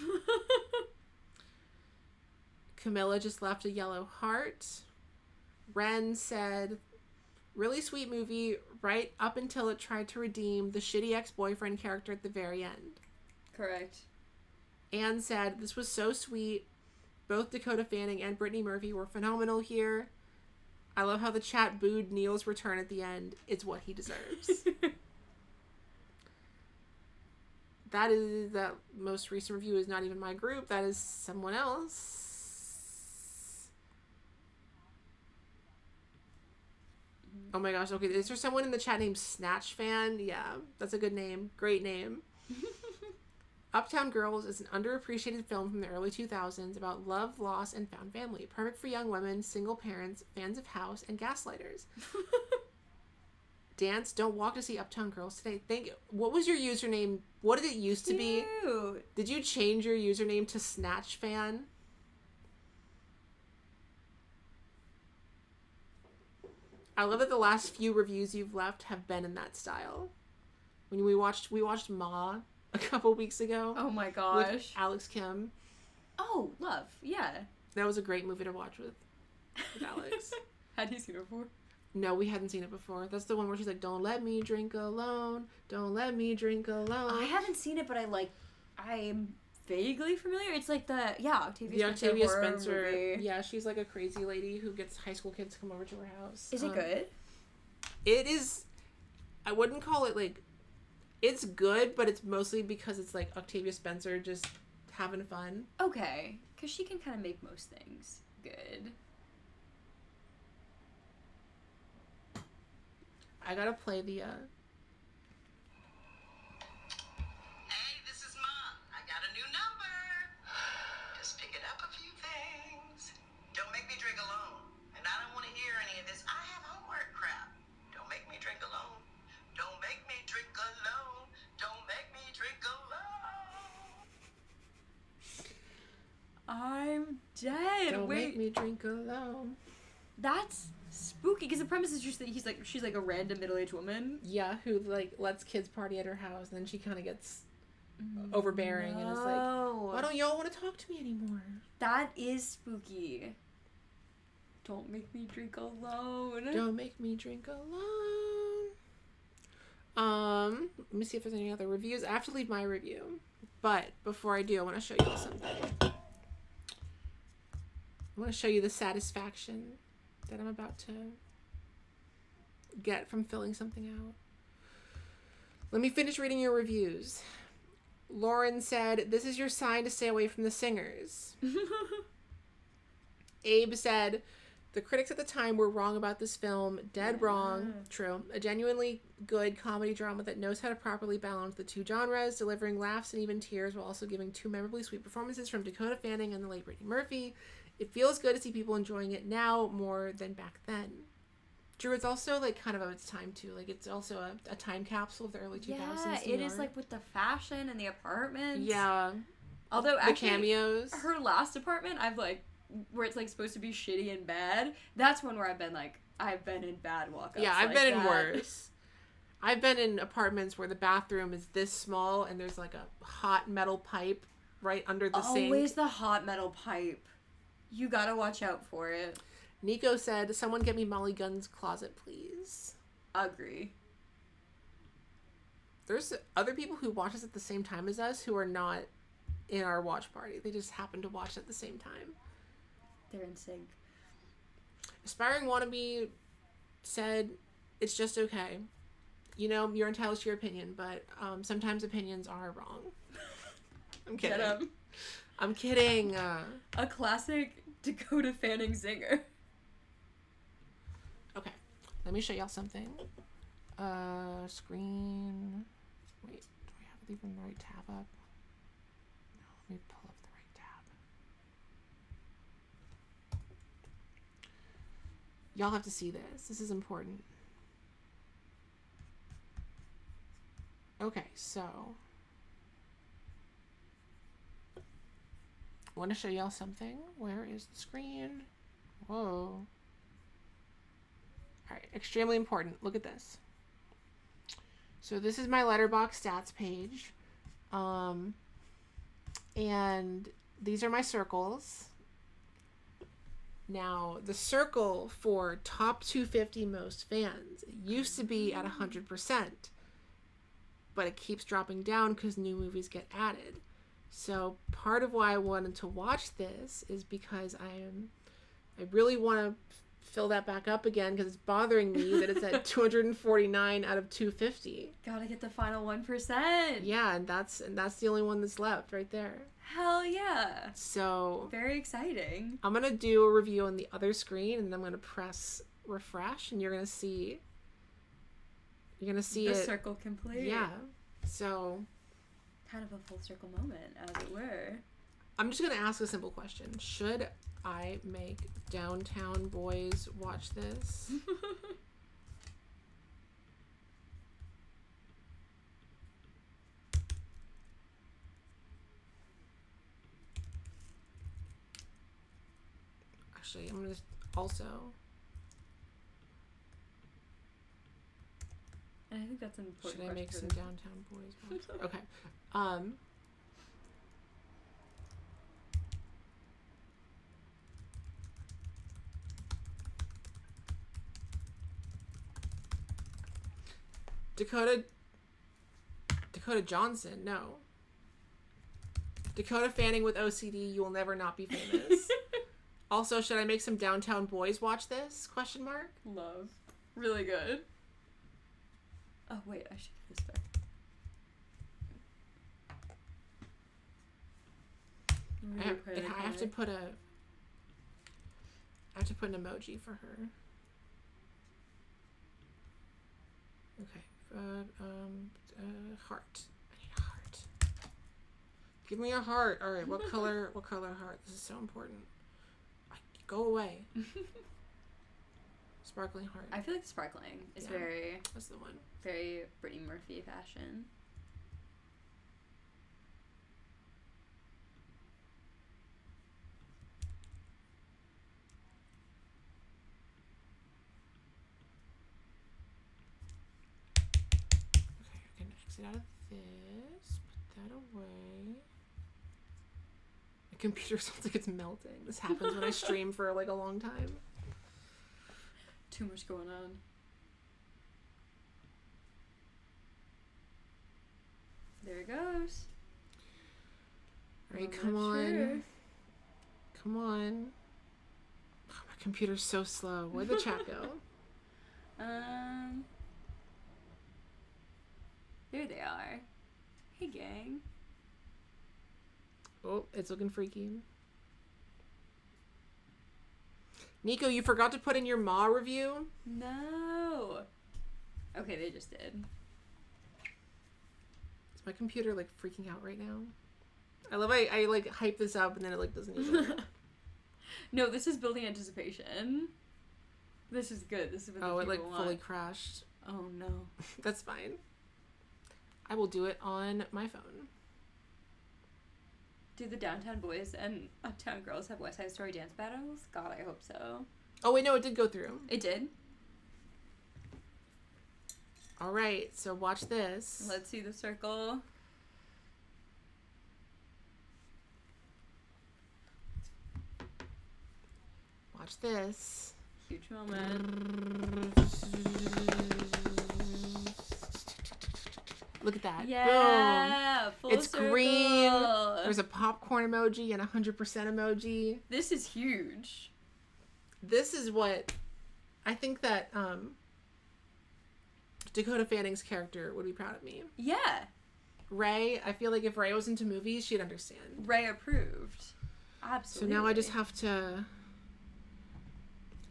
Camilla just left a yellow heart. Ren said, really sweet movie right up until it tried to redeem the shitty ex-boyfriend character at the very end. Correct. Anne said, this was so sweet. Both Dakota Fanning and Brittany Murphy were phenomenal here. I love how the chat booed Neil's return at the end. It's what he deserves. That most recent review is not even my group. That is someone else. Oh my gosh, okay, is there someone in the chat named Snatch Fan? Yeah, that's a good name. Great name. Uptown Girls is an underappreciated film from the early 2000s about love, loss, and found family. Perfect for young women, single parents, fans of House, and gaslighters. Dance, don't walk to see Uptown Girls today. What was your username? What did it used to be? Did you change your username to Snatch Fan? I love that the last few reviews you've left have been in that style. When we watched Ma a couple weeks ago. Oh my gosh. With Alex Kim. Oh, love. Yeah. That was a great movie to watch with Alex. Had you seen it before? No, we hadn't seen it before. That's the one where she's like, don't let me drink alone. Don't let me drink alone. I haven't seen it, but I'm vaguely familiar. It's like Octavia Spencer movie. Yeah, she's like a crazy lady who gets high school kids to come over to her house. Is it good? It is. I wouldn't call it like. It's good, but it's mostly because it's like Octavia Spencer just having fun. Okay, because she can kind of make most things good. I gotta play the. Hey, this is Mom. I got a new number. Just picking up a few things. Don't make me drink alone. And I don't want to hear any of this. I have homework crap. Don't make me drink alone. Don't make me drink alone. Don't make me drink alone. I'm dead. Don't Wait. make me drink alone. That's spooky, because the premise is just that she's like a random middle-aged woman. Yeah, who like lets kids party at her house, and then she kind of gets overbearing and is like, why don't y'all want to talk to me anymore? That is spooky. Don't make me drink alone. Don't make me drink alone. Let me see if there's any other reviews. I have to leave my review. But before I do, I want to show you something. I want to show you the satisfaction that I'm about to get from filling something out. Let me finish reading your reviews. Lauren said, "This is your sign to stay away from the singers." Abe said, "The critics at the time were wrong about this film. Dead wrong." True. "A genuinely good comedy drama that knows how to properly balance the two genres, delivering laughs and even tears while also giving two memorably sweet performances from Dakota Fanning and the late Brittany Murphy. It feels good to see people enjoying it now more than back then." Drew, it's also like kind of its time too. Like it's also a time capsule of the early 2000s. Yeah, it is like with the fashion and the apartments. Yeah. Although actually, the cameos. Her last apartment, I've like, where it's like supposed to be shitty and bad. That's one where I've been in bad walk-ups. Yeah, I've like been in that. worse. I've been in apartments where the bathroom is this small and there's like a hot metal pipe right under the sink. Always the hot metal pipe. You gotta watch out for it. Nico said, "Someone get me Molly Gunn's closet, please." Agree. There's other people who watch us at the same time as us who are not in our watch party. They just happen to watch at the same time. They're in sync. Aspiring Wannabe said, "It's just okay. You know, you're entitled to your opinion, but sometimes opinions are wrong." I'm kidding. Get 'em. I'm kidding. A classic Dakota Fanning zinger. Okay, let me show y'all something. Screen. Wait, do I have even the right tab up? No, let me pull up the right tab. Y'all have to see this. This is important. Okay, so I want to show y'all something. Where is the screen? Whoa. All right, extremely important. Look at this. So this is my Letterboxd stats page. And these are my circles. Now, the circle for top 250 most fans used to be at 100%, but it keeps dropping down because new movies get added. So part of why I wanted to watch this is because I really want to fill that back up again because it's bothering me that it's at 249 out of 250. Gotta get the final 1%. Yeah, and that's the only one that's left right there. Hell yeah. So very exciting. I'm gonna do a review on the other screen, and then I'm gonna press refresh, and you're gonna see the it. circle complete. Yeah. So kind of a full circle moment, as it were. I'm just gonna ask a simple question: should I make Downtown Boys watch this? Actually, I'm gonna also. And I think that's an important. Should I make some question. Downtown Boys watch? Okay. Dakota Johnson, no. Dakota Fanning with OCD, you will never not be famous. Also, should I make some Downtown Boys watch this? Question mark. Love. Really good. Oh wait, I should give this back. I have to put an emoji for her. Okay. Heart. I need a heart. Give me a heart. All right. What color? What color heart? This is so important. Go away. Sparkling heart. I feel like sparkling is very. That's the one. Very Brittany Murphy fashion. Okay, I can exit out of this. Put that away. My computer sounds like it's melting. This happens when I stream for like a long time. Too much going on. There it goes. All right, come on. Sure. Come on. Oh, my computer's so slow. Where'd the chat go? There they are. Hey, gang. Oh, it's looking freaky. Nico, you forgot to put in your Ma review? No. Okay, they just did. Is my computer, like, freaking out right now? I love I like, hype this up and then it, like, doesn't even... No, this is building anticipation. This is good. This is what the people it, like, want. fully crashed. Oh, no. That's fine. I will do it on my phone. Do the Downtown Boys and Uptown Girls have West Side Story dance battles? God, I hope so. Oh, wait, no, it did go through. It did? All right, so watch this. Let's see the circle. Watch this. Huge moment. Look at that. Yeah. Boom. Full it's circle. Green. There's a popcorn emoji and 100% emoji. This is huge. This is what I think that Dakota Fanning's character would be proud of me. Yeah. Ray, I feel like if Ray was into movies, she'd understand. Ray approved. Absolutely. So now I just have to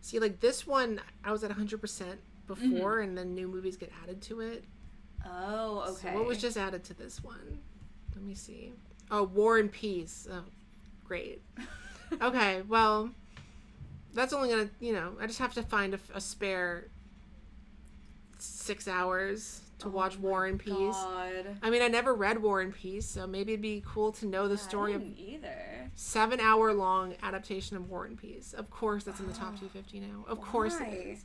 see, like, this one I was at 100% before, and then new movies get added to it. Oh, okay. So what was just added to this one? Let me see. Oh, War and Peace. Oh, great. Okay, well, that's only gonna, I just have to find a spare 6 hours to watch War and Peace. God. I mean, I never read War and Peace, so maybe it'd be cool to know the story I of didn't either. 7-hour long adaptation of War and Peace. Of course, that's in the top 250 now. Of course it is.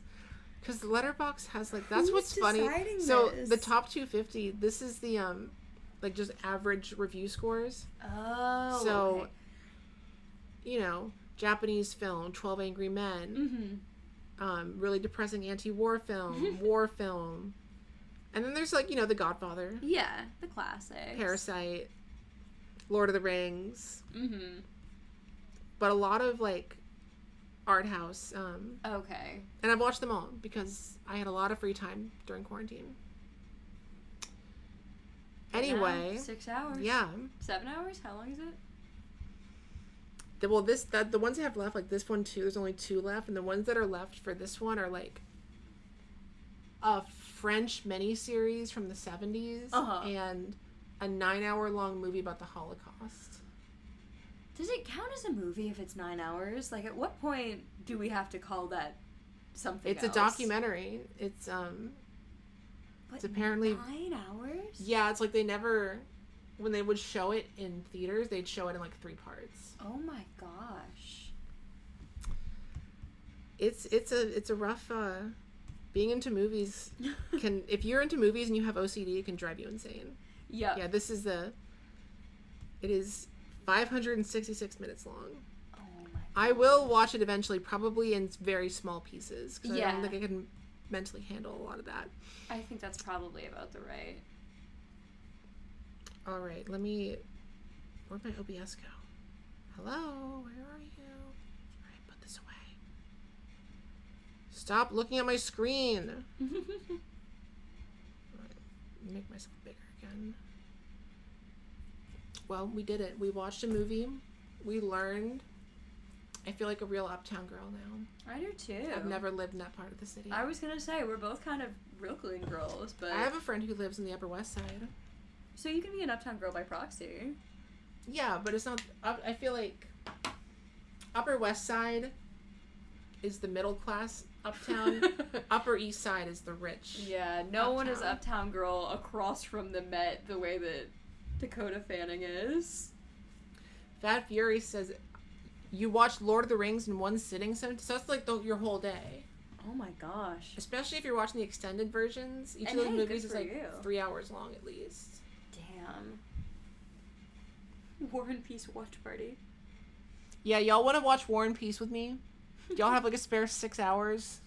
Because Letterboxd has, like, that's what's funny. So the top 250, this is the like, just average review scores. Oh. So, Japanese film, 12 Angry Men. Mm-hmm. Really depressing anti-war film, war film. And then there's, like, The Godfather. Yeah, the classics. Parasite. Lord of the Rings. Mm-hmm. But a lot of, like, art house. Okay. And I've watched them all because I had a lot of free time during quarantine. Anyway. 6 hours. Yeah. 7 hours? How long is it? The ones I have left, like this one too, there's only 2 left, and the ones that are left for this one are like a French miniseries from the 70s and a 9-hour long movie about the Holocaust. Does it count as a movie if it's 9 hours? Like, at what point do we have to call that something It's else? a documentary. It's apparently 9 hours? Yeah, it's like they never, when they would show it in theaters, they'd show it in like 3 parts. Oh my gosh. It's a rough being into movies can if you're into movies and you have OCD, it can drive you insane. Yeah. Yeah, it is 566 minutes long. Oh my gosh. I will watch it eventually, probably in very small pieces, because I don't think I can mentally handle a lot of that. I think that's probably about the right. All right, where'd my OBS go? Hello, where are you? All right, put this away. Stop looking at my screen. All right, make myself bigger again. Well, we did it. We watched a movie. We learned. I feel like a real Uptown girl now. I do too. I've never lived in that part of the city. I was gonna say, we're both kind of Brooklyn girls, but... I have a friend who lives in the Upper West Side. So you can be an Uptown girl by proxy. Yeah, but it's not... I feel like Upper West Side is the middle class Uptown. Upper East Side is the rich. Yeah, no one is Uptown girl across from the Met the way that Dakota Fanning is. Fat Fury says, you watch Lord of the Rings in one sitting, so that's like your whole day. Oh my gosh. Especially if you're watching the extended versions. Each of those movies is like 3 hours long at least. Damn. War and Peace watch party. Yeah, y'all want to watch War and Peace with me? Y'all have like a spare 6 hours?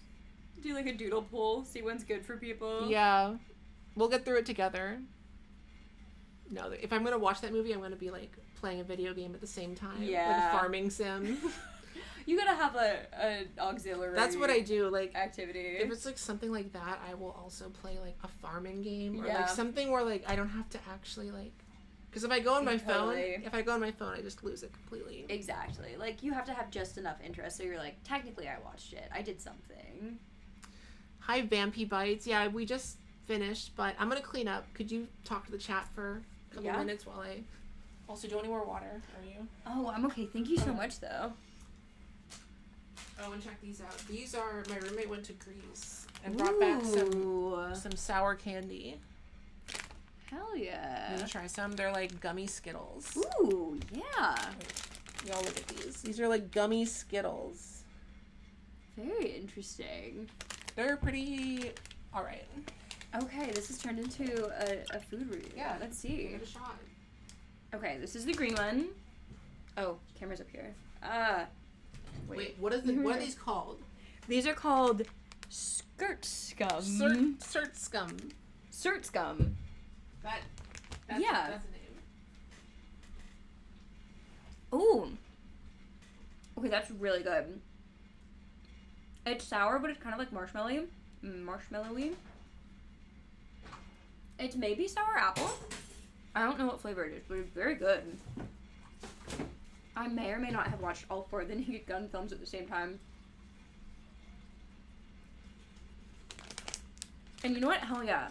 Do like a doodle poll, see when's good for people. Yeah. We'll get through it together. No, if I'm going to watch that movie, I'm going to be like playing a video game at the same time. Yeah. Like a farming sim. You gotta have a auxiliary. That's what I do. Like activity. If it's like something like that, I will also play like a farming game or Yeah. like something where like I don't have to actually like. Because if I go on my phone, I just lose it completely. Exactly. Like you have to have just enough interest, so you're like, technically, I watched it. I did something. Hi, Vampy Bites. Yeah, we just finished, but I'm gonna clean up. Could you talk to the chat for a couple minutes while I also do any more water? Are you? Oh, I'm okay. Thank you so much, though. Oh, and check these out. These are, my roommate went to Greece and brought back some sour candy. Hell yeah. You want to try some? They're like gummy Skittles. Ooh, yeah. Wait, y'all look at these. These are like gummy Skittles. Very interesting. They're pretty alright. Okay, this has turned into a food review. Yeah. Let's see. Give it a shot. Okay, this is the green one. Oh, camera's up here. Wait, what are these called? These are called skirt scum. Cert scum. Cert scum. That's the name. Ooh. Okay, that's really good. It's sour, but it's kind of like marshmallowy. It's maybe sour apple. I don't know what flavor it is, but it's very good. I may or may not have watched all 4 of the Naked Gun films at the same time. And you know what? Hell yeah.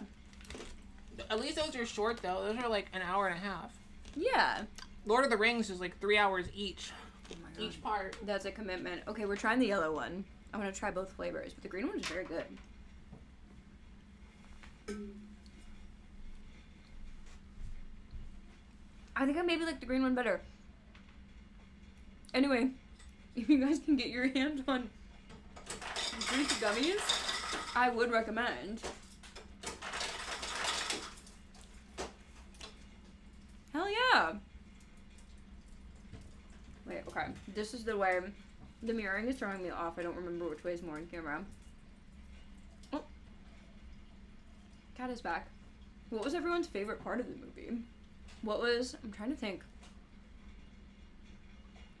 At least those are short, though. Those are like an hour and a half. Yeah. Lord of the Rings is like 3 hours each. Oh my God. Each part. That's a commitment. Okay, we're trying the yellow one. I want to try both flavors, but the green one is very good. I think I maybe like the green one better. Anyway, if you guys can get your hands on Greek gummies, I would recommend. Hell yeah! Wait, okay. This is the way. The mirroring is throwing me off. I don't remember which way is more in camera. Oh. Cat is back. What was everyone's favorite part of the movie? I'm trying to think.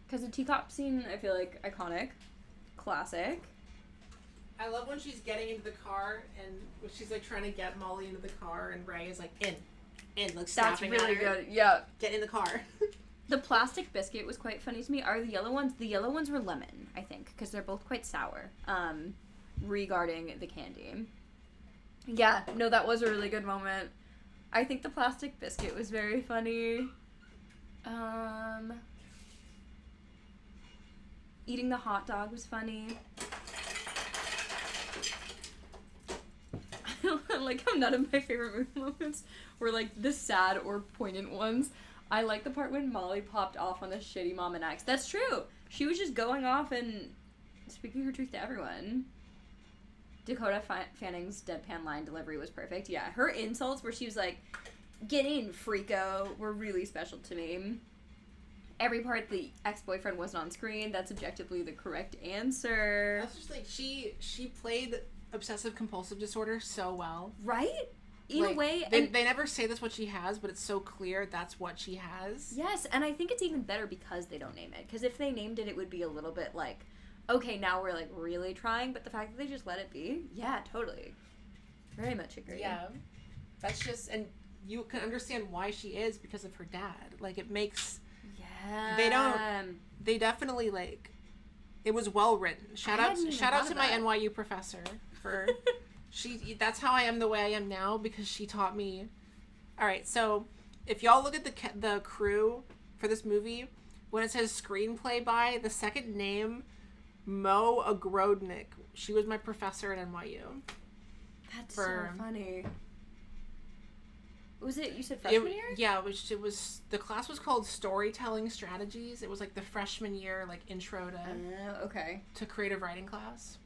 Because the teacup scene, I feel like, iconic. Classic. I love when she's getting into the car and when she's like trying to get Molly into the car and Ray is like, like snapping at her. That's really good. Yeah. Get in the car. The plastic biscuit was quite funny to me. Are the yellow ones? The yellow ones were lemon, I think, because they're both quite sour. Regarding the candy. Yeah, no, that was a really good moment. I think the plastic biscuit was very funny. Eating the hot dog was funny. Like how none of my favorite movie moments were like the sad or poignant ones. I like the part when Molly popped off on the shitty mom and ex. That's true. She was just going off and speaking her truth to everyone. Dakota Fanning's deadpan line delivery was perfect. Yeah, her insults where she was like, "Get in, freako," were really special to me. Every part the ex-boyfriend wasn't on screen, that's objectively the correct answer. That's just like, she played obsessive compulsive disorder so well. Right? In like, a way. They never say that's what she has, but it's so clear that's what she has. Yes, and I think it's even better because they don't name it. Because if they named it, it would be a little bit like, okay, now we're like really trying, but the fact that they just let it be, yeah, totally. Very much agree. Yeah. That's just, and you can understand why she is because of her dad. Like, it makes... Yeah. They definitely, like, it was well written. Shout out to my NYU professor for, that's how I am the way I am now because she taught me. All right, so if y'all look at the crew for this movie, when it says screenplay by, the second name, Mo Agrodnik, she was my professor at NYU. That's so funny. Was it, you said freshman year? Yeah, it was, the class was called Storytelling Strategies. It was like the freshman year, like intro to creative writing class.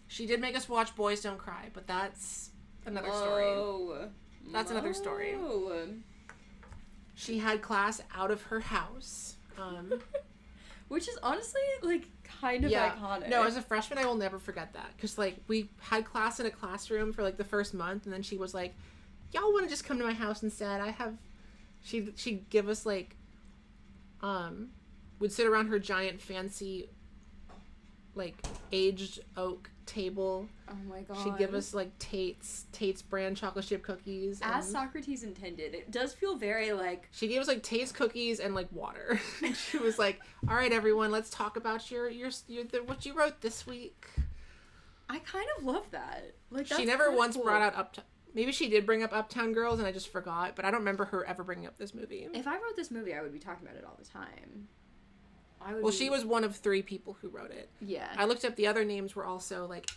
She did make us watch Boys Don't Cry, but that's another story. That's another story. She had class out of her house. Which is honestly, like, kind of iconic. No, as a freshman, I will never forget that. Because, like, we had class in a classroom for, like, the first month, and then she was like, y'all want to just come to my house instead? She'd give us, like, we'd sit around her giant, fancy, like, aged oak table. Oh my god. She'd give us, like, Tate's brand chocolate chip cookies. As Socrates intended. It does feel very, like... She gave us, like, Tate's cookies and, like, water. She was like, all right, everyone, let's talk about what you wrote this week. I kind of love that. Like, that's she never once cool. brought out Uptown. Maybe she did bring up Uptown Girls and I just forgot, but I don't remember her ever bringing up this movie. If I wrote this movie, I would be talking about it all the time. She was one of 3 people who wrote it. Yeah. I looked up the other names were also, like,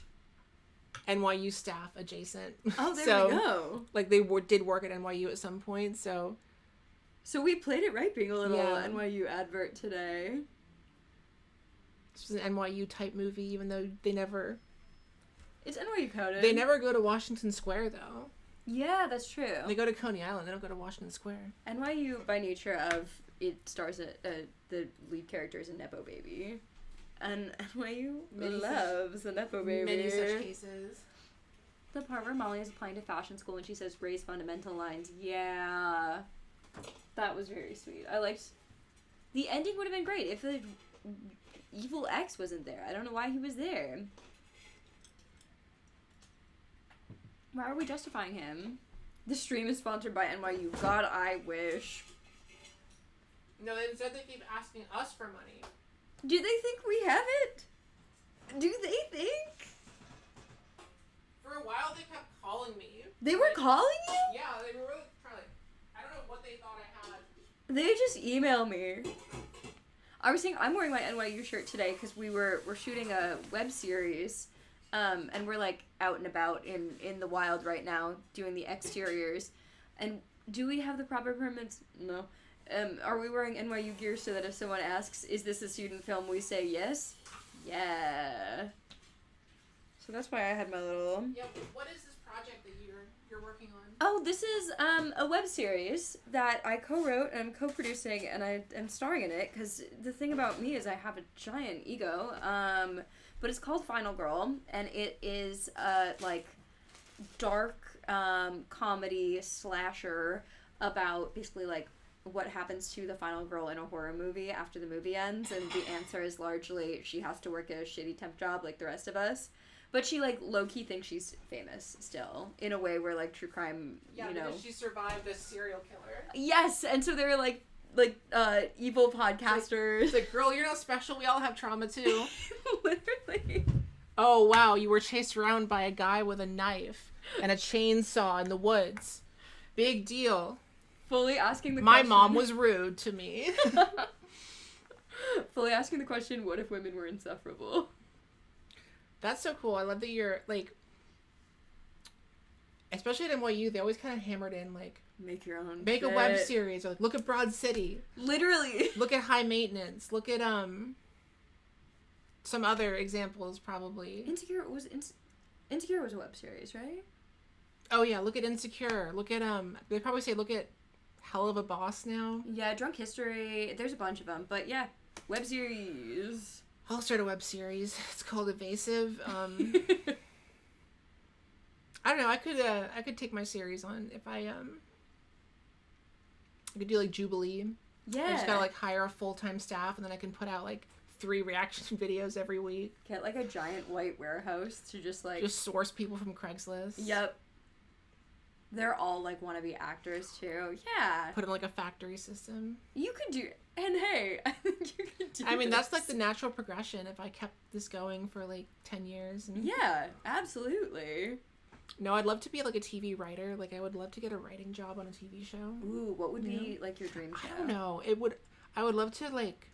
NYU staff adjacent. Oh, there we go. Like, they did work at NYU at some point, so... So we played it right being a little NYU advert today. This was an NYU-type movie, even though they never... It's NYU coded. They never go to Washington Square, though. Yeah, that's true. They go to Coney Island. They don't go to Washington Square. NYU, by nature of... It stars the lead character is a Nepo baby. And NYU loves a Nepo baby. Many such cases. The part where Molly is applying to fashion school and she says raise fundamental lines. Yeah. That was very sweet. I liked... The ending would have been great if the evil X wasn't there. I don't know why he was there. Why are we justifying him? The stream is sponsored by NYU. God, I wish. No, instead they keep asking us for money. Do they think we have it? Do they think? For a while, they kept calling me. They were calling you? Yeah, they were really trying. I don't know what they thought I had. They just email me. I was saying I'm wearing my NYU shirt today because we're shooting a web series, and we're like out and about in the wild right now doing the exteriors. And do we have the proper permits? No. Are we wearing NYU gear so that if someone asks, is this a student film, we say yes? Yeah. So that's why I had my little... Yeah, what is this project that you're working on? Oh, this is a web series that I co-wrote and I'm co-producing and I am starring in it because the thing about me is I have a giant ego. But it's called Final Girl and it is like dark comedy slasher about basically like what happens to the final girl in a horror movie after the movie ends, and the answer is largely she has to work a shitty temp job like the rest of us. But she, like, low-key thinks she's famous still, in a way where, like, true crime, you know... Yeah, because she survived a serial killer. Yes, and so they're, like evil podcasters. It's like, girl, you're not special, we all have trauma, too. Literally. Oh, wow, you were chased around by a guy with a knife and a chainsaw in the woods. Big deal. Fully asking the My question... mom was rude to me. Fully asking the question, what if women were insufferable? That's so cool. I love that you're, like... Especially at NYU, they always kind of hammered in, like... Make your own Make shit. a web series. Or, like, look at Broad City. Literally. Look at High Maintenance. Look at, some other examples, probably. Insecure was a web series, right? Oh, yeah. Look at Insecure. Look at, they probably say look at Hell of a Boss now. Yeah, Drunk History. There's a bunch of them. But, yeah. Web series. I'll start a web series. It's called Evasive. I don't know. I could take my series on if I could do like Jubilee. Yeah. I just gotta like hire a full-time staff and then I can put out like 3 reaction videos every week. Get like a giant white warehouse to just like... Just source people from Craigslist. Yep. They're all like wannabe actors too. Yeah. Put in like a factory system. You could do... And hey, I think you could do I mean, this. that's like the natural progression if I kept this going for like 10 years. And... Yeah, absolutely. No, I'd love to be like a TV writer. Like I would love to get a writing job on a TV show. Ooh, what would be like your dream show? I don't know. I would love to like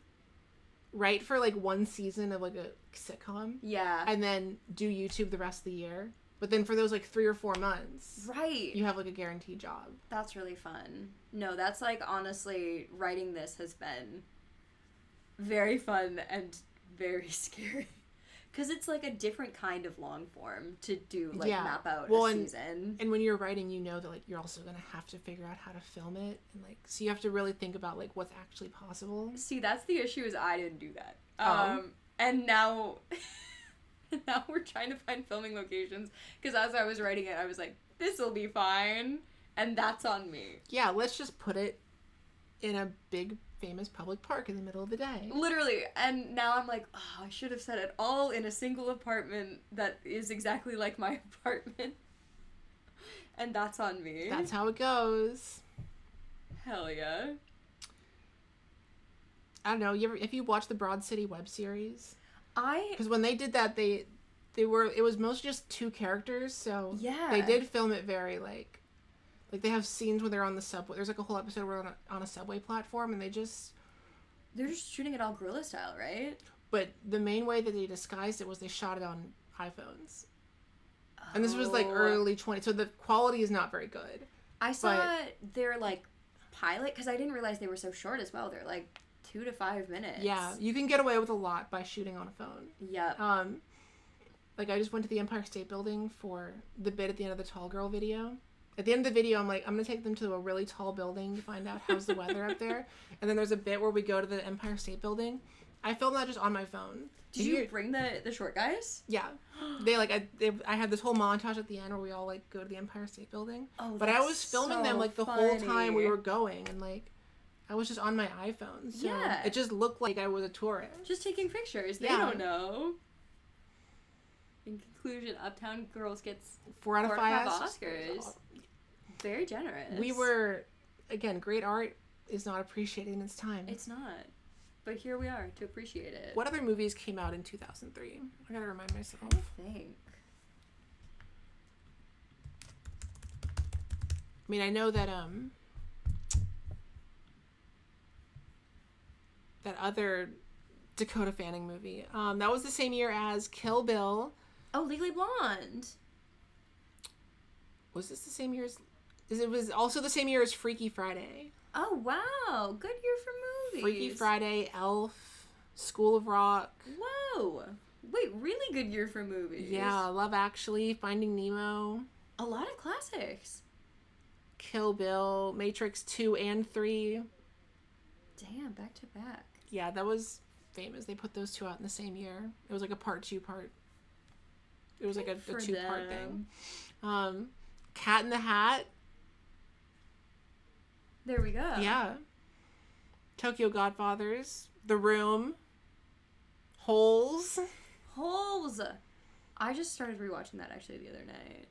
write for like one season of like a sitcom. Yeah. And then do YouTube the rest of the year. But then for those like 3 or 4 months, right, you have like a guaranteed job. That's really fun. No, that's like honestly, writing this has been very fun and very scary. Because it's like a different kind of long form to do, like, map out a season. And when you're writing, you know that, like, you're also going to have to figure out how to film it. And, like, so you have to really think about, like, what's actually possible. See, that's the issue, is I didn't do that. And now... now we're trying to find filming locations. Because as I was writing it, I was like, this'll be fine. And that's on me. Yeah, let's just put it in a big, famous public park in the middle of the day. Literally. And now I'm like, oh, I should have said it all in a single apartment that is exactly like my apartment. And that's on me. That's how it goes. Hell yeah. I don't know, if you watch the Broad City web series... Because when they did that, it was mostly just two characters, so... Yeah. They did film it very, like they have scenes where they're on the subway. There's, like, a whole episode where they're on a subway platform, and they're just shooting it all guerrilla style, right? But the main way that they disguised it was they shot it on iPhones. Oh. And this was, like, early 20, so the quality is not very good. I saw their, like, pilot, because I didn't realize they were so short as well. They're, like, 2 to 5 minutes. Yeah, you can get away with a lot by shooting on a phone. Yep. Like, I just went to the Empire State Building for the bit at the end of the Tall Girl video. At the end of the video, I'm like, I'm going to take them to a really tall building to find out how's the weather up there. And then there's a bit where we go to the Empire State Building. I filmed that just on my phone. Did you bring the short guys? Yeah. I had this whole montage at the end where we all, like, go to the Empire State Building. Oh, but I was filming them, like, the whole time we were going. And, like, I was just on my iPhone. So it just looked like I was a tourist. Just taking pictures. They don't know. In conclusion, Uptown Girls gets 4 out of 5 Oscars. Very generous. We were, again, great art is not appreciated in its time. It's not. But here we are to appreciate it. What other movies came out in 2003? I gotta remind myself. I think. I mean, I know that, that other Dakota Fanning movie, that was the same year as Kill Bill. Oh, Legally Blonde. Was this the same year as... It was also the same year as Freaky Friday. Oh, wow. Good year for movies. Freaky Friday, Elf, School of Rock. Whoa. Wait, really good year for movies. Yeah, Love Actually, Finding Nemo. A lot of classics. Kill Bill, Matrix 2 and 3. Damn, back to back. Yeah, that was famous. They put those two out in the same year. It was like a part. It was like a 2-part thing. Cat in the Hat. There we go. Yeah. Tokyo Godfathers. The Room. Holes. I just started rewatching that actually the other night.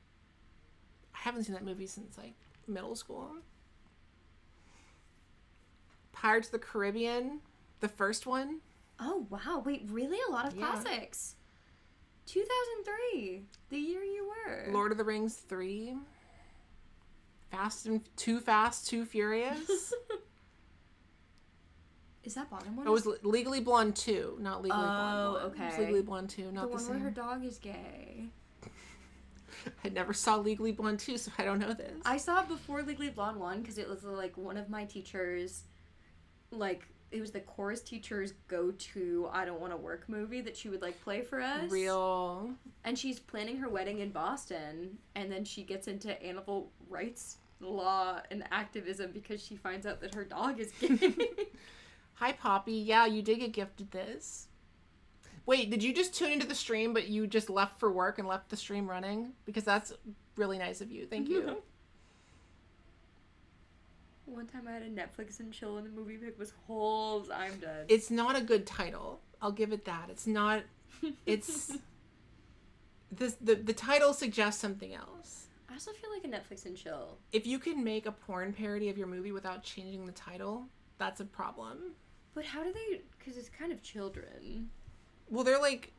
I haven't seen that movie since, like, middle school. Pirates of the Caribbean. The first one. Oh, wow. Wait, really? A lot of classics. 2003. The year you were. Lord of the Rings 3. Too Fast, Too Furious. Is that bottom one? It was Legally Blonde 2, not Legally Blonde 1. Okay. It was Legally Blonde 2, not the same. The one where her dog is gay. I never saw Legally Blonde 2, so I don't know this. I saw it before Legally Blonde 1 because it was, like, one of my teachers, like, it was the chorus teacher's go-to I Don't Want to Work movie that she would, like, play for us. Real. And she's planning her wedding in Boston, and then she gets into animal rights law and activism because she finds out that her dog is gay. Hi, Poppy. Yeah, you did get gifted this. Wait, did you just tune into the stream, but you just left for work and left the stream running? Because that's really nice of you. Thank you. One time I had a Netflix and chill and the movie pick was Holes. I'm dead. It's not a good title. I'll give it that. It's not... It's... The title suggests something else. I also feel like a Netflix and chill. If you can make a porn parody of your movie without changing the title, that's a problem. But how do they... Because it's kind of children. Well, they're like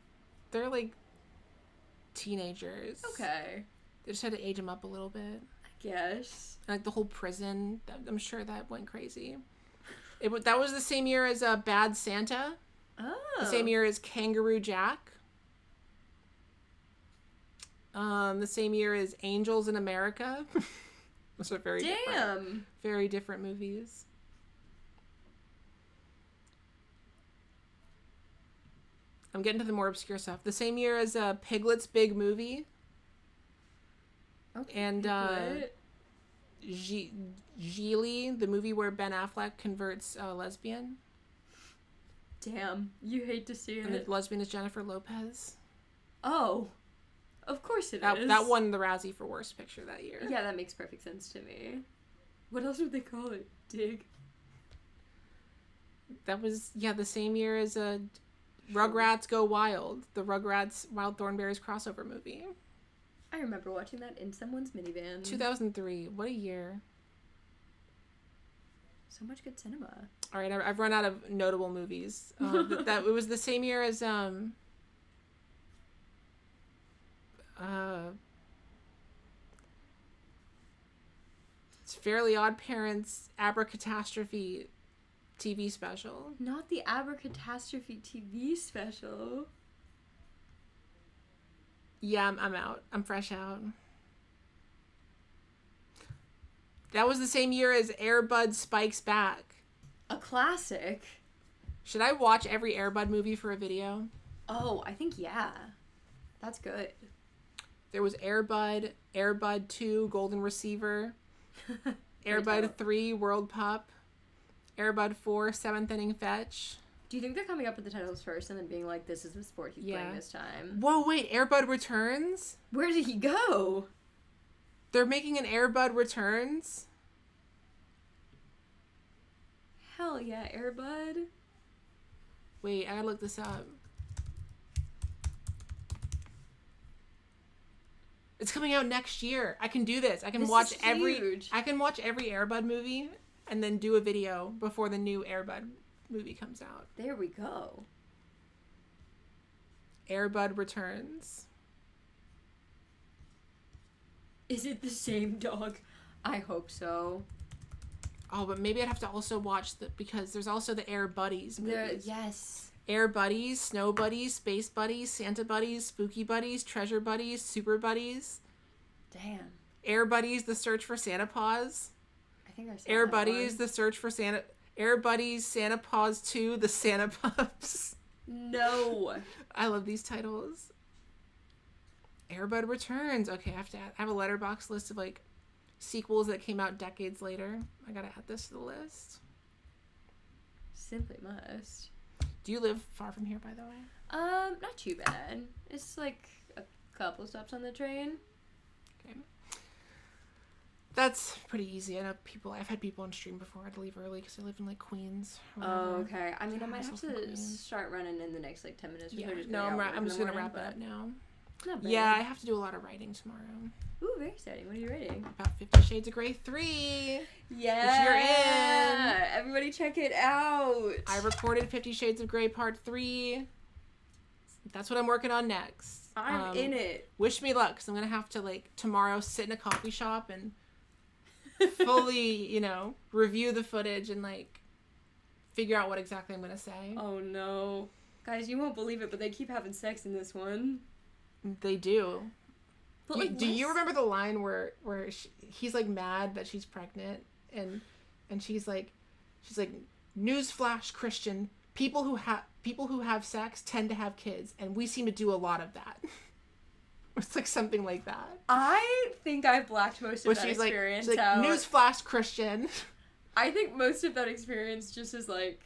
teenagers. Okay. They just had to age them up a little bit. I guess. Like the whole prison, I'm sure that went crazy. That was the same year as Bad Santa. Oh. The same year as Kangaroo Jack. The same year as Angels in America. Those are very different movies. I'm getting to the more obscure stuff. The same year as Piglet's Big Movie. Okay. And Geely, the movie where Ben Affleck converts a lesbian. Damn, you hate to see it. And the lesbian is Jennifer Lopez. Oh, of course it is. That won the Razzie for Worst Picture that year. Yeah, that makes perfect sense to me. What else would they call it? Dig? That was, the same year as Rugrats Go Wild, the Rugrats Wild Thornberrys crossover movie. I remember watching that in someone's minivan. 2003. What a year. So much good cinema. All right, I've run out of notable movies. It was the same year as it's Fairly Odd Parents Abracatastrophe TV special. Not the Abracatastrophe TV special. Yeah, I'm out. I'm fresh out. That was the same year as Air Bud Spikes Back. A classic. Should I watch every Air Bud movie for a video? Oh, I think yeah. That's good. There was Air Bud 2, Golden Receiver, Air Bud 3, World Pup, Air Bud 4, 7th Inning Fetch. Do you think they're coming up with the titles first and then being like, this is the sport he's playing this time? Whoa, wait, Air Bud Returns? Where did he go? They're making an Air Bud Returns? Hell yeah, Air Bud. Wait, I gotta look this up. It's coming out next year. I can do this. I can watch every Air Bud movie and then do a video before the new Air Bud movie comes out. There we go. Air Bud Returns. Is it the same dog? I hope so. Oh, but maybe I'd have to also watch because there's also the Air Buddies movies. Yes. Air Buddies, Snow Buddies, Space Buddies, Santa Buddies, Spooky Buddies, Treasure Buddies, Super Buddies. Damn. Air Buddies, The Search for Santa Paws. I think I saw Air that Buddies, one. The Search for Santa... Air Buddies, Santa Paws 2, The Santa Pups. No. I love these titles. Air Bud Returns. Okay, I have a letterbox list of, like, sequels that came out decades later. I gotta add this to the list. Simply must. Do you live far from here, by the way? Not too bad. It's like a couple stops on the train. Okay. That's pretty easy. I know I've had people on stream before. I had to leave early because I live in, like, Queens. Oh, okay. I mean, I might have to start running in the next, like, 10 minutes. Yeah. No, I'm just going to wrap it up now. Not bad. Yeah, I have to do a lot of writing tomorrow. Ooh, very exciting. What are you writing? About 50 Shades of Grey 3. Yeah. Which you're in. Everybody check it out. I recorded 50 Shades of Grey Part 3. That's what I'm working on next. I'm in it. Wish me luck, because I'm going to have to, like, tomorrow sit in a coffee shop and fully, review the footage and, like, figure out what exactly I'm going to say. Oh, no. Guys, you won't believe it, but they keep having sex in this one. They do. But, do you remember the line where he's, like, mad that she's pregnant and she's like, newsflash, Christian, people who have sex tend to have kids, and we seem to do a lot of that. It's like something like that. I think I blacked most of that experience out. Newsflash, Christian. I think most of that experience just is like,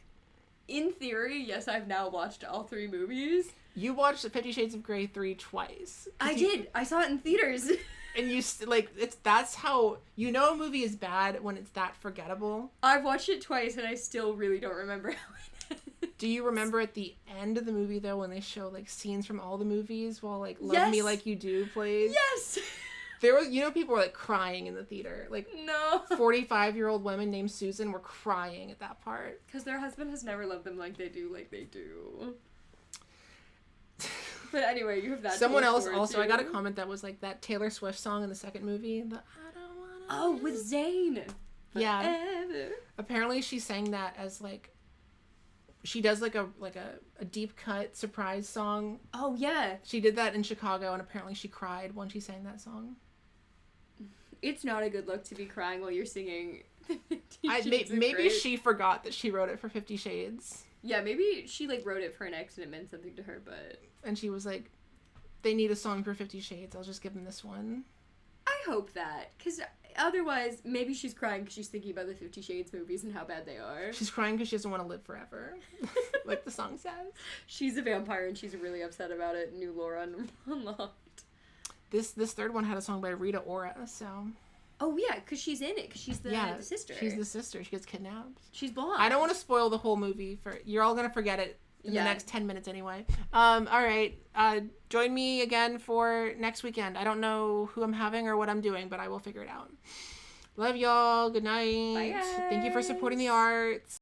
in theory, yes, I've now watched all 3 movies. You watched 50 Shades of Grey 3 twice. I did. I saw it in theaters. And that's how you know a movie is bad, when it's that forgettable. I've watched it twice and I still really don't remember how it ends. Do you remember at the end of the movie though, when they show like scenes from all the movies while like Love Me Like You Do plays? Yes. There was, people were like crying in the theater. Like, no. 45-year-old women named Susan were crying at that part. Because their husband has never loved them like they do. But anyway, you have that. Someone else also, I got a comment that was like that Taylor Swift song in the second movie. The I don't wanna. Oh, with Zayn. Yeah. Forever. Apparently, she sang that as like. She does like a deep cut surprise song. Oh yeah. She did that in Chicago, and apparently she cried when she sang that song. It's not a good look to be crying while you're singing. Maybe she forgot that she wrote it for 50 Shades. Yeah, maybe she, like, wrote it for an ex and it meant something to her, but... And she was like, they need a song for 50 Shades. I'll just give them this one. I hope that, because otherwise, maybe she's crying because she's thinking about the 50 Shades movies and how bad they are. She's crying because she doesn't want to live forever, like the song says. She's a vampire and she's really upset about it. New lore unlocked. This third one had a song by Rita Ora, so... Oh, yeah, because she's in it, because she's the sister. She's the sister. She gets kidnapped. She's blonde. I don't want to spoil the whole movie. You're all going to forget it in the next 10 minutes anyway. All right. Join me again for next weekend. I don't know who I'm having or what I'm doing, but I will figure it out. Love y'all. Good night. Bye, guys. Thank you for supporting the arts.